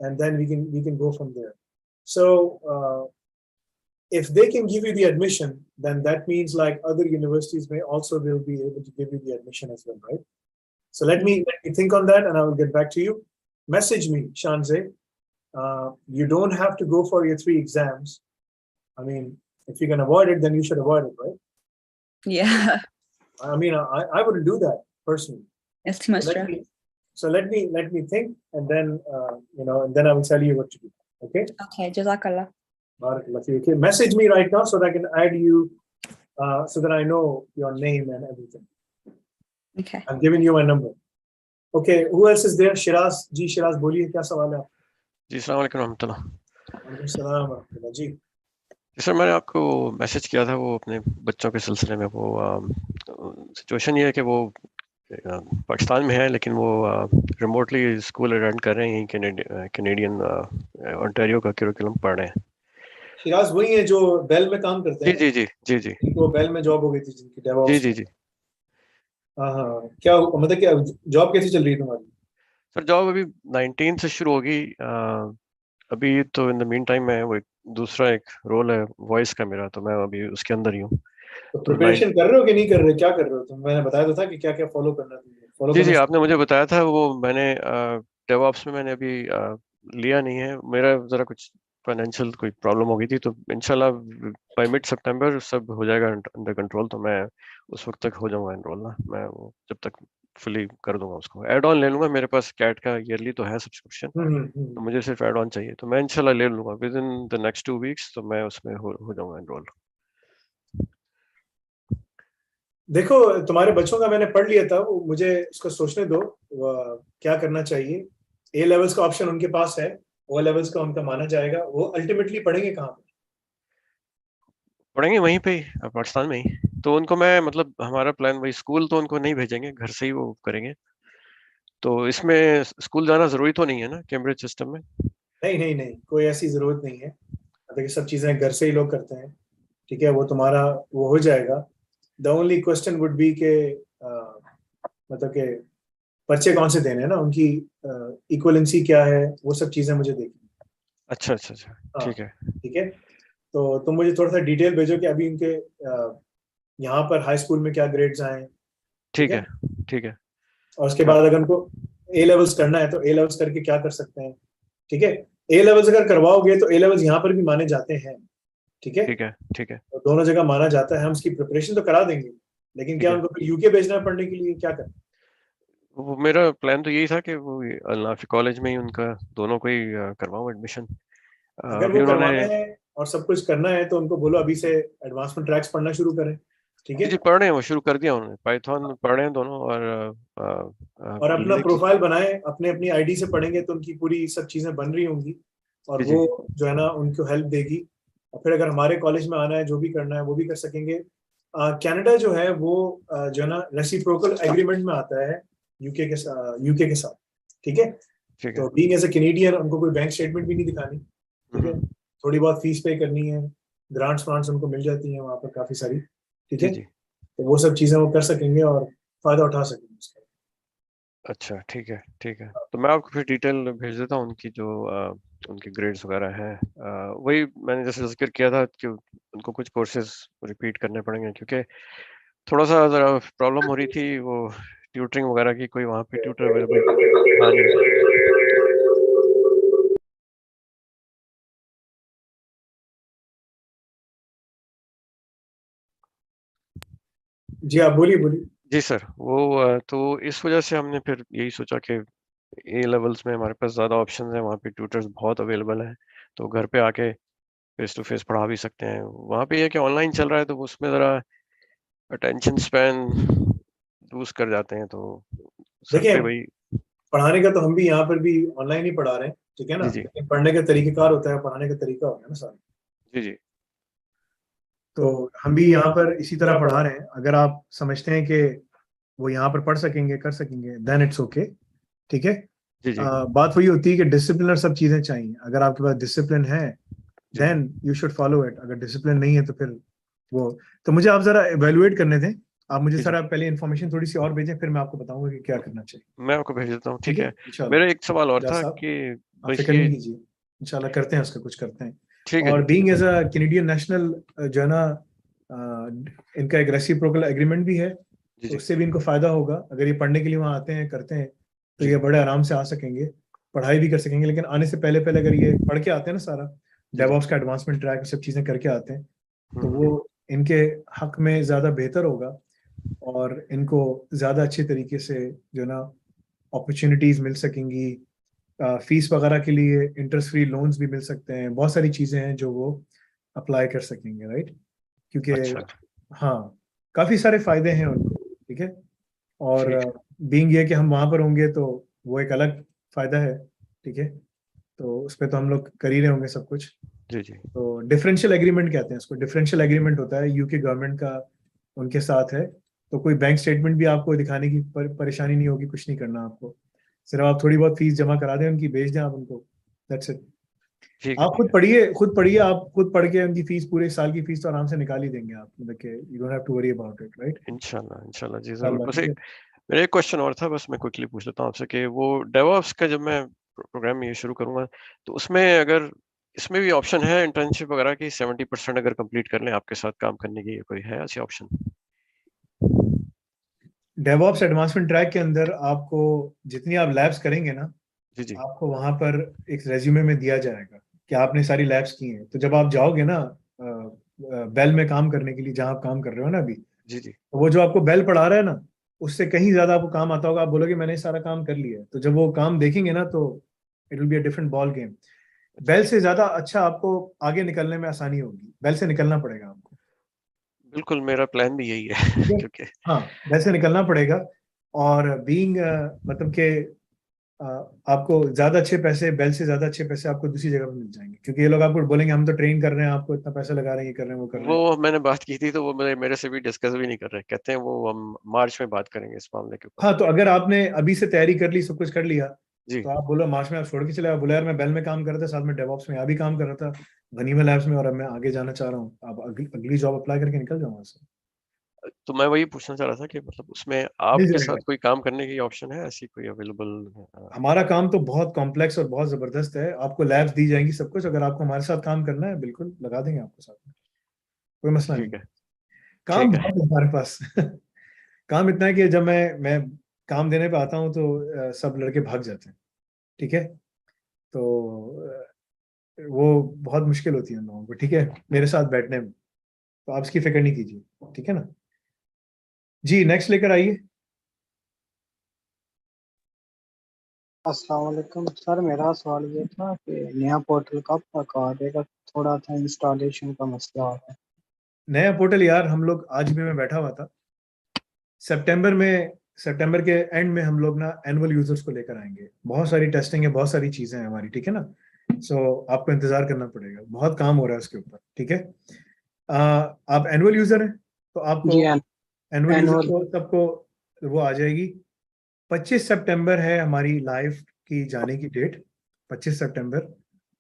And then we can go from there. So if they can give you the admission, then that means like other universities may also will be able to give you the admission as well, right? So let me think on that, and I will get back to you. Message me, Shanze. You don't have to go for your 3 exams. I mean, if you can avoid it, then you should avoid it, right? Yeah, I mean, I wouldn't do that personally. it's too much stress. So let me think, and then and then I will tell you what to do. Okay? Okay, Jazakallah. Barakallah feek. Okay, message me right now so that I can add you, so that I know your name and everything. Okay. I'm giving you my number. Okay, who else is there? Shiraz. जी शिराज बोलिए क्या सवाल है? जी अस्सलाम वालेकुम रहमतुल्लाह। वालेकुम सलाम रहमतुल्लाह जी। सर मैंने आपको मैसेज किया था वो अपने बच्चों के सिलसिले में। वो सिचुएशन ये है कि वो पाकिस्तान में है, लेकिन वो रिमोटली स्कूल अटेंड कर रहे हैं, कैनेडियन ओंटारियो का करिकुलम पढ़ रहे हैं। शिराज वही है जो बेल में काम करते हैं? जी जी जी जी जी। वो बेल में जॉब हो गई थी जिनकी डेवऑप्स। जी जी जी। हाँ, क्या मतलब क्या जॉब कैसी चल रही है तुम्हारी? सर जॉब अभी 19 से शुरू होगी। अभी तो इन द मीन टाइम मैं वो दूसरा एक रोल है वॉइस का मेरा, तो मैं अभी उसके अंदर ही हूँ। तो प्रिपरेशन कर रहे हो कि नहीं कर रहे? क्या कर रहे हो तुम? मैंने बताया तो था कि क्या क्या फॉलो करना है। जी जी, आपने मुझे बताया था। वो मैंने डेवऑप्स में मैंने अभी लिया नहीं है। मेरा जरा कुछ फाइनेंशियल कोई प्रॉब्लम हो गई थी, तो इंशाल्लाह बाय मिड सितंबर सब हो जाएगा अंडर कंट्रोल। तो मैं उस वक्त तक हो जाऊंगा एनरोल ना। मैं वो जब तक फुली कर दूंगा, उसको एड ऑन ले लूंगा। मेरे पास कैट का ईयरली तो है सब्सक्रिप्शन, तो मुझे सिर्फ एड ऑन चाहिए। तो मैं इंशाल्लाह ले लूंगा with in the next 2 weeks. तो मैं उसमें हो जाऊंगा एनरोल। देखो, तुम्हारे बच्चों का मैंने पढ़ लिया था, वो मुझे उसको सोचने दो क्या करना चाहिए। ए लेवल्स का ऑप्शन उनके पास है, ओ लेवल्स का उनका माना जाएगा। वो अल्टीमेटली पढ़ेंगे कहाँ पे? पढ़ेंगे वहीं पे ही, पाकिस्तान में ही। तो उनको मैं मतलब हमारा प्लान वही, स्कूल तो उनको नहीं भेजेंगे, घर से ही वो करेंगे। तो इसमें स्कूल जाना जरूरी तो नहीं है ना कैम्ब्रिज सिस्टम में? नहीं नहीं नहीं, कोई ऐसी जरूरत नहीं है। देखिए सब चीजें घर से ही लोग करते हैं, ठीक है। वो तुम्हारा वो हो जाएगा। The only question would be के मतलब के पर्चे कौन से देने हैं ना, उनकी इक्वलेंसी क्या है, वो सब चीजें मुझे देखनी। अच्छा अच्छा अच्छा, ठीक है ठीक है। तो तुम मुझे थोड़ा सा डिटेल भेजो कि अभी उनके यहाँ पर हाई स्कूल में क्या ग्रेड्स आए। ठीक है ठीक है। और उसके बाद अगर उनको ए लेवल्स करना है तो ए लेवल्स करके क्या कर सकते हैं, ठीक है। ए लेवल्स अगर करवाओगे तो ए लेवल्स यहाँ पर भी माने जाते हैं, ठीक है। ठीक है ठीक है। तो दोनों जगह माना जाता है। हम उसकी प्रिपरेशन तो करा देंगे, लेकिन क्या उनको यूके भेजना है पढ़ने के लिए, क्या करना? वो मेरा प्लान तो यही था कि वो अलनाफी कॉलेज में ही उनका दोनों को ही करवाऊं एडमिशन। अगर वो करवाना है और सब कुछ करना है तो उनको बोलो अभी से एडवांसमेंट ट्रैक्स पढ़ना शुरू करें, ठीक है। जी पढ़ रहे हैं, वो शुरू कर दिया उन्होंने। पाइथन पढ़ रहे हैं दोनों। और अपना प्रोफाइल बनाए, अपने अपनी आईडी से पढ़ेंगे तो उनकी पूरी सब चीजें बन रही होंगी, और वो जो है ना उनको हेल्प देगी। और फिर अगर हमारे कॉलेज में आना है, जो भी करना है वो भी कर सकेंगे। कनाडा जो है वो जो है ना रेसिप्रोकल एग्रीमेंट में आता है यूके के साथ, ठीक है। तो बीइंग एज अ कैनेडियन उनको कोई बैंक स्टेटमेंट भी नहीं दिखानी, ठीक है। थोड़ी बहुत फीस पे करनी है, ग्रांट्स उनको मिल जाती हैं वहाँ पर काफी सारी, ठीक है। तो वो सब चीजें वो कर सकेंगे और फायदा उठा सकेंगे उसका। अच्छा ठीक है ठीक है। तो मैं आपको फिर डिटेल भेज देता हूँ उनकी जो उनके ग्रेड्स वगैरह हैं। वही मैंने जैसे जिक्र किया था कि उनको कुछ कोर्सेज रिपीट करने पड़ेंगे, क्योंकि थोड़ा सा ज़रा प्रॉब्लम हो रही थी वो ट्यूटरिंग वगैरह की। कोई वहाँ पे ट्यूटर अवेलेबल। हाँ जी जी, आप बोलिए बोलिए। जी सर, वो तो इस वजह से हमने फिर यही सोचा कि ए लेवल्स में हमारे पास ज़्यादा ऑप्शंस हैं, वहाँ पे ट्यूटर्स बहुत अवेलेबल हैं, तो घर पे आके फेस टू फेस पढ़ा भी सकते हैं। वहाँ पे ये कि ऑनलाइन चल रहा है तो उसमें ज़रा अटेंशन स्पैन लूज कर जाते हैं। तो देखिए, वही पढ़ाने का तो हम भी यहाँ पर भी ऑनलाइन ही पढ़ा रहे हैं, ठीक है ना। लेकिन पढ़ने का तरीकेकार होता है, पढ़ाने का तरीका होता है ना सारा। जी जी। तो हम भी यहाँ पर इसी तरह पढ़ा रहे हैं। अगर आप समझते हैं कि वो यहाँ पर पढ़ सकेंगे, कर सकेंगे, देन इट्स ओके, ठीक है। बात वही होती है कि डिसिप्लिन और सब चीजें चाहिए। अगर आपके पास डिसिप्लिन है then you should follow it. अगर डिसिप्लिन नहीं है तो फिर वो, तो मुझे आप जरा एवेलुएट करने दें आप मुझे जी, सर जी। आप पहले इन्फॉर्मेशन थोड़ी सी और भेजें, फिर मैं आपको बताऊंगा कि क्या करना चाहिए। मैं आपको भेज देता हूँ, ठीक है। इंशाल्लाह। मेरा एक सवाल और जाट था साहब, कि आप बस फिक्र ये नहीं कीजिए, इंशाल्लाह करते हैं, उसका कुछ करते हैं। ठीक है और जी, ठीक बीइंग है एज अ कैनेडियन नेशनल जो है ना, इनका एक रेसिप्रोकल एग्रीमेंट भी है, जी, तो जी, उससे भी इनको फायदा होगा। अगर ये पढ़ने के लिए वहाँ आते हैं, करते हैं, तो जी, ये बड़े आराम से आ सकेंगे, पढ़ाई भी कर सकेंगे। लेकिन आने से पहले पहले अगर ये पढ़ के आते हैं ना, सारा जी, जी। डेवऑप्स का एडवांसमेंट ट्रैक, सब चीज़ें करके आते हैं, तो हम्म, वो इनके हक में ज़्यादा बेहतर होगा, और इनको ज़्यादा अच्छे तरीके से जो है ना अपॉर्चुनिटीज़ मिल सकेंगी। फीस वगैरह के लिए इंटरेस्ट फ्री लोन्स भी मिल सकते हैं, बहुत सारी चीज़ें हैं जो वो अप्लाई कर सकेंगे, राइट? क्योंकि अच्छा, हाँ, काफ़ी सारे फायदे हैं उनको, ठीक है। और ठीक है। बीइंग ये कि हम वहाँ पर होंगे तो वो एक अलग फायदा है, ठीक है। तो उस पर तो हम लोग कर ही रहे होंगे सब कुछ। जी, जी, तो डिफरेंशियल एग्रीमेंट कहते हैं इसको। डिफरेंशियल एग्रीमेंट होता है यूके गवर्नमेंट का उनके साथ है, तो कोई बैंक स्टेटमेंट भी आपको दिखाने की परेशानी नहीं होगी, कुछ नहीं करना आपको। सिर्फ आप थोड़ी बहुत फीस जमा करा दें उनकी, भेज दें आप उनको, दैट्स इट। ठीक है, आप ठीक है। खुद पढ़िए, आप खुद पढ़ के उनकी फीस, पूरे साल की फीस तो आराम से निकाल ही देंगे आप, मतलब कि you don't have to worry about it, right? इंशाल्लाह, इंशाल्लाह जी, ज़रूर। इंशाल्लाह, बस ठीक है। एक मेरा एक क्वेश्चन और था, बस मैं क्विकली पूछ लेता हूँ आपसे कि वो डेवऑप्स का जब मैं प्रोग्राम ये शुरू करूँगा, तो उसमें अगर इसमें भी ऑप्शन है इंटर्नशिप वगैरह की 70% अगर कंप्लीट कर लें आपके साथ काम करने की, कोई है ऐसी ऑप्शन? डेवऑप्स एडवांसमेंट ट्रैक के अंदर आपको जितनी आप लैब्स करेंगे ना, जी, जी। आपको वहां पर एक रेज्यूमे में दिया जाएगा कि आपने सारी लैब्स की हैं। तो जब आप जाओगे ना बेल में काम करने के लिए, जहां आप काम कर रहे हो ना अभी, जी, जी। तो वो जो आपको बेल पढ़ा रहा है ना, उससे कहीं ज्यादा आपको काम आता होगा। आप बोलोगे मैंने सारा काम कर लिया है, तो जब वो काम देखेंगे ना, तो it will be a different ball game. अच्छा, बेल अच्छा। से ज्यादा अच्छा आपको आगे निकलने में आसानी होगी, बेल से निकलना पड़ेगा आपको, बिल्कुल, मेरा प्लान भी यही है ठीक है। क्योंकि हाँ, बेल से निकलना पड़ेगा। और बीइंग मतलब के अ, आपको ज्यादा अच्छे पैसे, बेल से ज्यादा अच्छे पैसे आपको दूसरी जगह पर मिल जाएंगे, क्योंकि ये लोग आपको बोलेंगे हम तो ट्रेन कर रहे हैं आपको, इतना पैसा लगा रहे हैं, ये कर रहे हैं, वो कर रहे वो हैं। मैंने बात की थी, तो वो मेरे से भी डिस्कस भी नहीं कर रहे। कहते हैं वो हम मार्च में बात करेंगे इस मामले के ऊपर। हाँ, तो अगर आपने अभी से तैयारी कर ली, सब कुछ कर लिया, जी, तो आप बोलो मार्च में आप छोड़ के चले आओ, बोले यार मैं बेल में काम कर रहा था, साथ में डेवऑप्स में यहाँ भी काम कर रहा था, गनीमा लैब्स में, और अब मैं आगे जाना चाह रहा हूँ। आप अगली जॉब अप्लाई करके निकल जाओ वहाँ से। तो मैं वही पूछना चाह रहा था कि मतलब उसमें मिल आपके साथ जाएगा। कोई काम करने की ऑप्शन है ऐसी कोई अवेलेबल? हमारा काम तो बहुत कॉम्प्लेक्स और बहुत जबरदस्त है, आपको लैब्स दी जाएंगी, सब कुछ। अगर आपको हमारे साथ काम करना है, बिल्कुल लगा देंगे आपको साथ में, कोई मसला नहीं। ठीक है, काम ठीक है। बहुत है हमारे पास काम इतना है कि जब मैं काम देने पे आता हूँ, तो सब लड़के भाग जाते हैं, ठीक है। तो वो बहुत मुश्किल होती है उन लोगों को, ठीक है, मेरे साथ बैठने में। तो आप इसकी फिक्र नहीं कीजिए, ठीक है ना। जी, नेक्स्ट लेकर आइए। अस्सलाम वालेकुम सर, मेरा सवाल ये था कि नया पोर्टल कब तक आ जाएगा? थोड़ा सा इंस्टॉलेशन का मसला आ रहा है। नया पोर्टल यार, हम लोग आज भी मैं बैठा हुआ था, सितंबर के एंड में हम लोग ना एनुअल यूजर्स को लेकर आएंगे। बहुत सारी टेस्टिंग है, बहुत सारी चीजें हैं हमारी, ठीक है ना। आपको इंतजार करना पड़ेगा, बहुत काम हो रहा है उसके ऊपर, ठीक है। आप एनुअल यूजर हैं, तो आपको जी एनुअल यूजर एनुअल। को सबको वो आ जाएगी। 25 सितंबर है हमारी लाइव की जाने की डेट, 25 सितंबर।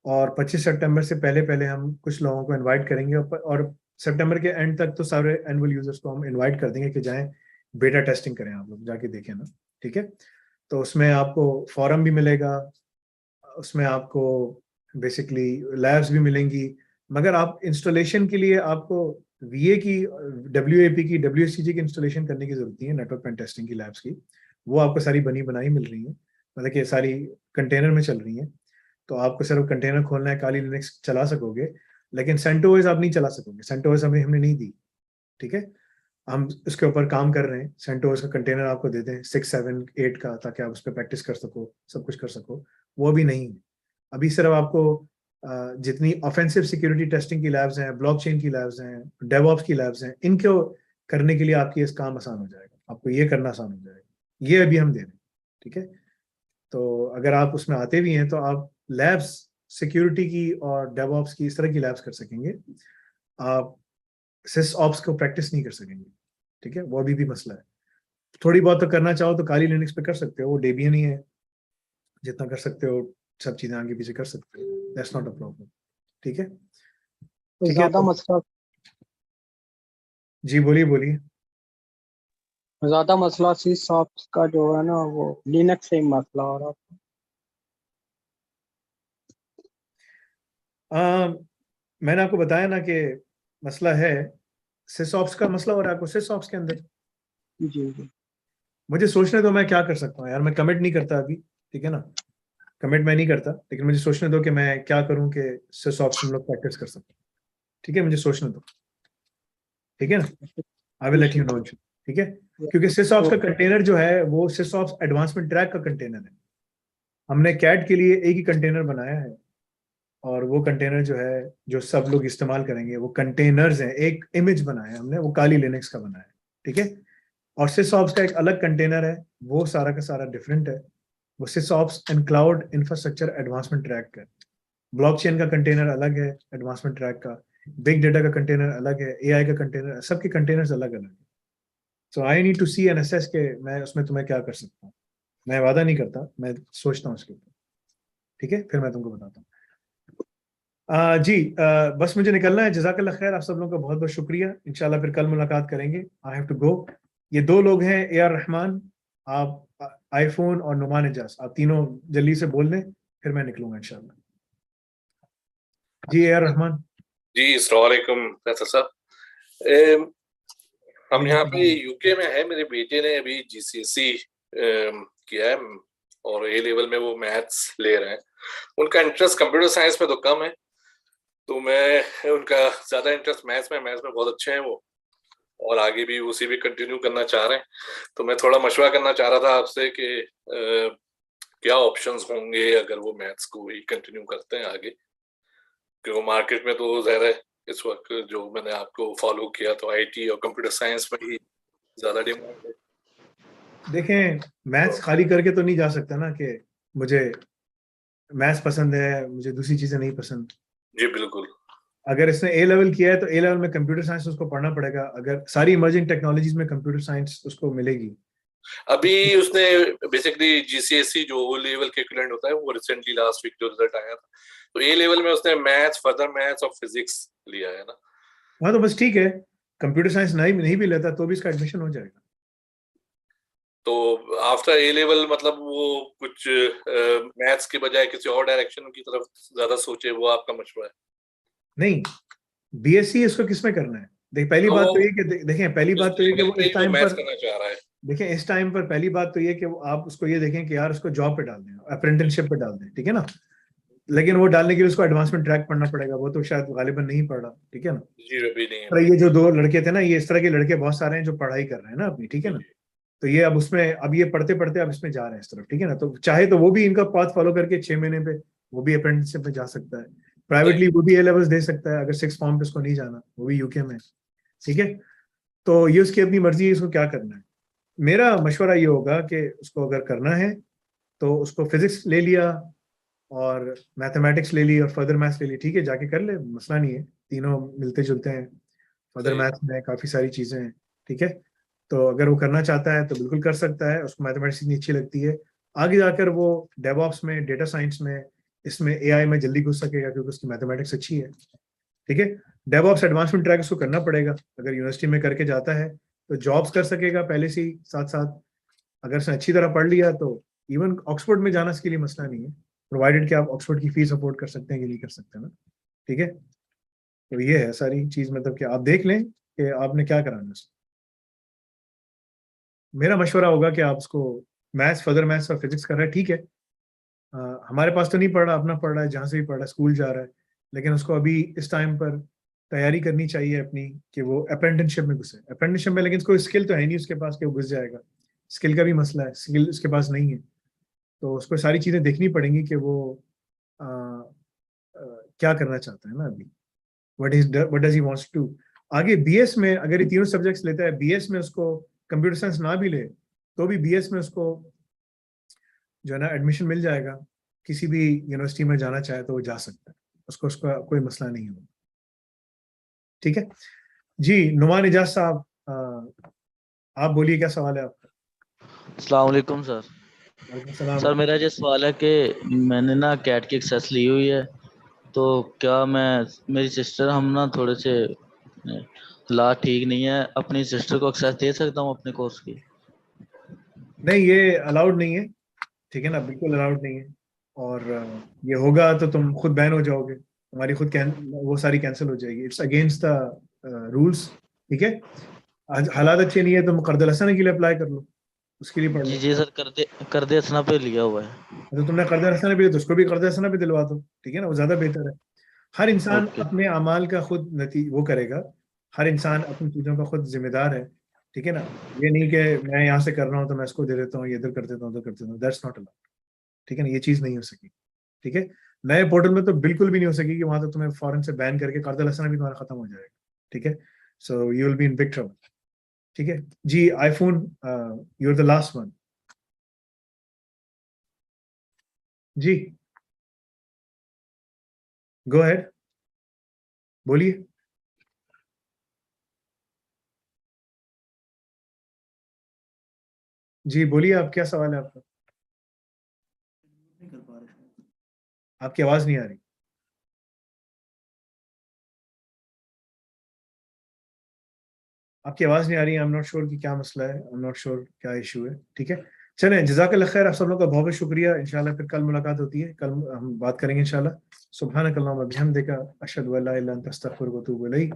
और 25 सितंबर से पहले पहले हम कुछ लोगों को इनवाइट करेंगे, और सितंबर के एंड तक तो सारे एनुअल यूजर्स को हम इनवाइट कर देंगे कि जाएं बेटा टेस्टिंग करें, आप लोग जाके देखें ना, ठीक है। तो उसमें आपको फॉरम भी मिलेगा, उसमें आपको बेसिकली लैब्स भी मिलेंगी। मगर आप इंस्टॉलेशन के लिए आपको वीए की, डब्ल्यूएपी की, डब्ल्यूएससीजी की इंस्टॉलेशन करने की जरूरत नहीं है, नेटवर्क पेन टेस्टिंग की लैब्स की। वो आपको सारी बनी बनाई मिल रही है, मतलब कि सारी कंटेनर में चल रही हैं। तो आपको सिर्फ कंटेनर खोलना है, काली लिनक्स चला सकोगे। लेकिन सेंटोस आप नहीं चला सकोगे, सेंटोस हमें हमने नहीं दी, ठीक है। हम उसके ऊपर काम कर रहे हैं, सेंटोस का कंटेनर आपको देते हैं 6, 7, 8 का, ताकि आप उस पर प्रैक्टिस कर सको, सब कुछ कर सको। वो भी नहीं है अभी। सिर्फ आपको जितनी ऑफेंसिव सिक्योरिटी टेस्टिंग की लैब्स हैं, ब्लॉकचेन की लैब्स हैं, डेवऑप्स की लैब्स हैं, इनको करने के लिए आपकी इस काम आसान हो जाएगा, आपको ये करना आसान हो जाएगा। ये अभी हम दे रहे हैं, ठीक है। तो अगर आप उसमें आते भी हैं, तो आप लैब्स सिक्योरिटी की और डेवऑप्स की, इस तरह की लैब्स कर सकेंगे। आप सिस ऑप्स को प्रैक्टिस नहीं कर सकेंगे, ठीक है। वो अभी भी मसला है। थोड़ी बहुत तो करना चाहो तो काली लिनक्स पे कर सकते हो, वो डेबियन ही है, जितना कर सकते हो सब चीजें आगे पीछे कर सकते हो, दैट्स नॉट अ प्रॉब्लम, ठीक है। तो ठीक है, ज्यादा तो मसला जी बोलिए बोलिए। ज्यादा मसला सी सॉफ्ट का जो है ना वो लिनक्स से ही मसला हो रहा था। मैंने आपको बताया ना कि मसला है सिसऑप्स का मसला हो रहा है आपको सिसऑप्स के अंदर। जी जी। मुझे सोचने दो मैं क्या कर सकता हूँ यार, मैं कमिट नहीं करता अभी, ठीक है ना, कमिट मैं नहीं करता, लेकिन मुझे सोचने दो कि मैं क्या करूँ कि सिसऑप्स हम लोग प्रैक्टिस कर सकते हैं। ठीक है, मुझे सोचने दो, ठीक है ना, I will let you know, ठीक है। क्योंकि सिसऑप्स का कंटेनर जो है वो सिसऑप्स एडवांसमेंट ट्रैक का कंटेनर है। हमने कैट के लिए एक ही कंटेनर बनाया है, और वो कंटेनर जो है जो सब लोग इस्तेमाल करेंगे वो कंटेनर्स हैं, एक इमेज बनाया है हमने, वो काली लिनक्स का बनाया है, ठीक है। और सिसऑप्स का एक अलग कंटेनर है, वो सारा का सारा डिफरेंट है, वो SysOps and cloud infrastructure advancement track का। ब्लॉकचेन का कंटेनर अलग है एडवांसमेंट ट्रैक का, बिग डेटा का कंटेनर अलग है, एआई का कंटेनर, सबके कंटेनर्स अलग अलग है। So I need to see and assess के मैं उसमें तुम्हें क्या कर सकता हूँ। मैं वादा नहीं करता, मैं सोचता हूँ उसके ऊपर, ठीक है, फिर मैं तुमको बताता हूँ। जी, बस मुझे निकलना है। जज़ाकल्लाह खैर, आप सब लोगों का बहुत बहुत शुक्रिया। इंशाल्लाह फिर कल मुलाकात करेंगे। I have to go. ये दो लोग हैं, ए आर रहमान, आप आईफोन, और नुमान एजाज, आप तीनों जल्दी से बोल दें, फिर मैं निकलूंगा इंशाल्लाह। जी ए आर रहमान। जी अस्सलाम वालेकुम फैसल साहब। हम यहाँ पे यूके में है, मेरे बेटे ने अभी जीसीएसई किया है और ए लेवल में वो मैथ्स ले रहे हैं। उनका इंटरेस्ट कंप्यूटर साइंस में तो कम है, तो मैं उनका ज्यादा इंटरेस्ट मैथ्स में बहुत अच्छे हैं वो, और आगे भी उसी भी कंटिन्यू करना चाह रहे हैं। तो मैं थोड़ा मशवरा करना चाह रहा था आपसे कि क्या ऑप्शंस होंगे अगर वो मैथ्स को ही कंटिन्यू करते हैं आगे, क्योंकि मार्केट में तो ज़ाहिर है इस वक्त जो मैंने आपको फॉलो किया तो आईटी और कंप्यूटर साइंस में ही ज्यादा डिमांड है। देखें, मैथ्स खाली करके तो नहीं जा सकता ना कि मुझे मैथ्स पसंद है, मुझे दूसरी चीजें नहीं पसंद। जी बिल्कुल। अगर इसने ए लेवल किया है तो ए लेवल में कंप्यूटर साइंस उसको पढ़ना पड़ेगा। अगर सारी इमर्जिंग टेक्नोलॉजीज में कंप्यूटर साइंस उसको मिलेगी। अभी उसने बेसिकली जीसीएसई जो ओ लेवल के इक्विवेलेंट होता है वो रिसेंटली लास्ट वीक जो रिजल्ट आया था, तो ए लेवल में उसने मैथ्स, फर्दर मैथ्स और फिजिक्स लिया है ना। हाँ तो बस ठीक है, कंप्यूटर साइंस नहीं भी लेता तो भी इसका एडमिशन हो जाएगा। तो आफ्टर ए लेवल मतलब वो कुछ मैथ्स के बजाय किसी और डायरेक्शन की तरफ ज्यादा सोचे, वो आपका मशवरा है? नहीं, बीएससी इसको किसमें करना है? पहली बात तो ये कि देखें, पहली बात तो ये कि वो इस टाइम मैथ्स पर करना चाह रहा है। देखें, इस टाइम पर पहली बात तो ये कि आप उसको ये देखें कि यार उसको जॉब पे डाल दें, अप्रेंटिसशिप पे डाल दें, ठीक है ना। लेकिन वो डालने के लिए उसको एडवांसमेंट ट्रैक पढ़ना पड़ेगा, वो तो शायद गालिबन नहीं पढ़ रहा, ठीक है ना। जी अभी नहीं है। पर ये जो दो लड़के थे ना, ये इस तरह के लड़के बहुत सारे हैं जो पढ़ाई कर रहे हैं ना अपनी, ठीक है ना। तो ये अब उसमें, अब ये पढ़ते पढ़ते अब इसमें जा रहे हैं इस तरफ, ठीक है ना। तो चाहे तो वो भी इनका पाथ फॉलो करके 6 महीने पे वो भी अप्रेंटिसशिप में जा सकता है, प्राइवेटली वो भी ए लेवल्स दे सकता है, अगर 6 फॉर्म पे उसको नहीं जाना, वो भी यूके में, ठीक है। तो ये उसकी अपनी मर्जी है इसको क्या करना है। मेरा मशवरा ये होगा कि उसको अगर करना है तो उसको फिजिक्स ले लिया और मैथमेटिक्स ले ली और फर्दर मैथ्स ले ली, ठीक है, जाके कर ले, मसला नहीं है, तीनों मिलते जुलते हैं। फर्दर मैथ्स में काफ़ी सारी चीज़ें हैं, ठीक है। तो अगर वो करना चाहता है तो बिल्कुल कर सकता है, उसको मैथमेटिक्स इतनी अच्छी लगती है, आगे जाकर वो डेवऑप्स में, डेटा साइंस में, इसमें एआई में जल्दी घुस सकेगा क्योंकि उसकी मैथमेटिक्स अच्छी है, ठीक है। डेवऑप्स एडवांसमेंट ट्रैक उसको करना पड़ेगा, अगर यूनिवर्सिटी में करके जाता है तो जॉब्स कर सकेगा पहले से ही साथ साथ। अगर उसने अच्छी तरह पढ़ लिया तो इवन ऑक्सफोर्ड में जाना इसके लिए मसला नहीं है, प्रोवाइडेड कि आप ऑक्सफोर्ड की फीस अफोर्ड कर सकते हैं कि नहीं कर सकते ना, ठीक है। तो ये है सारी चीज, मतलब कि आप देख लें कि आपने क्या कराना है। मेरा मशवरा होगा कि आप उसको मैथ्स, फर्दर मैथ्स और फिजिक्स कर रहा है, ठीक है। हमारे पास तो नहीं पढ़ रहा, अपना पढ़ रहा है, जहाँ से भी पढ़ रहा है, स्कूल जा रहा है, लेकिन उसको अभी इस टाइम पर तैयारी करनी चाहिए अपनी कि वो अप्रेंटिसशिप में घुसे। अप्रेंटिसशिप में लेकिन कोई स्किल तो है नहीं उसके पास कि वो घुस जाएगा, स्किल का भी मसला है, स्किल उसके पास नहीं है। तो उसको सारी चीज़ें देखनी पड़ेंगी कि वो आ, क्या करना चाहता है ना अभी, what does he wants to. आगे बीएस में अगर ये तीनों सब्जेक्ट्स लेता है, बीएस में उसको कंप्यूटर साइंस ना भी ले तो भी बीएस में उसको जो है ना एडमिशन मिल जाएगा, किसी भी यूनिवर्सिटी में जाना चाहे तो वो जा सकता है, उसको उसका कोई मसला नहीं होगा, ठीक है जी। नुमान एजाज साहब, आप बोलिए क्या सवाल है आपका। अस्सलाम वालेकुम सर। वालेकुम सलाम। सर मेरा ये सवाल है कि मैंने ना कैट की एक्सेस ली हुई है, तो क्या मैं, मेरी सिस्टर, हम ना थोड़े से हालात ठीक नहीं है, अपनी सिस्टर को एक्सेस दे सकता हूँ अपने कोर्स की? नहीं, ये अलाउड नहीं है, ठीक है ना, बिल्कुल अलाउड नहीं है। और ये होगा तो तुम खुद बैन हो जाओगे, तुम्हारी खुद वो सारी कैंसिल हो जाएगी। इट्स अगेंस्ट द रूल्स, ठीक है। आज हालात अच्छे नहीं है, तुम कर्दल हसन के लिए अप्लाई कर लो, उसके लिए पढ़ जी लो। जी सर, कर दे असना पे लिया हुआ है। तो तुमने कर्दल हसन भी, तो उसको भी कर्दल हसन भी दिलवा दो, ठीक है ना, वो ज्यादा बेहतर है। हर इंसान ओके। अपने अमाल का खुद वो करेगा, हर इंसान अपनी चीजों का खुद जिम्मेदार है, ठीक है ना। ये नहीं कि मैं यहाँ से कर रहा हूँ तो मैं इसको दे देता हूँ, ये इधर कर देता हूँ, उधर कर देता हूँ, दैट्स नॉट अलाउड, ठीक है ना, ये चीज नहीं हो सकी, ठीक है। नए पोर्टल में तो बिल्कुल भी नहीं हो सकेगी कि वहां तो तुम्हें फौरन से बैन करके कर्दल हसन भी तुम्हारा खत्म हो जाएगा, ठीक है। So you will be in big trouble, ठीक है जी। IPhone, you are the last one जी, गो अहेड, बोलिए। जी बोलिए, आप क्या सवाल है आपका? आपकी आवाज नहीं आ रही। आपकी आवाज नहीं आ रही है, आई एम नॉट श्योर कि क्या मसला है, आई एम नॉट श्योर क्या इशू है, ठीक है। चलें, जज़ाकल्लाह खैर, आप सब लोगों का बहुत बहुत शुक्रिया। इंशाल्लाह फिर कल मुलाकात होती है, कल हम बात करेंगे इंशाल्लाह। सुब्हानक अल्लाहुम्मा बिहम्दिका, अशहदु अल्ला इलाहा इल्ला अंता अस्तगफिरुका व अतूबु इलैक।